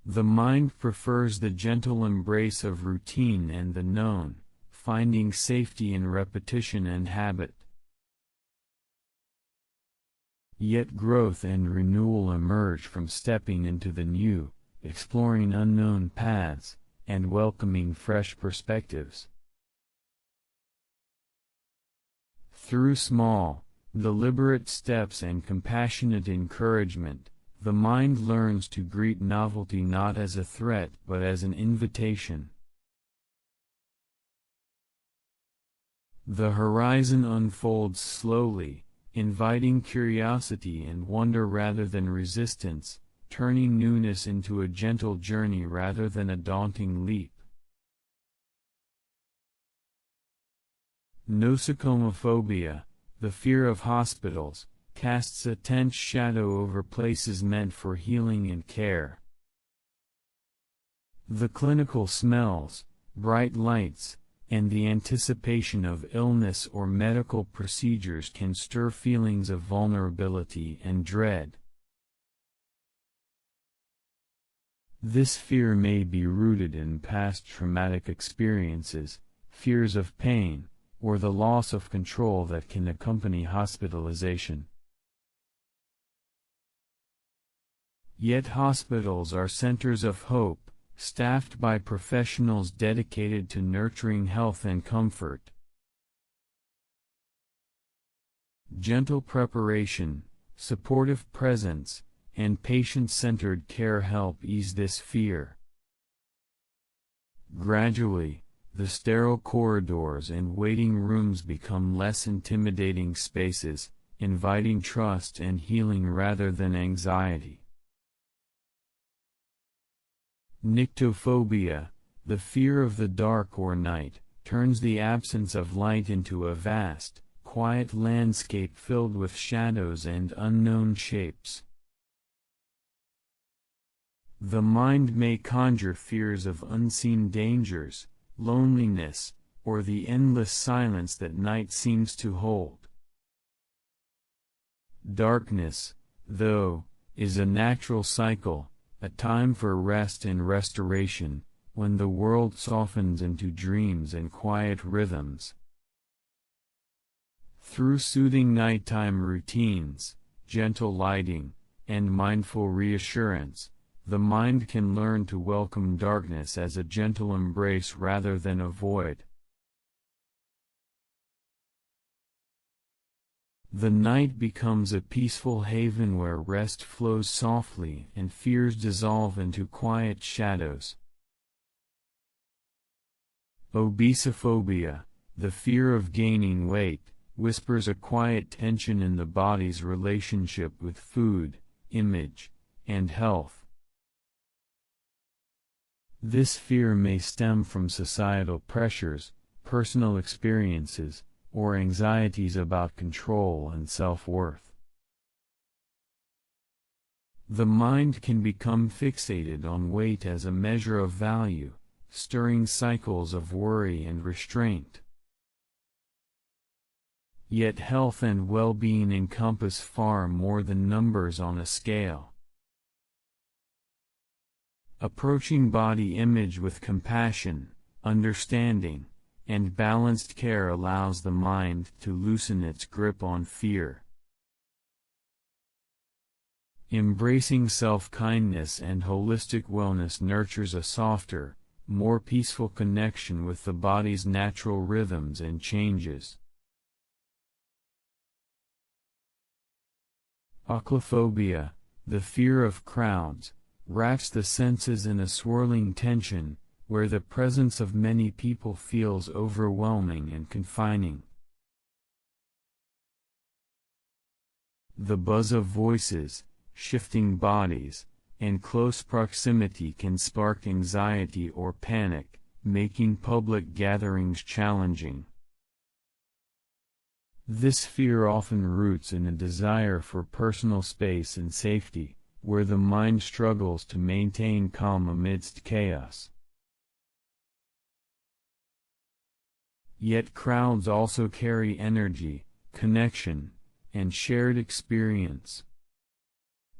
The mind prefers the gentle embrace of routine and the known, finding safety in repetition and habit. Yet growth and renewal emerge from stepping into the new, exploring unknown paths, and welcoming fresh perspectives. Through small, deliberate steps and compassionate encouragement, the mind learns to greet novelty not as a threat but as an invitation. The horizon unfolds slowly, inviting curiosity and wonder rather than resistance, turning newness into a gentle journey rather than a daunting leap. Nosocomophobia, the fear of hospitals, casts a tense shadow over places meant for healing and care. The clinical smells, bright lights, and the anticipation of illness or medical procedures can stir feelings of vulnerability and dread. This fear may be rooted in past traumatic experiences, fears of pain, or the loss of control that can accompany hospitalization. Yet hospitals are centers of hope, staffed by professionals dedicated to nurturing health and comfort. Gentle preparation, supportive presence, and patient-centered care help ease this fear. Gradually, the sterile corridors and waiting rooms become less intimidating spaces, inviting trust and healing rather than anxiety. Nyctophobia, the fear of the dark or night, turns the absence of light into a vast, quiet landscape filled with shadows and unknown shapes. The mind may conjure fears of unseen dangers, loneliness, or the endless silence that night seems to hold. Darkness, though, is a natural cycle, a time for rest and restoration, when the world softens into dreams and quiet rhythms. Through soothing nighttime routines, gentle lighting, and mindful reassurance, the mind can learn to welcome darkness as a gentle embrace rather than a void. The night becomes a peaceful haven where rest flows softly and fears dissolve into quiet shadows. Obesophobia, the fear of gaining weight, whispers a quiet tension in the body's relationship with food, image, and health. This fear may stem from societal pressures, personal experiences, or anxieties about control and self-worth. The mind can become fixated on weight as a measure of value, stirring cycles of worry and restraint. Yet health and well-being encompass far more than numbers on a scale. Approaching body image with compassion, understanding, and balanced care allows the mind to loosen its grip on fear. Embracing self-kindness and holistic wellness nurtures a softer, more peaceful connection with the body's natural rhythms and changes. Aclophobia, the fear of crowds, wraps the senses in a swirling tension, where the presence of many people feels overwhelming and confining. The buzz of voices, shifting bodies, and close proximity can spark anxiety or panic, making public gatherings challenging. This fear often roots in a desire for personal space and safety, where the mind struggles to maintain calm amidst chaos. Yet crowds also carry energy, connection, and shared experience.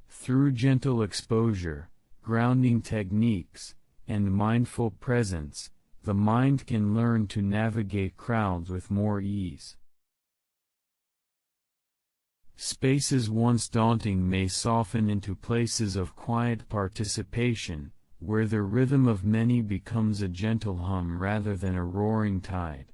Through gentle exposure, grounding techniques, and mindful presence, the mind can learn to navigate crowds with more ease. Spaces once daunting may soften into places of quiet participation, where the rhythm of many becomes a gentle hum rather than a roaring tide.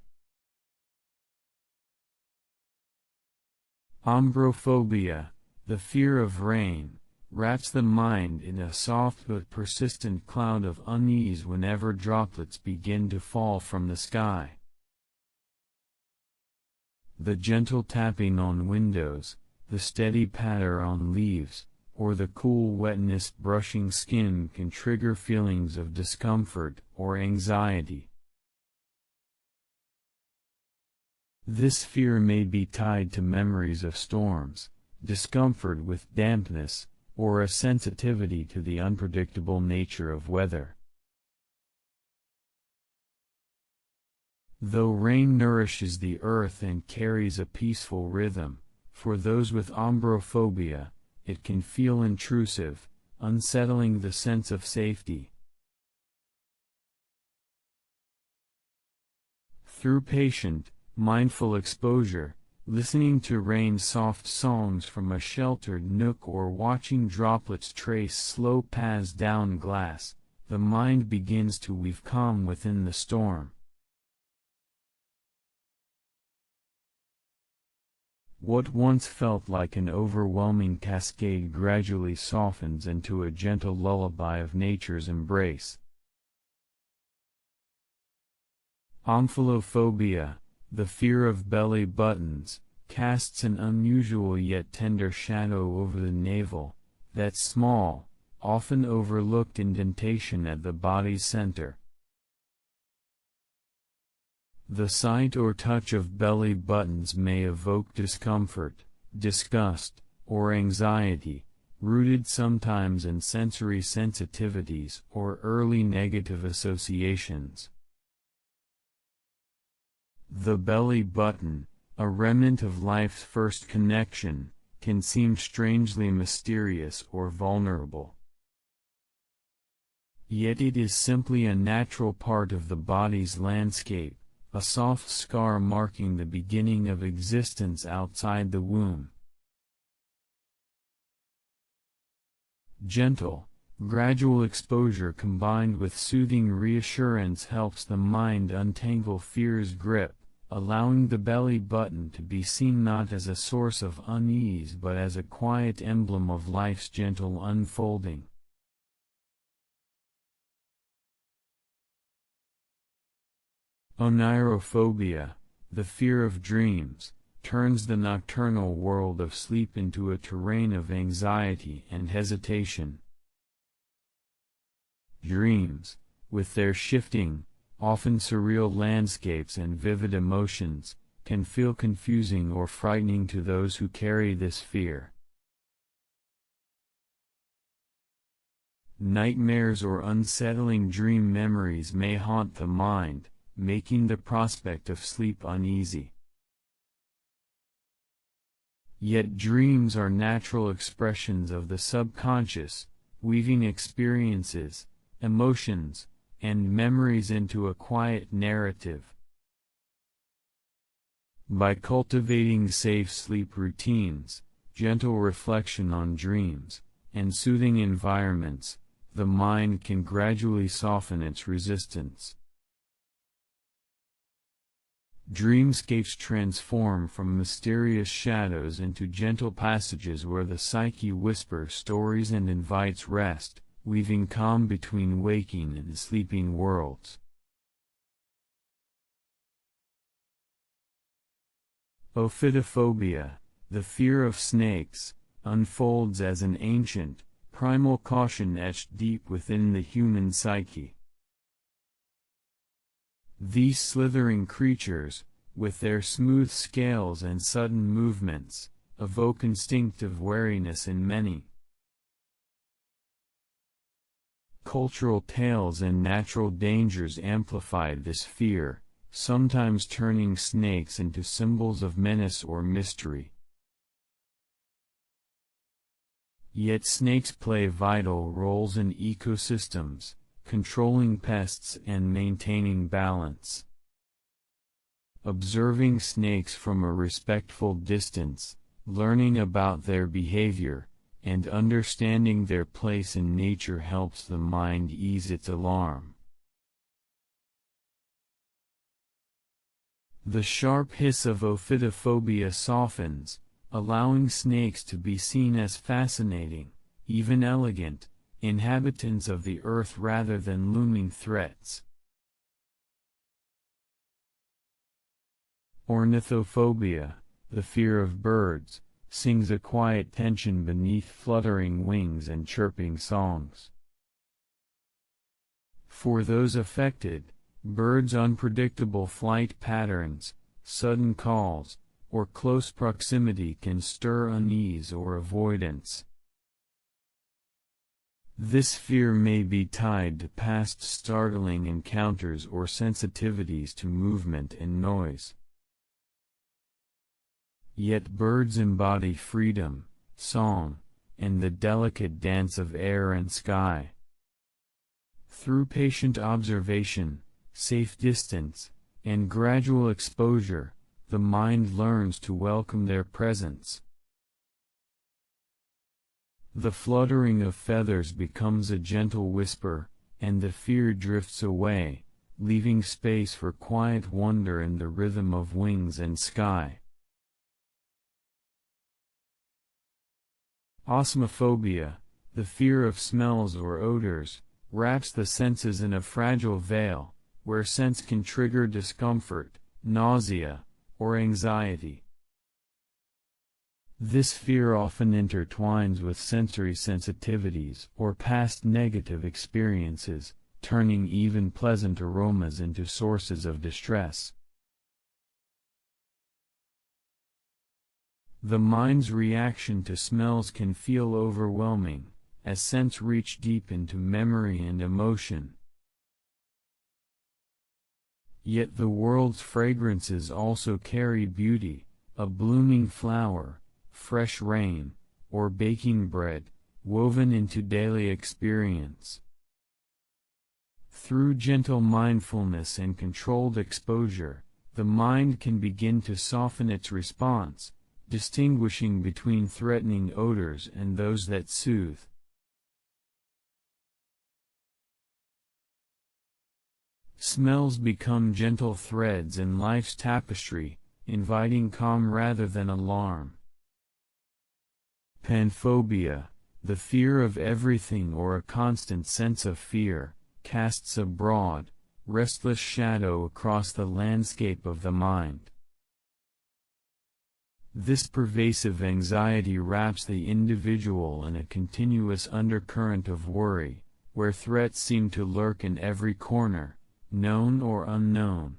Ombrophobia, the fear of rain, wraps the mind in a soft but persistent cloud of unease whenever droplets begin to fall from the sky. The gentle tapping on windows, the steady patter on leaves, or the cool wetness brushing skin can trigger feelings of discomfort or anxiety. This fear may be tied to memories of storms, discomfort with dampness, or a sensitivity to the unpredictable nature of weather. Though rain nourishes the earth and carries a peaceful rhythm, for those with ombrophobia, it can feel intrusive, unsettling the sense of safety. Through patient, mindful exposure, listening to rain's soft songs from a sheltered nook or watching droplets trace slow paths down glass, the mind begins to weave calm within the storm. What once felt like an overwhelming cascade gradually softens into a gentle lullaby of nature's embrace. Omphallophobia, the fear of belly buttons, casts an unusual yet tender shadow over the navel, that small, often overlooked indentation at the body's center. The sight or touch of belly buttons may evoke discomfort, disgust, or anxiety, rooted sometimes in sensory sensitivities or early negative associations. The belly button, a remnant of life's first connection, can seem strangely mysterious or vulnerable. Yet it is simply a natural part of the body's landscape, a soft scar marking the beginning of existence outside the womb. Gentle, gradual exposure combined with soothing reassurance helps the mind untangle fear's grip, allowing the belly button to be seen not as a source of unease but as a quiet emblem of life's gentle unfolding. Onirophobia, the fear of dreams, turns the nocturnal world of sleep into a terrain of anxiety and hesitation. Dreams, with their shifting, often surreal landscapes and vivid emotions, can feel confusing or frightening to those who carry this fear. Nightmares or unsettling dream memories may haunt the mind, making the prospect of sleep uneasy. Yet dreams are natural expressions of the subconscious, weaving experiences, emotions, and memories into a quiet narrative. By cultivating safe sleep routines, gentle reflection on dreams, and soothing environments, the mind can gradually soften its resistance. Dreamscapes transform from mysterious shadows into gentle passages where the psyche whispers stories and invites rest, weaving calm between waking and sleeping worlds. Ophidophobia, the fear of snakes, unfolds as an ancient, primal caution etched deep within the human psyche. These slithering creatures, with their smooth scales and sudden movements, evoke instinctive wariness in many. Cultural tales and natural dangers amplify this fear, sometimes turning snakes into symbols of menace or mystery. Yet snakes play vital roles in ecosystems, controlling pests and maintaining balance. Observing snakes from a respectful distance, learning about their behavior, and understanding their place in nature helps the mind ease its alarm. The sharp hiss of ophidophobia softens, allowing snakes to be seen as fascinating, even elegant, inhabitants of the earth rather than looming threats. Ornithophobia, the fear of birds, sings a quiet tension beneath fluttering wings and chirping songs. For those affected, birds' unpredictable flight patterns, sudden calls, or close proximity can stir unease or avoidance. This fear may be tied to past startling encounters or sensitivities to movement and noise. Yet birds embody freedom, song, and the delicate dance of air and sky. Through patient observation, safe distance, and gradual exposure, the mind learns to welcome their presence. The fluttering of feathers becomes a gentle whisper, and the fear drifts away, leaving space for quiet wonder in the rhythm of wings and sky. Osmophobia, the fear of smells or odors, wraps the senses in a fragile veil, where scents can trigger discomfort, nausea, or anxiety. This fear often intertwines with sensory sensitivities or past negative experiences, turning even pleasant aromas into sources of distress. The mind's reaction to smells can feel overwhelming, as scents reach deep into memory and emotion. Yet the world's fragrances also carry beauty, a blooming flower, fresh rain, or baking bread, woven into daily experience. Through gentle mindfulness and controlled exposure, the mind can begin to soften its response, distinguishing between threatening odors and those that soothe. Smells become gentle threads in life's tapestry, inviting calm rather than alarm. Panphobia, the fear of everything or a constant sense of fear, casts a broad, restless shadow across the landscape of the mind. This pervasive anxiety wraps the individual in a continuous undercurrent of worry, where threats seem to lurk in every corner, known or unknown.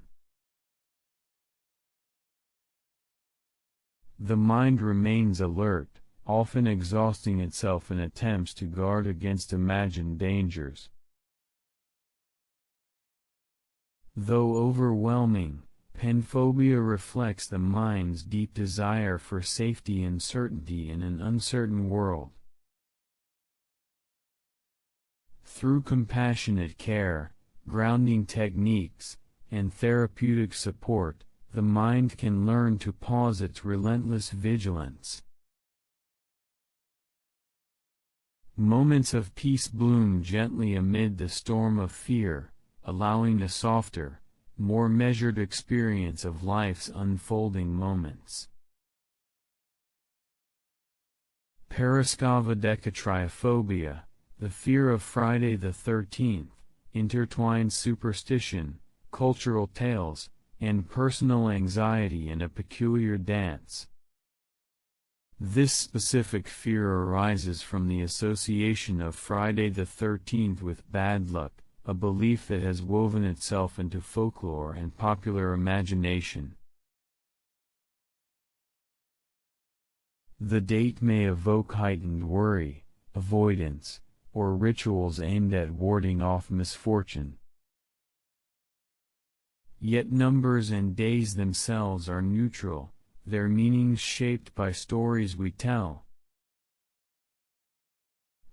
The mind remains alert, often exhausting itself in attempts to guard against imagined dangers. Though overwhelming, panphobia reflects the mind's deep desire for safety and certainty in an uncertain world. Through compassionate care, grounding techniques, and therapeutic support, the mind can learn to pause its relentless vigilance. Moments of peace bloom gently amid the storm of fear, allowing a softer, more measured experience of life's unfolding moments. Parascavadecatriophobia, the fear of Friday the 13th, intertwines superstition, cultural tales, and personal anxiety in a peculiar dance. This specific fear arises from the association of Friday the 13th with bad luck, a belief that has woven itself into folklore and popular imagination. The date may evoke heightened worry, avoidance, or rituals aimed at warding off misfortune. Yet numbers and days themselves are neutral, their meanings shaped by stories we tell.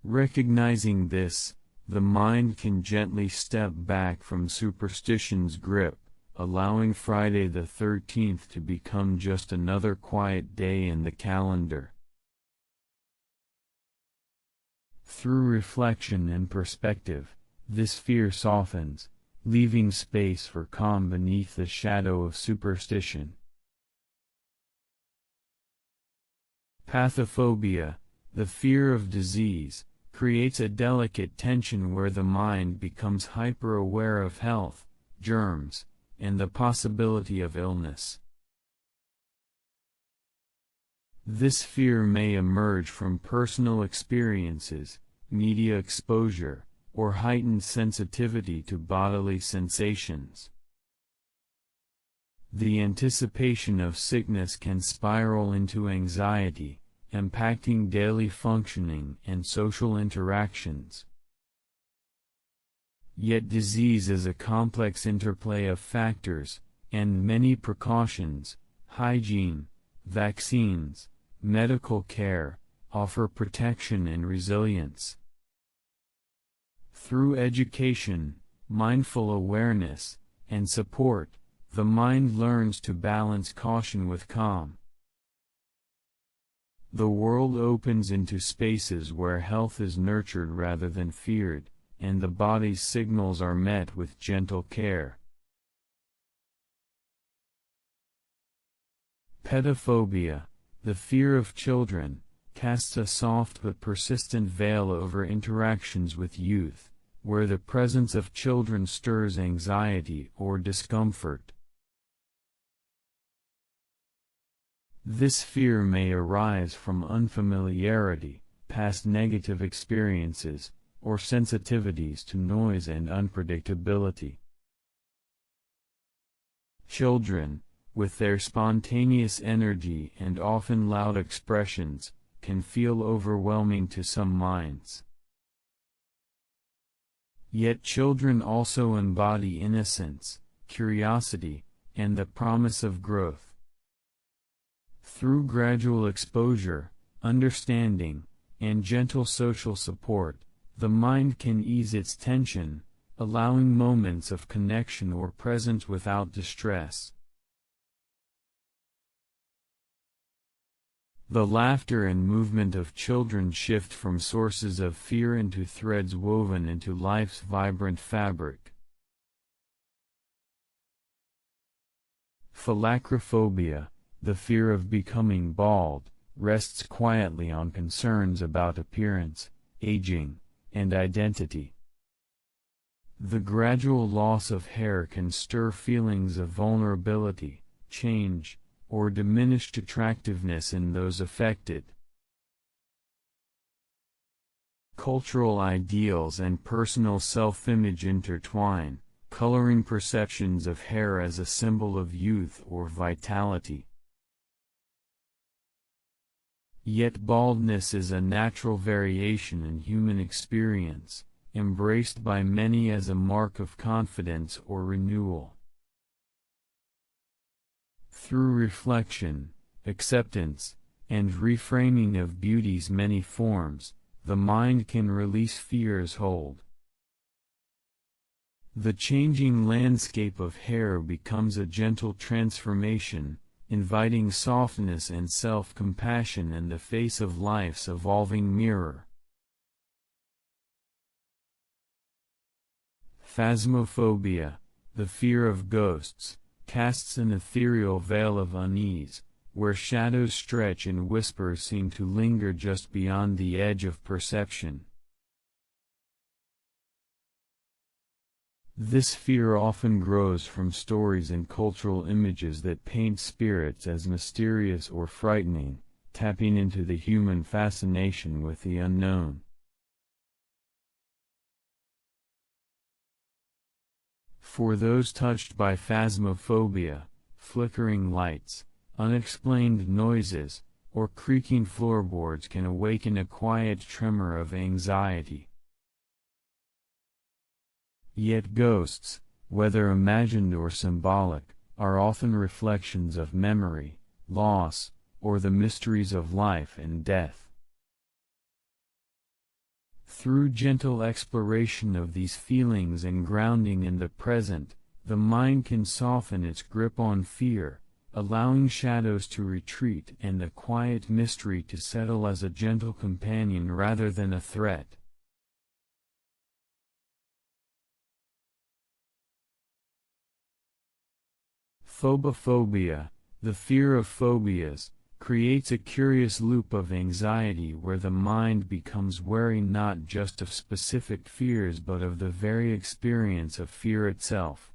Recognizing this, the mind can gently step back from superstition's grip, allowing Friday the 13th to become just another quiet day in the calendar. Through reflection and perspective, this fear softens, leaving space for calm beneath the shadow of superstition. Pathophobia, the fear of disease, creates a delicate tension where the mind becomes hyper-aware of health, germs, and the possibility of illness. This fear may emerge from personal experiences, media exposure, or heightened sensitivity to bodily sensations. The anticipation of sickness can spiral into anxiety, impacting daily functioning and social interactions. Yet disease is a complex interplay of factors, and many precautions, hygiene, vaccines, medical care, offer protection and resilience. Through education, mindful awareness, and support, the mind learns to balance caution with calm. The world opens into spaces where health is nurtured rather than feared, and the body's signals are met with gentle care. Pedophobia, the fear of children, casts a soft but persistent veil over interactions with youth, where the presence of children stirs anxiety or discomfort. This fear may arise from unfamiliarity, past negative experiences, or sensitivities to noise and unpredictability. Children, with their spontaneous energy and often loud expressions, can feel overwhelming to some minds. Yet children also embody innocence, curiosity, and the promise of growth. Through gradual exposure, understanding, and gentle social support, the mind can ease its tension, allowing moments of connection or presence without distress. The laughter and movement of children shift from sources of fear into threads woven into life's vibrant fabric. Phylacrophobia, the fear of becoming bald, rests quietly on concerns about appearance, aging, and identity. The gradual loss of hair can stir feelings of vulnerability, change, or diminished attractiveness in those affected. Cultural ideals and personal self-image intertwine, coloring perceptions of hair as a symbol of youth or vitality. Yet baldness is a natural variation in human experience, embraced by many as a mark of confidence or renewal. Through reflection, acceptance, and reframing of beauty's many forms, the mind can release fear's hold. The changing landscape of hair becomes a gentle transformation, inviting softness and self-compassion in the face of life's evolving mirror. Phasmophobia, the fear of ghosts, casts an ethereal veil of unease, where shadows stretch and whispers seem to linger just beyond the edge of perception. This fear often grows from stories and cultural images that paint spirits as mysterious or frightening, tapping into the human fascination with the unknown. For those touched by phasmophobia, flickering lights, unexplained noises, or creaking floorboards can awaken a quiet tremor of anxiety. Yet ghosts, whether imagined or symbolic, are often reflections of memory, loss, or the mysteries of life and death. Through gentle exploration of these feelings and grounding in the present, the mind can soften its grip on fear, allowing shadows to retreat and the quiet mystery to settle as a gentle companion rather than a threat. Phobophobia, the fear of phobias, creates a curious loop of anxiety where the mind becomes wary not just of specific fears but of the very experience of fear itself.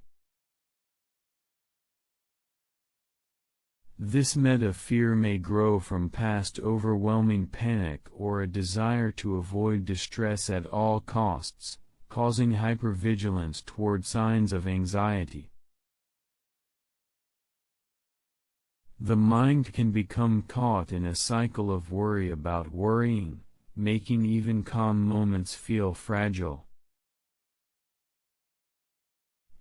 This meta-fear may grow from past overwhelming panic or a desire to avoid distress at all costs, causing hypervigilance toward signs of anxiety. The mind can become caught in a cycle of worry about worrying, making even calm moments feel fragile.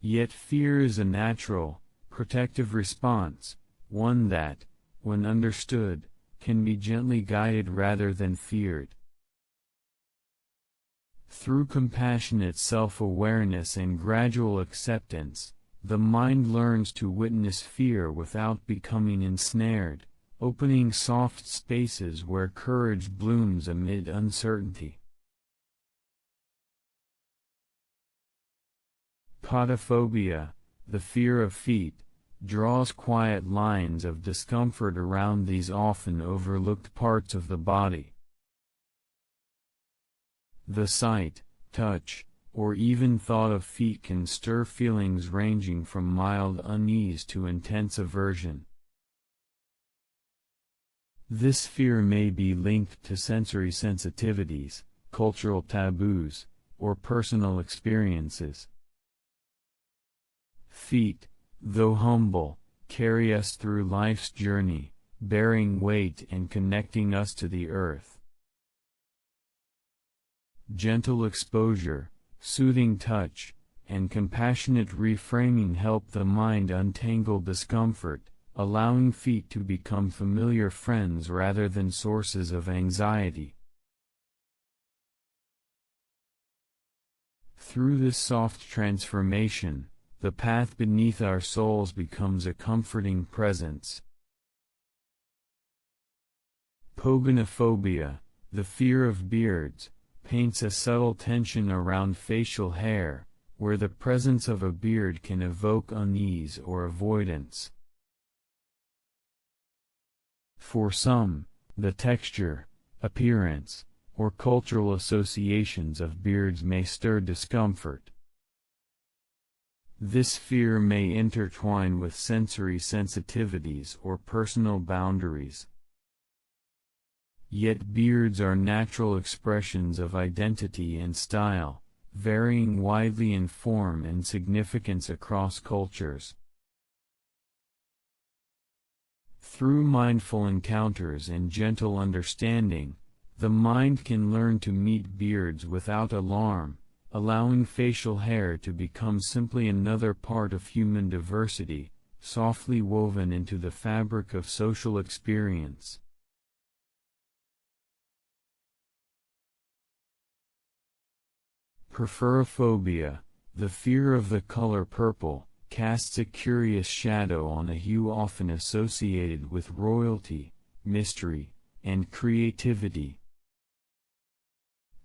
Yet fear is a natural, protective response, one that, when understood, can be gently guided rather than feared. Through compassionate self-awareness and gradual acceptance, the mind learns to witness fear without becoming ensnared, opening soft spaces where courage blooms amid uncertainty. Podophobia, the fear of feet, draws quiet lines of discomfort around these often overlooked parts of the body. The sight, touch, or even thought of feet can stir feelings ranging from mild unease to intense aversion. This fear may be linked to sensory sensitivities, cultural taboos, or personal experiences. Feet, though humble, carry us through life's journey, bearing weight and connecting us to the earth. Gentle exposure, soothing touch, and compassionate reframing help the mind untangle discomfort, allowing feet to become familiar friends rather than sources of anxiety. Through this soft transformation, the path beneath our soles becomes a comforting presence. Pogonophobia, the fear of beards, paints a subtle tension around facial hair, where the presence of a beard can evoke unease or avoidance. For some, the texture, appearance, or cultural associations of beards may stir discomfort. This fear may intertwine with sensory sensitivities or personal boundaries. Yet beards are natural expressions of identity and style, varying widely in form and significance across cultures. Through mindful encounters and gentle understanding, the mind can learn to meet beards without alarm, allowing facial hair to become simply another part of human diversity, softly woven into the fabric of social experience. Phobias, the fear of the color purple, casts a curious shadow on a hue often associated with royalty, mystery, and creativity.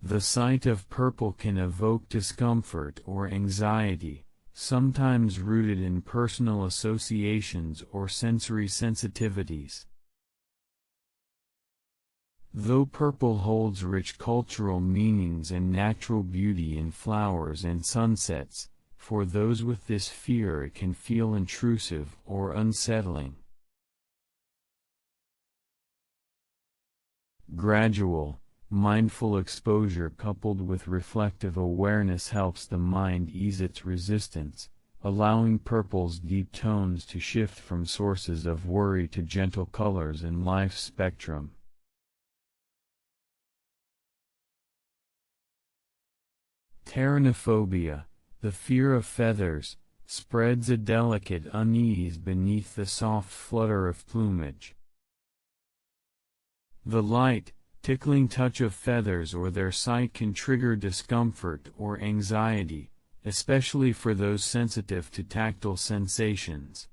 The sight of purple can evoke discomfort or anxiety, sometimes rooted in personal associations or sensory sensitivities. Though purple holds rich cultural meanings and natural beauty in flowers and sunsets, for those with this fear it can feel intrusive or unsettling. Gradual, mindful exposure coupled with reflective awareness helps the mind ease its resistance, allowing purple's deep tones to shift from sources of worry to gentle colors in life's spectrum. Phobia, the fear of feathers, spreads a delicate unease beneath the soft flutter of plumage. The light, tickling touch of feathers or their sight can trigger discomfort or anxiety, especially for those sensitive to tactile sensations.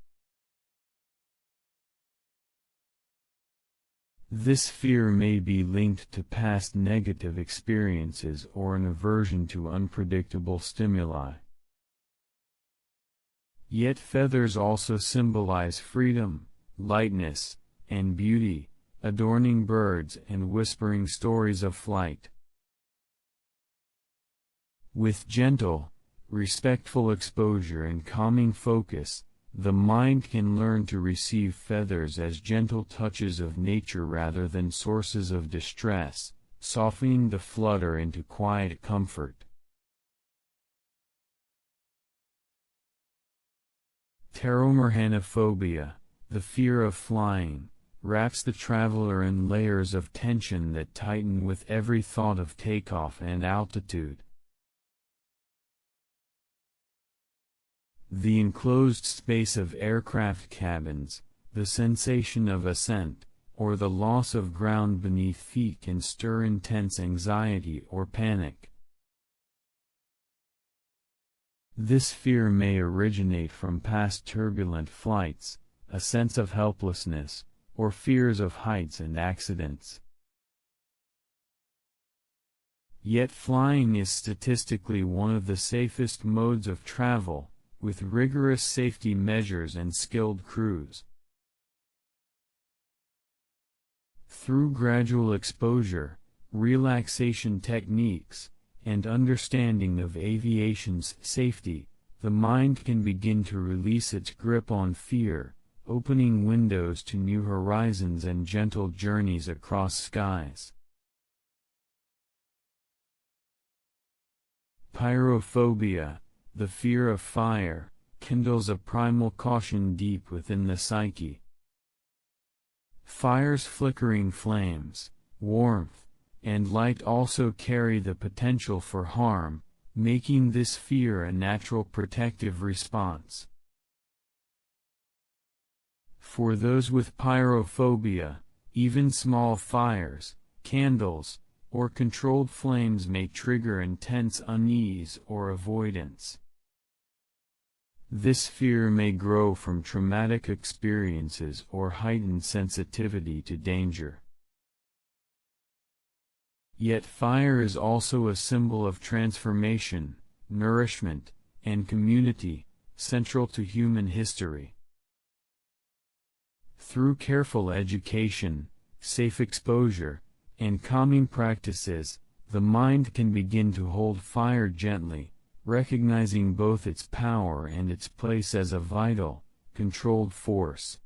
This fear may be linked to past negative experiences or an aversion to unpredictable stimuli. Yet feathers also symbolize freedom, lightness, and beauty, adorning birds and whispering stories of flight. With gentle, respectful exposure and calming focus, the mind can learn to receive feathers as gentle touches of nature rather than sources of distress, softening the flutter into quiet comfort. Phobia, the fear of flying, wraps the traveler in layers of tension that tighten with every thought of takeoff and altitude. The enclosed space of aircraft cabins, the sensation of ascent, or the loss of ground beneath feet can stir intense anxiety or panic. This fear may originate from past turbulent flights, a sense of helplessness, or fears of heights and accidents. Yet flying is statistically one of the safest modes of travel, with rigorous safety measures and skilled crews. Through gradual exposure, relaxation techniques, and understanding of aviation's safety, the mind can begin to release its grip on fear, opening windows to new horizons and gentle journeys across skies. Pyrophobia, the fear of fire, kindles a primal caution deep within the psyche. Fire's flickering flames, warmth, and light also carry the potential for harm, making this fear a natural protective response. For those with pyrophobia, even small fires, candles, or controlled flames may trigger intense unease or avoidance. This fear may grow from traumatic experiences or heightened sensitivity to danger. Yet fire is also a symbol of transformation, nourishment, and community, central to human history. Through careful education, safe exposure, and calming practices, the mind can begin to hold fire gently, recognizing both its power and its place as a vital, controlled force.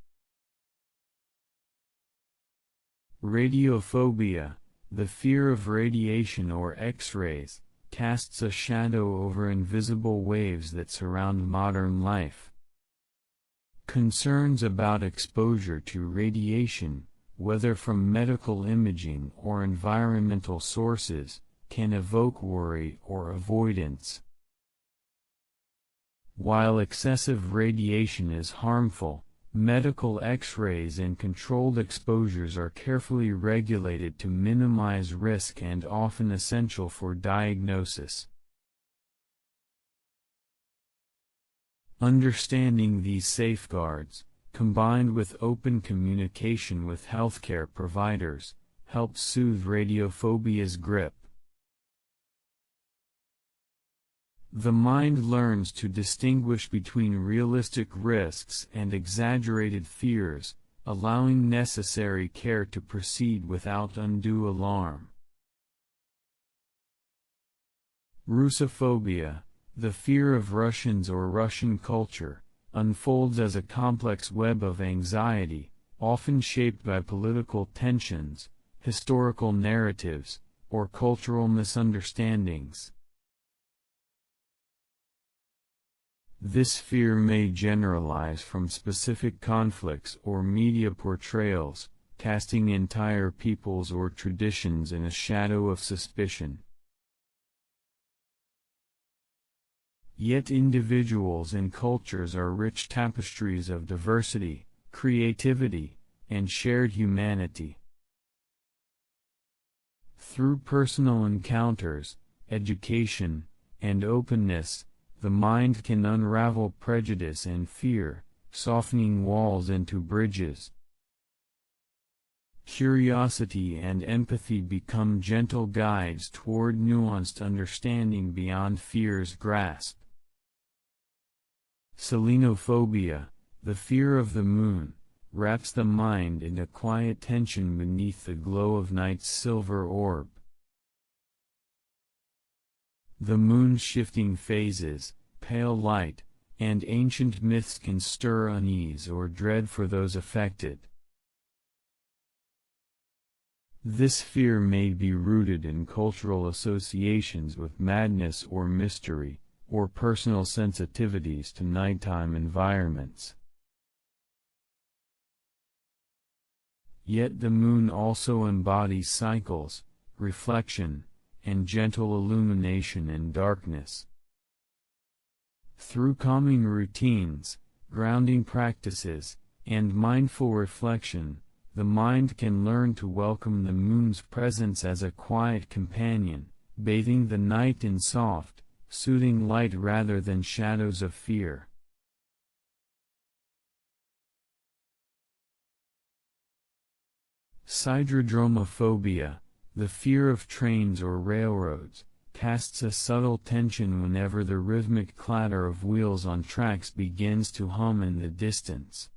Radiophobia, the fear of radiation or X-rays, casts a shadow over invisible waves that surround modern life. Concerns about exposure to radiation, whether from medical imaging or environmental sources, can evoke worry or avoidance. While excessive radiation is harmful, medical X-rays and controlled exposures are carefully regulated to minimize risk and often essential for diagnosis. Understanding these safeguards, combined with open communication with healthcare providers, helps soothe radiophobia's grip. The mind learns to distinguish between realistic risks and exaggerated fears, allowing necessary care to proceed without undue alarm. Russophobia, the fear of Russians or Russian culture, unfolds as a complex web of anxiety, often shaped by political tensions, historical narratives, or cultural misunderstandings. This fear may generalize from specific conflicts or media portrayals, casting entire peoples or traditions in a shadow of suspicion. Yet individuals and cultures are rich tapestries of diversity, creativity, and shared humanity. Through personal encounters, education, and openness, the mind can unravel prejudice and fear, softening walls into bridges. Curiosity and empathy become gentle guides toward nuanced understanding beyond fear's grasp. Selenophobia, the fear of the moon, wraps the mind in a quiet tension beneath the glow of night's silver orb. The moon's shifting phases, pale light, and ancient myths can stir unease or dread for those affected. This fear may be rooted in cultural associations with madness or mystery, or personal sensitivities to nighttime environments. Yet the moon also embodies cycles, reflection, and gentle illumination in darkness. Through calming routines, grounding practices, and mindful reflection, the mind can learn to welcome the moon's presence as a quiet companion, bathing the night in soft, soothing light rather than shadows of fear. Sidrodromophobia, the fear of trains or railroads, casts a subtle tension whenever the rhythmic clatter of wheels on tracks begins to hum in the distance.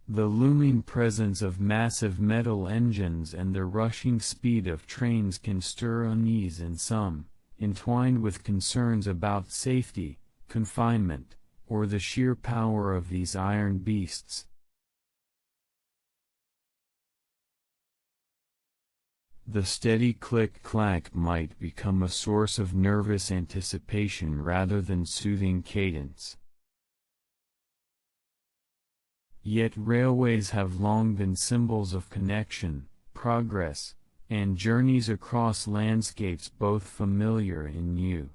The looming presence of massive metal engines and the rushing speed of trains can stir unease in some, entwined with concerns about safety, confinement, or the sheer power of these iron beasts. The steady click-clack might become a source of nervous anticipation rather than soothing cadence. Yet railways have long been symbols of connection, progress, and journeys across landscapes both familiar and new.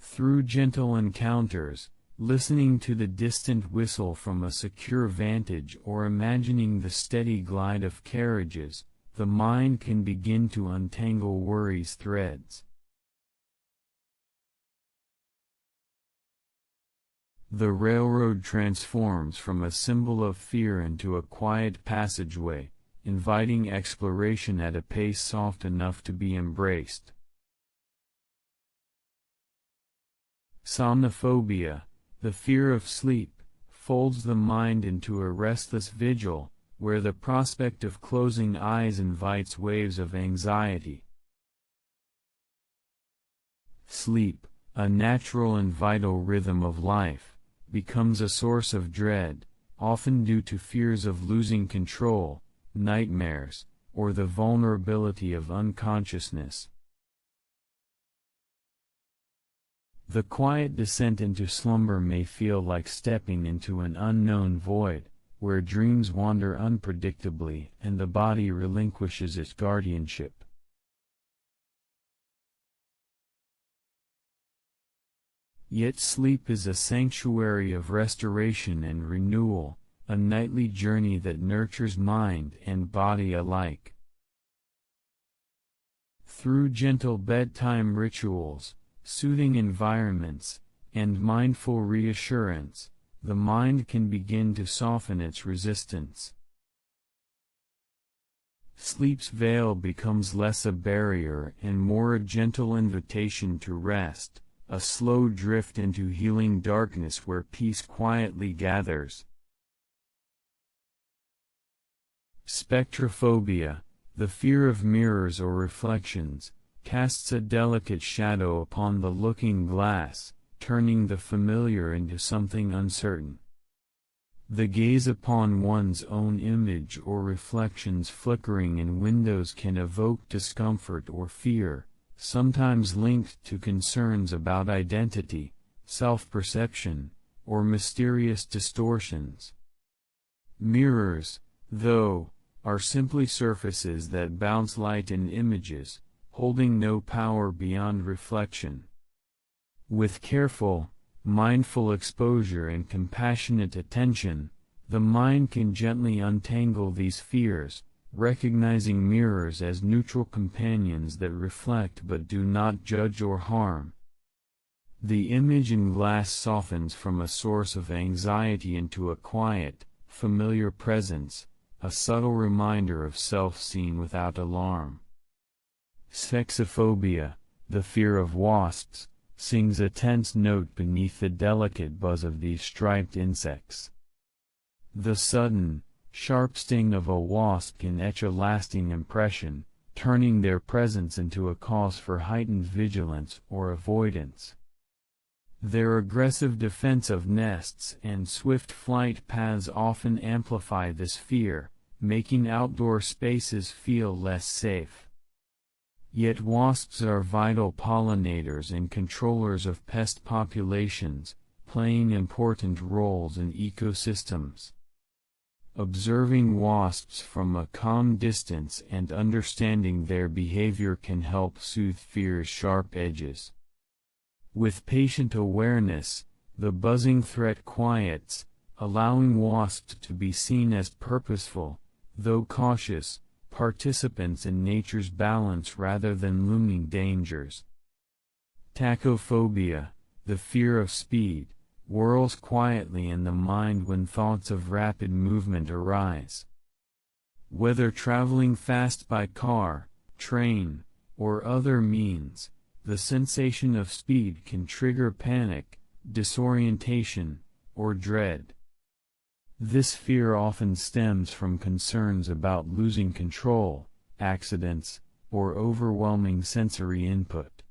Through gentle encounters, listening to the distant whistle from a secure vantage or imagining the steady glide of carriages, the mind can begin to untangle worry's threads. The railroad transforms from a symbol of fear into a quiet passageway, inviting exploration at a pace soft enough to be embraced. Somnophobia, the fear of sleep, folds the mind into a restless vigil, where the prospect of closing eyes invites waves of anxiety. Sleep, a natural and vital rhythm of life, becomes a source of dread, often due to fears of losing control, nightmares, or the vulnerability of unconsciousness. The quiet descent into slumber may feel like stepping into an unknown void, where dreams wander unpredictably and the body relinquishes its guardianship. Yet sleep is a sanctuary of restoration and renewal, a nightly journey that nurtures mind and body alike. Through gentle bedtime rituals, soothing environments, and mindful reassurance, the mind can begin to soften its resistance. Sleep's veil becomes less a barrier and more a gentle invitation to rest, a slow drift into healing darkness where peace quietly gathers. Spectrophobia, the fear of mirrors or reflections, casts a delicate shadow upon the looking glass, turning the familiar into something uncertain. The gaze upon one's own image or reflections flickering in windows can evoke discomfort or fear, sometimes linked to concerns about identity, self-perception, or mysterious distortions. Mirrors, though, are simply surfaces that bounce light and images, holding no power beyond reflection. With careful, mindful exposure and compassionate attention, the mind can gently untangle these fears, recognizing mirrors as neutral companions that reflect but do not judge or harm. The image in glass softens from a source of anxiety into a quiet, familiar presence, a subtle reminder of self seen without alarm. Spexophobia, the fear of wasps, sings a tense note beneath the delicate buzz of these striped insects. The sudden, sharp sting of a wasp can etch a lasting impression, turning their presence into a cause for heightened vigilance or avoidance. Their aggressive defense of nests and swift flight paths often amplify this fear, making outdoor spaces feel less safe. Yet wasps are vital pollinators and controllers of pest populations, playing important roles in ecosystems. Observing wasps from a calm distance and understanding their behavior can help soothe fear's sharp edges. With patient awareness, the buzzing threat quiets, allowing wasps to be seen as purposeful, though cautious, participants in nature's balance rather than looming dangers. Tachophobia, the fear of speed, whirls quietly in the mind when thoughts of rapid movement arise. Whether traveling fast by car, train, or other means, the sensation of speed can trigger panic, disorientation, or dread. This fear often stems from concerns about losing control, accidents, or overwhelming sensory input.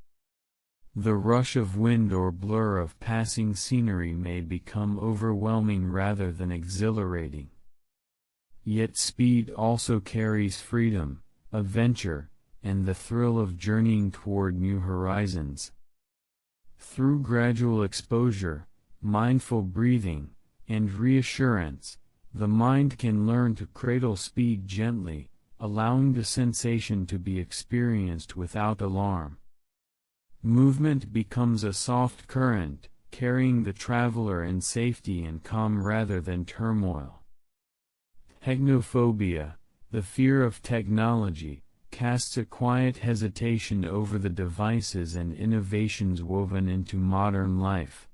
The rush of wind or blur of passing scenery may become overwhelming rather than exhilarating. Yet speed also carries freedom, adventure, and the thrill of journeying toward new horizons. Through gradual exposure, mindful breathing, and reassurance, the mind can learn to cradle speed gently, allowing the sensation to be experienced without alarm. Movement becomes a soft current, carrying the traveler in safety and calm rather than turmoil. Technophobia, the fear of technology, casts a quiet hesitation over the devices and innovations woven into modern life.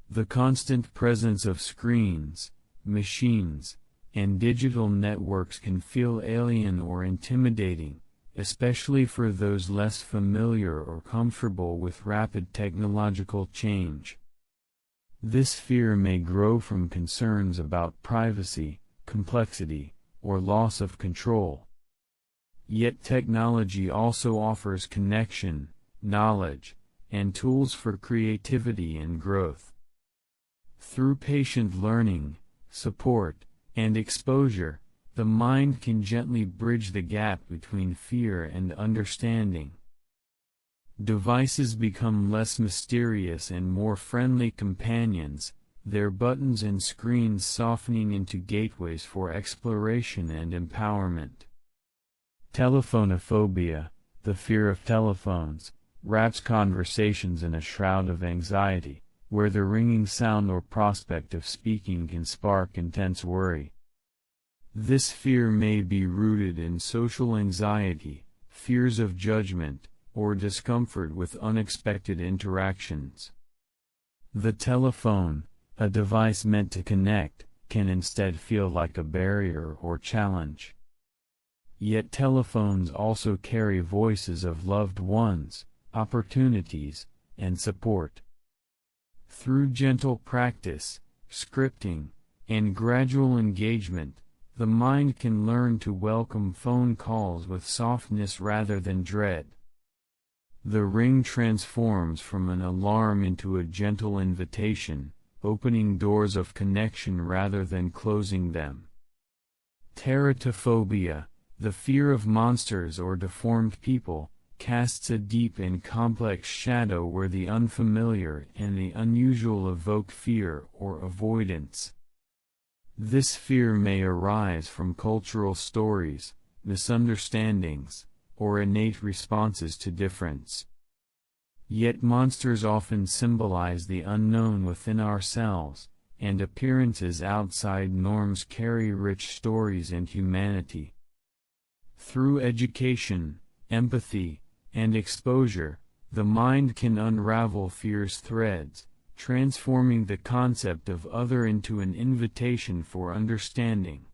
The constant presence of screens, machines, and digital networks can feel alien or intimidating, especially for those less familiar or comfortable with rapid technological change. This fear may grow from concerns about privacy, complexity, or loss of control. Yet technology also offers connection, knowledge, and tools for creativity and growth. Through patient learning, support, and exposure, the mind can gently bridge the gap between fear and understanding. Devices become less mysterious and more friendly companions, their buttons and screens softening into gateways for exploration and empowerment. Telephonophobia, the fear of telephones, wraps conversations in a shroud of anxiety, where the ringing sound or prospect of speaking can spark intense worry. This fear may be rooted in social anxiety, fears of judgment, or discomfort with unexpected interactions. The telephone, a device meant to connect, can instead feel like a barrier or challenge. Yet telephones also carry voices of loved ones, opportunities, and support. Through gentle practice, scripting, and gradual engagement, the mind can learn to welcome phone calls with softness rather than dread. The ring transforms from an alarm into a gentle invitation, opening doors of connection rather than closing them. Teratophobia, the fear of monsters or deformed people, casts a deep and complex shadow where the unfamiliar and the unusual evoke fear or avoidance. This fear may arise from cultural stories, misunderstandings, or innate responses to difference. Yet monsters often symbolize the unknown within ourselves, and appearances outside norms carry rich stories and humanity. Through education, empathy, and exposure, the mind can unravel fear's threads, transforming the concept of other into an invitation for understanding.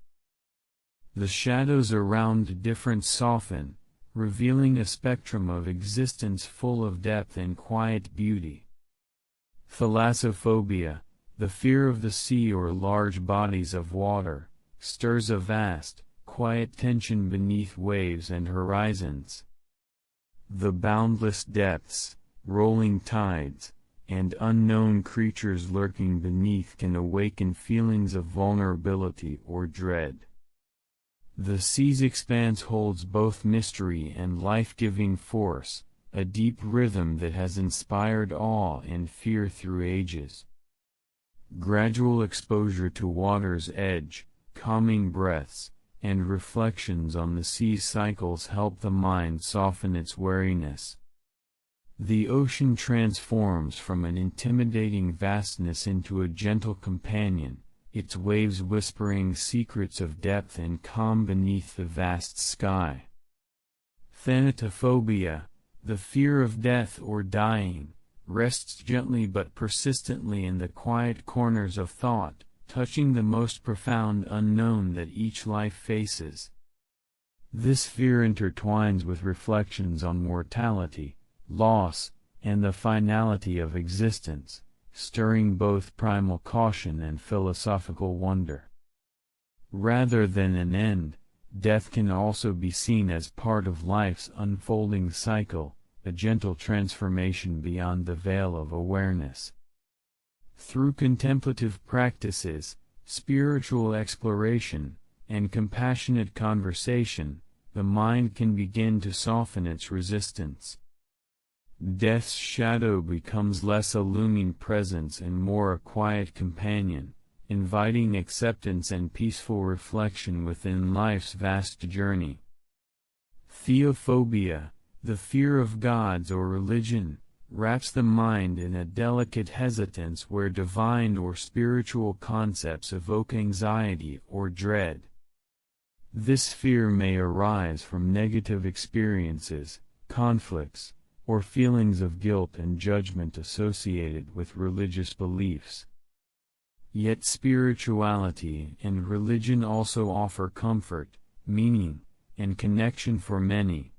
The shadows around difference soften, revealing a spectrum of existence full of depth and quiet beauty. Thalassophobia, the fear of the sea or large bodies of water, stirs a vast, quiet tension beneath waves and horizons. The boundless depths, rolling tides, and unknown creatures lurking beneath can awaken feelings of vulnerability or dread. The sea's expanse holds both mystery and life-giving force, a deep rhythm that has inspired awe and fear through ages. Gradual exposure to water's edge, calming breaths, and reflections on the sea's cycles help the mind soften its wariness. The ocean transforms from an intimidating vastness into a gentle companion, its waves whispering secrets of depth and calm beneath the vast sky. Thanatophobia, the fear of death or dying, rests gently but persistently in the quiet corners of thought, touching the most profound unknown that each life faces. This fear intertwines with reflections on mortality, loss, and the finality of existence, stirring both primal caution and philosophical wonder. Rather than an end, death can also be seen as part of life's unfolding cycle, a gentle transformation beyond the veil of awareness. Through contemplative practices, spiritual exploration, and compassionate conversation, the mind can begin to soften its resistance. Death's shadow becomes less a looming presence and more a quiet companion, inviting acceptance and peaceful reflection within life's vast journey. Theophobia, the fear of gods or religion, wraps the mind in a delicate hesitance where divine or spiritual concepts evoke anxiety or dread. This fear may arise from negative experiences, conflicts, or feelings of guilt and judgment associated with religious beliefs. Yet spirituality and religion also offer comfort, meaning, and connection for many.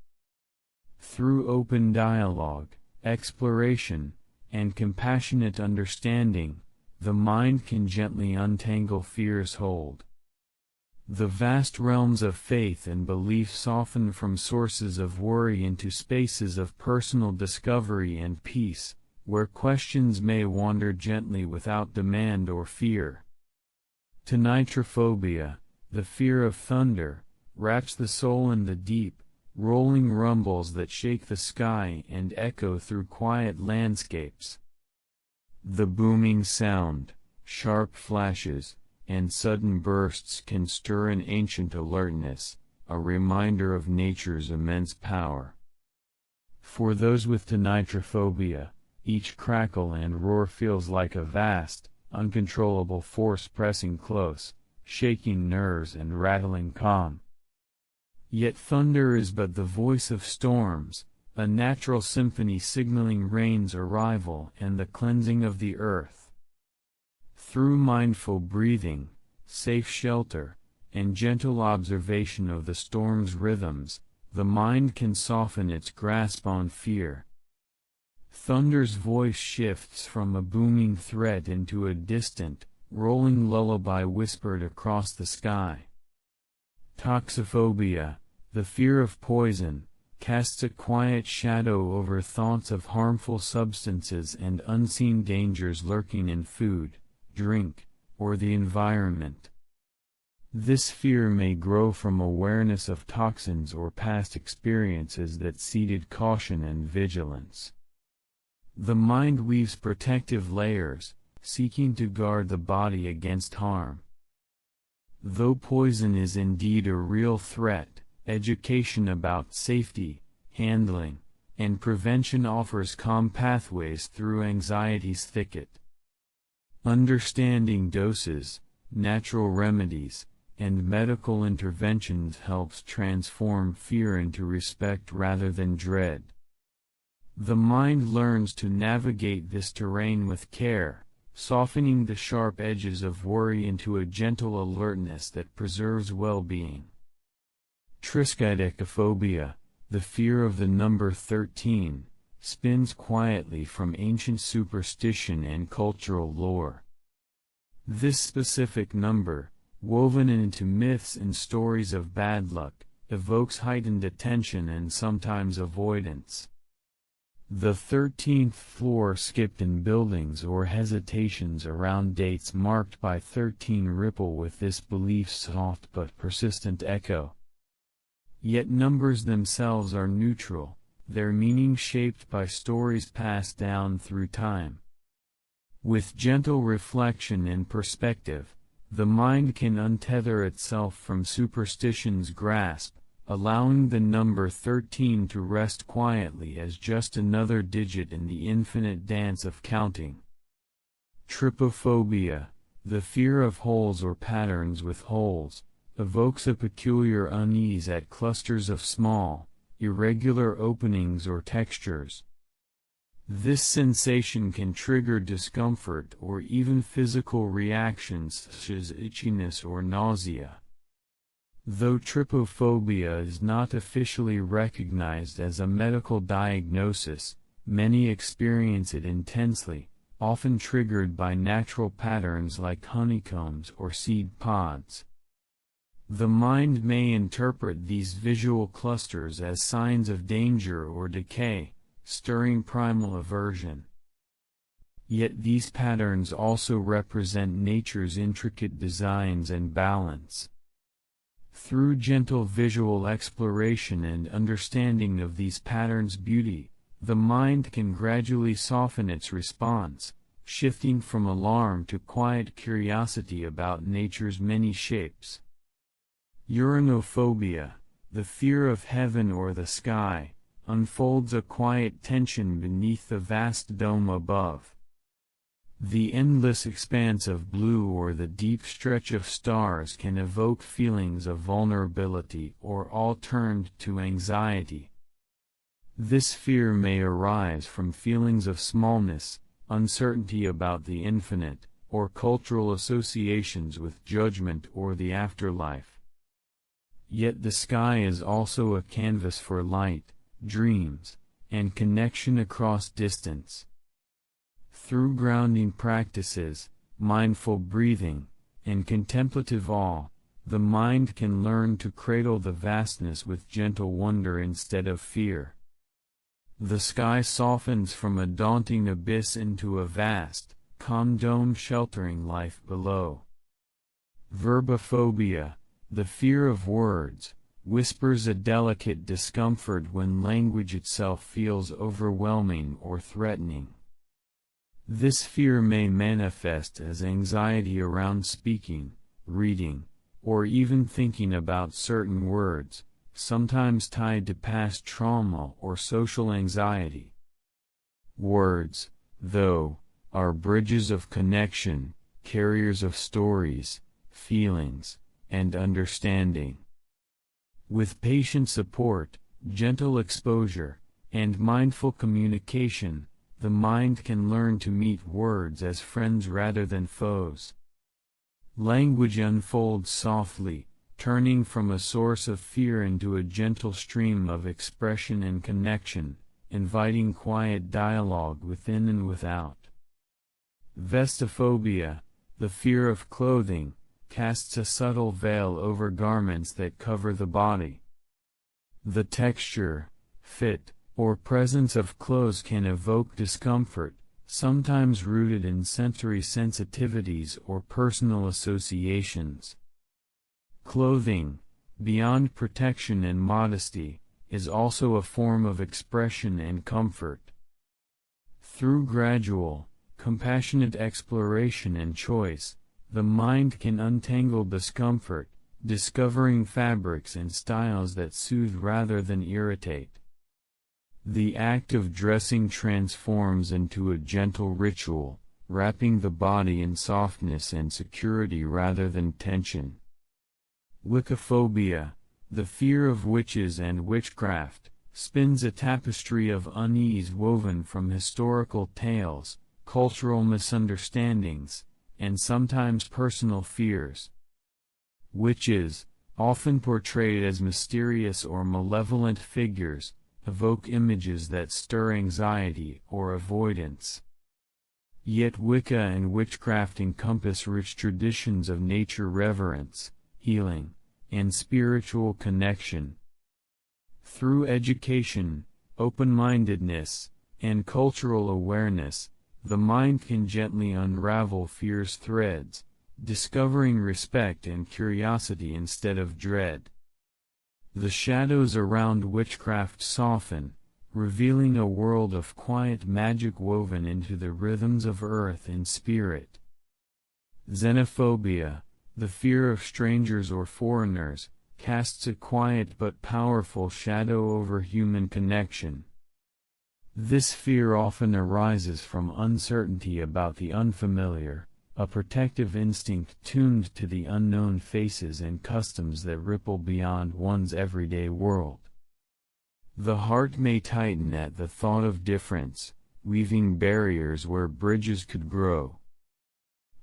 Through open dialogue, exploration, and compassionate understanding, the mind can gently untangle fear's hold. The vast realms of faith and belief soften from sources of worry into spaces of personal discovery and peace, where questions may wander gently without demand or fear. Tonitrophobia, the fear of thunder, wraps the soul in the deep, rolling rumbles that shake the sky and echo through quiet landscapes. The booming sound, sharp flashes, and sudden bursts can stir an ancient alertness, a reminder of nature's immense power. For those with tonitrophobia, each crackle and roar feels like a vast, uncontrollable force pressing close, shaking nerves and rattling calm. Yet thunder is but the voice of storms, a natural symphony signaling rain's arrival and the cleansing of the earth. Through mindful breathing, safe shelter, and gentle observation of the storm's rhythms, the mind can soften its grasp on fear. Thunder's voice shifts from a booming threat into a distant, rolling lullaby whispered across the sky. Toxophobia, the fear of poison, casts a quiet shadow over thoughts of harmful substances and unseen dangers lurking in food, drink, or the environment. This fear may grow from awareness of toxins or past experiences that seeded caution and vigilance. The mind weaves protective layers, seeking to guard the body against harm. Though poison is indeed a real threat, education about safety, handling, and prevention offers calm pathways through anxiety's thicket. Understanding doses, natural remedies, and medical interventions helps transform fear into respect rather than dread. The mind learns to navigate this terrain with care, softening the sharp edges of worry into a gentle alertness that preserves well-being. Triskaidekaphobia, the fear of the number 13, spins quietly from ancient superstition and cultural lore. This specific number, woven into myths and stories of bad luck, evokes heightened attention and sometimes avoidance. The 13th floor skipped in buildings or hesitations around dates marked by 13 ripple with this belief's soft but persistent echo. Yet numbers themselves are neutral, their meaning shaped by stories passed down through time. With gentle reflection and perspective, the mind can untether itself from superstition's grasp, allowing the number 13 to rest quietly as just another digit in the infinite dance of counting. Trypophobia, the fear of holes or patterns with holes, evokes a peculiar unease at clusters of small, irregular openings or textures. This sensation can trigger discomfort or even physical reactions such as itchiness or nausea. Though trypophobia is not officially recognized as a medical diagnosis, many experience it intensely, often triggered by natural patterns like honeycombs or seed pods. The mind may interpret these visual clusters as signs of danger or decay, stirring primal aversion. Yet these patterns also represent nature's intricate designs and balance. Through gentle visual exploration and understanding of these patterns' beauty, the mind can gradually soften its response, shifting from alarm to quiet curiosity about nature's many shapes. Uranophobia, the fear of heaven or the sky, unfolds a quiet tension beneath the vast dome above. The endless expanse of blue or the deep stretch of stars can evoke feelings of vulnerability or all turned to anxiety. This fear may arise from feelings of smallness, uncertainty about the infinite, or cultural associations with judgment or the afterlife. Yet the sky is also a canvas for light, dreams, and connection across distance. Through grounding practices, mindful breathing, and contemplative awe, the mind can learn to cradle the vastness with gentle wonder instead of fear. The sky softens from a daunting abyss into a vast, calm dome sheltering life below. Verbophobia, the fear of words, whispers a delicate discomfort when language itself feels overwhelming or threatening. This fear may manifest as anxiety around speaking, reading, or even thinking about certain words, sometimes tied to past trauma or social anxiety. Words, though, are bridges of connection, carriers of stories, feelings, and understanding. With patient support, gentle exposure, and mindful communication, the mind can learn to meet words as friends rather than foes. Language unfolds softly, turning from a source of fear into a gentle stream of expression and connection, inviting quiet dialogue within and without. Vestophobia, the fear of clothing, casts a subtle veil over garments that cover the body. The texture, fit, or presence of clothes can evoke discomfort, sometimes rooted in sensory sensitivities or personal associations. Clothing, beyond protection and modesty, is also a form of expression and comfort. Through gradual, compassionate exploration and choice, the mind can untangle discomfort, discovering fabrics and styles that soothe rather than irritate. The act of dressing transforms into a gentle ritual, wrapping the body in softness and security rather than tension. Wiccaphobia, the fear of witches and witchcraft, spins a tapestry of unease woven from historical tales, cultural misunderstandings, and sometimes personal fears. Witches, often portrayed as mysterious or malevolent figures, evoke images that stir anxiety or avoidance. Yet Wicca and witchcraft encompass rich traditions of nature reverence, healing, and spiritual connection. Through education, open-mindedness, and cultural awareness, the mind can gently unravel fear's threads, discovering respect and curiosity instead of dread. The shadows around witchcraft soften, revealing a world of quiet magic woven into the rhythms of earth and spirit. Xenophobia, the fear of strangers or foreigners, casts a quiet but powerful shadow over human connection. This fear often arises from uncertainty about the unfamiliar, a protective instinct tuned to the unknown faces and customs that ripple beyond one's everyday world. The heart may tighten at the thought of difference, weaving barriers where bridges could grow.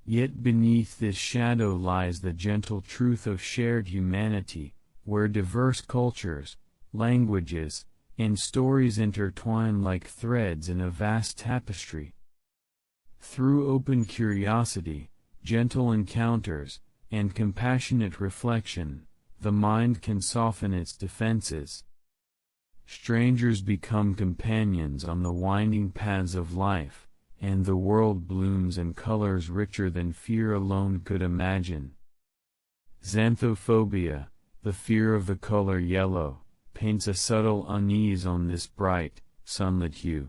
Yet beneath this shadow lies the gentle truth of shared humanity, where diverse cultures, languages, and stories intertwine like threads in a vast tapestry. Through open curiosity, gentle encounters, and compassionate reflection, the mind can soften its defenses. Strangers become companions on the winding paths of life, and the world blooms in colors richer than fear alone could imagine. Xanthophobia, the fear of the color yellow, paints a subtle unease on this bright, sunlit hue.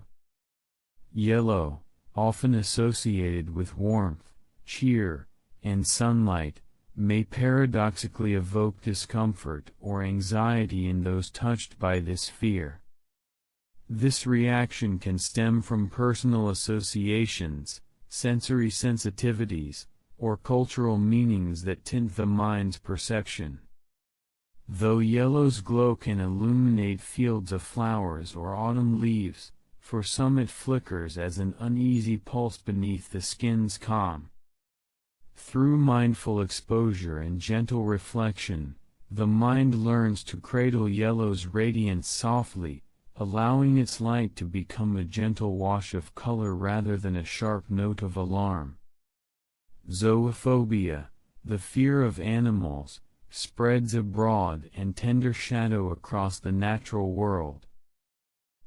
Yellow, often associated with warmth, cheer, and sunlight, may paradoxically evoke discomfort or anxiety in those touched by this fear. This reaction can stem from personal associations, sensory sensitivities, or cultural meanings that tint the mind's perception. Though yellow's glow can illuminate fields of flowers or autumn leaves, for some it flickers as an uneasy pulse beneath the skin's calm. Through mindful exposure and gentle reflection, the mind learns to cradle yellow's radiance softly, allowing its light to become a gentle wash of color rather than a sharp note of alarm. Zoophobia, the fear of animals, spreads a broad and tender shadow across the natural world.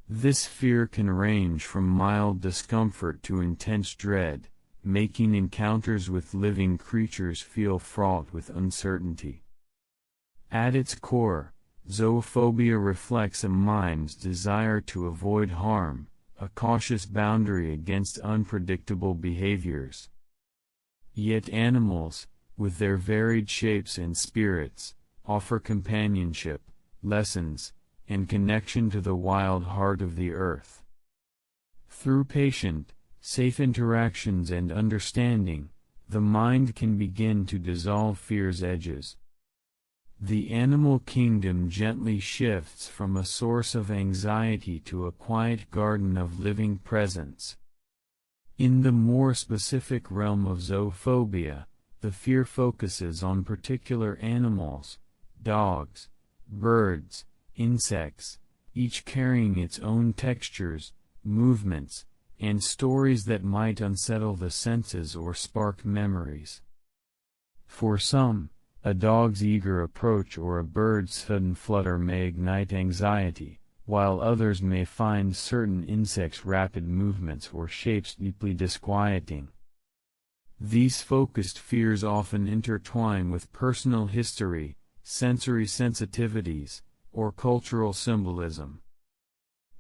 This fear can range from mild discomfort to intense dread, making encounters with living creatures feel fraught with uncertainty. At its core, zoophobia reflects a mind's desire to avoid harm, a cautious boundary against unpredictable behaviors. Yet animals, with their varied shapes and spirits, offer companionship, lessons, and connection to the wild heart of the earth. Through patient, safe interactions and understanding, the mind can begin to dissolve fear's edges. The animal kingdom gently shifts from a source of anxiety to a quiet garden of living presence. In the more specific realm of zoophobia, the fear focuses on particular animals, dogs, birds, insects, each carrying its own textures, movements, and stories that might unsettle the senses or spark memories. For some, a dog's eager approach or a bird's sudden flutter may ignite anxiety, while others may find certain insects' rapid movements or shapes deeply disquieting. These focused fears often intertwine with personal history, sensory sensitivities, or cultural symbolism.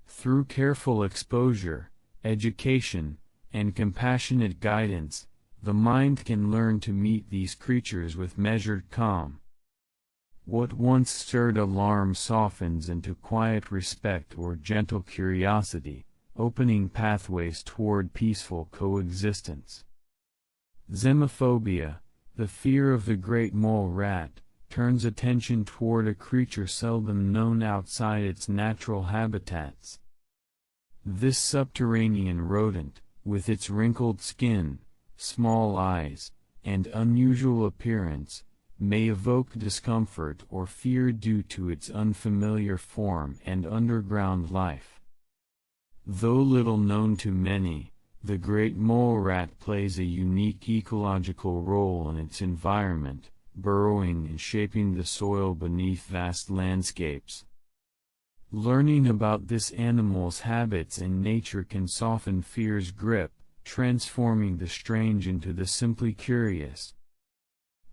Through careful exposure, education, and compassionate guidance, the mind can learn to meet these creatures with measured calm. What once stirred alarm softens into quiet respect or gentle curiosity, opening pathways toward peaceful coexistence. Xenophobia, the fear of the great mole rat, turns attention toward a creature seldom known outside its natural habitats. This subterranean rodent, with its wrinkled skin, small eyes, and unusual appearance, may evoke discomfort or fear due to its unfamiliar form and underground life. Though little known to many, the great mole rat plays a unique ecological role in its environment, burrowing and shaping the soil beneath vast landscapes. Learning about this animal's habits and nature can soften fear's grip, transforming the strange into the simply curious.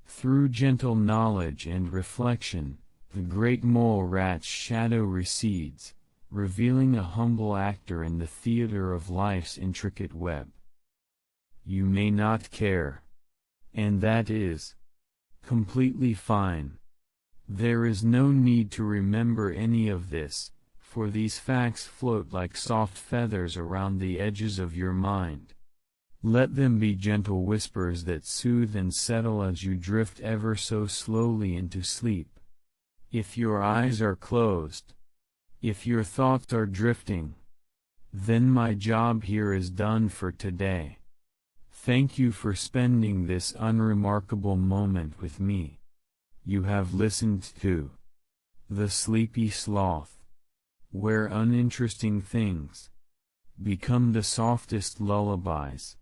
Through gentle knowledge and reflection, the great mole rat's shadow recedes, revealing a humble actor in the theater of life's intricate web. You may not care. And that is completely fine. There is no need to remember any of this, for these facts float like soft feathers around the edges of your mind. Let them be gentle whispers that soothe and settle as you drift ever so slowly into sleep. If your eyes are closed, if your thoughts are drifting, then my job here is done for today. Thank you for spending this unremarkable moment with me. You have listened to The Sleepy Sloth, where uninteresting things become the softest lullabies.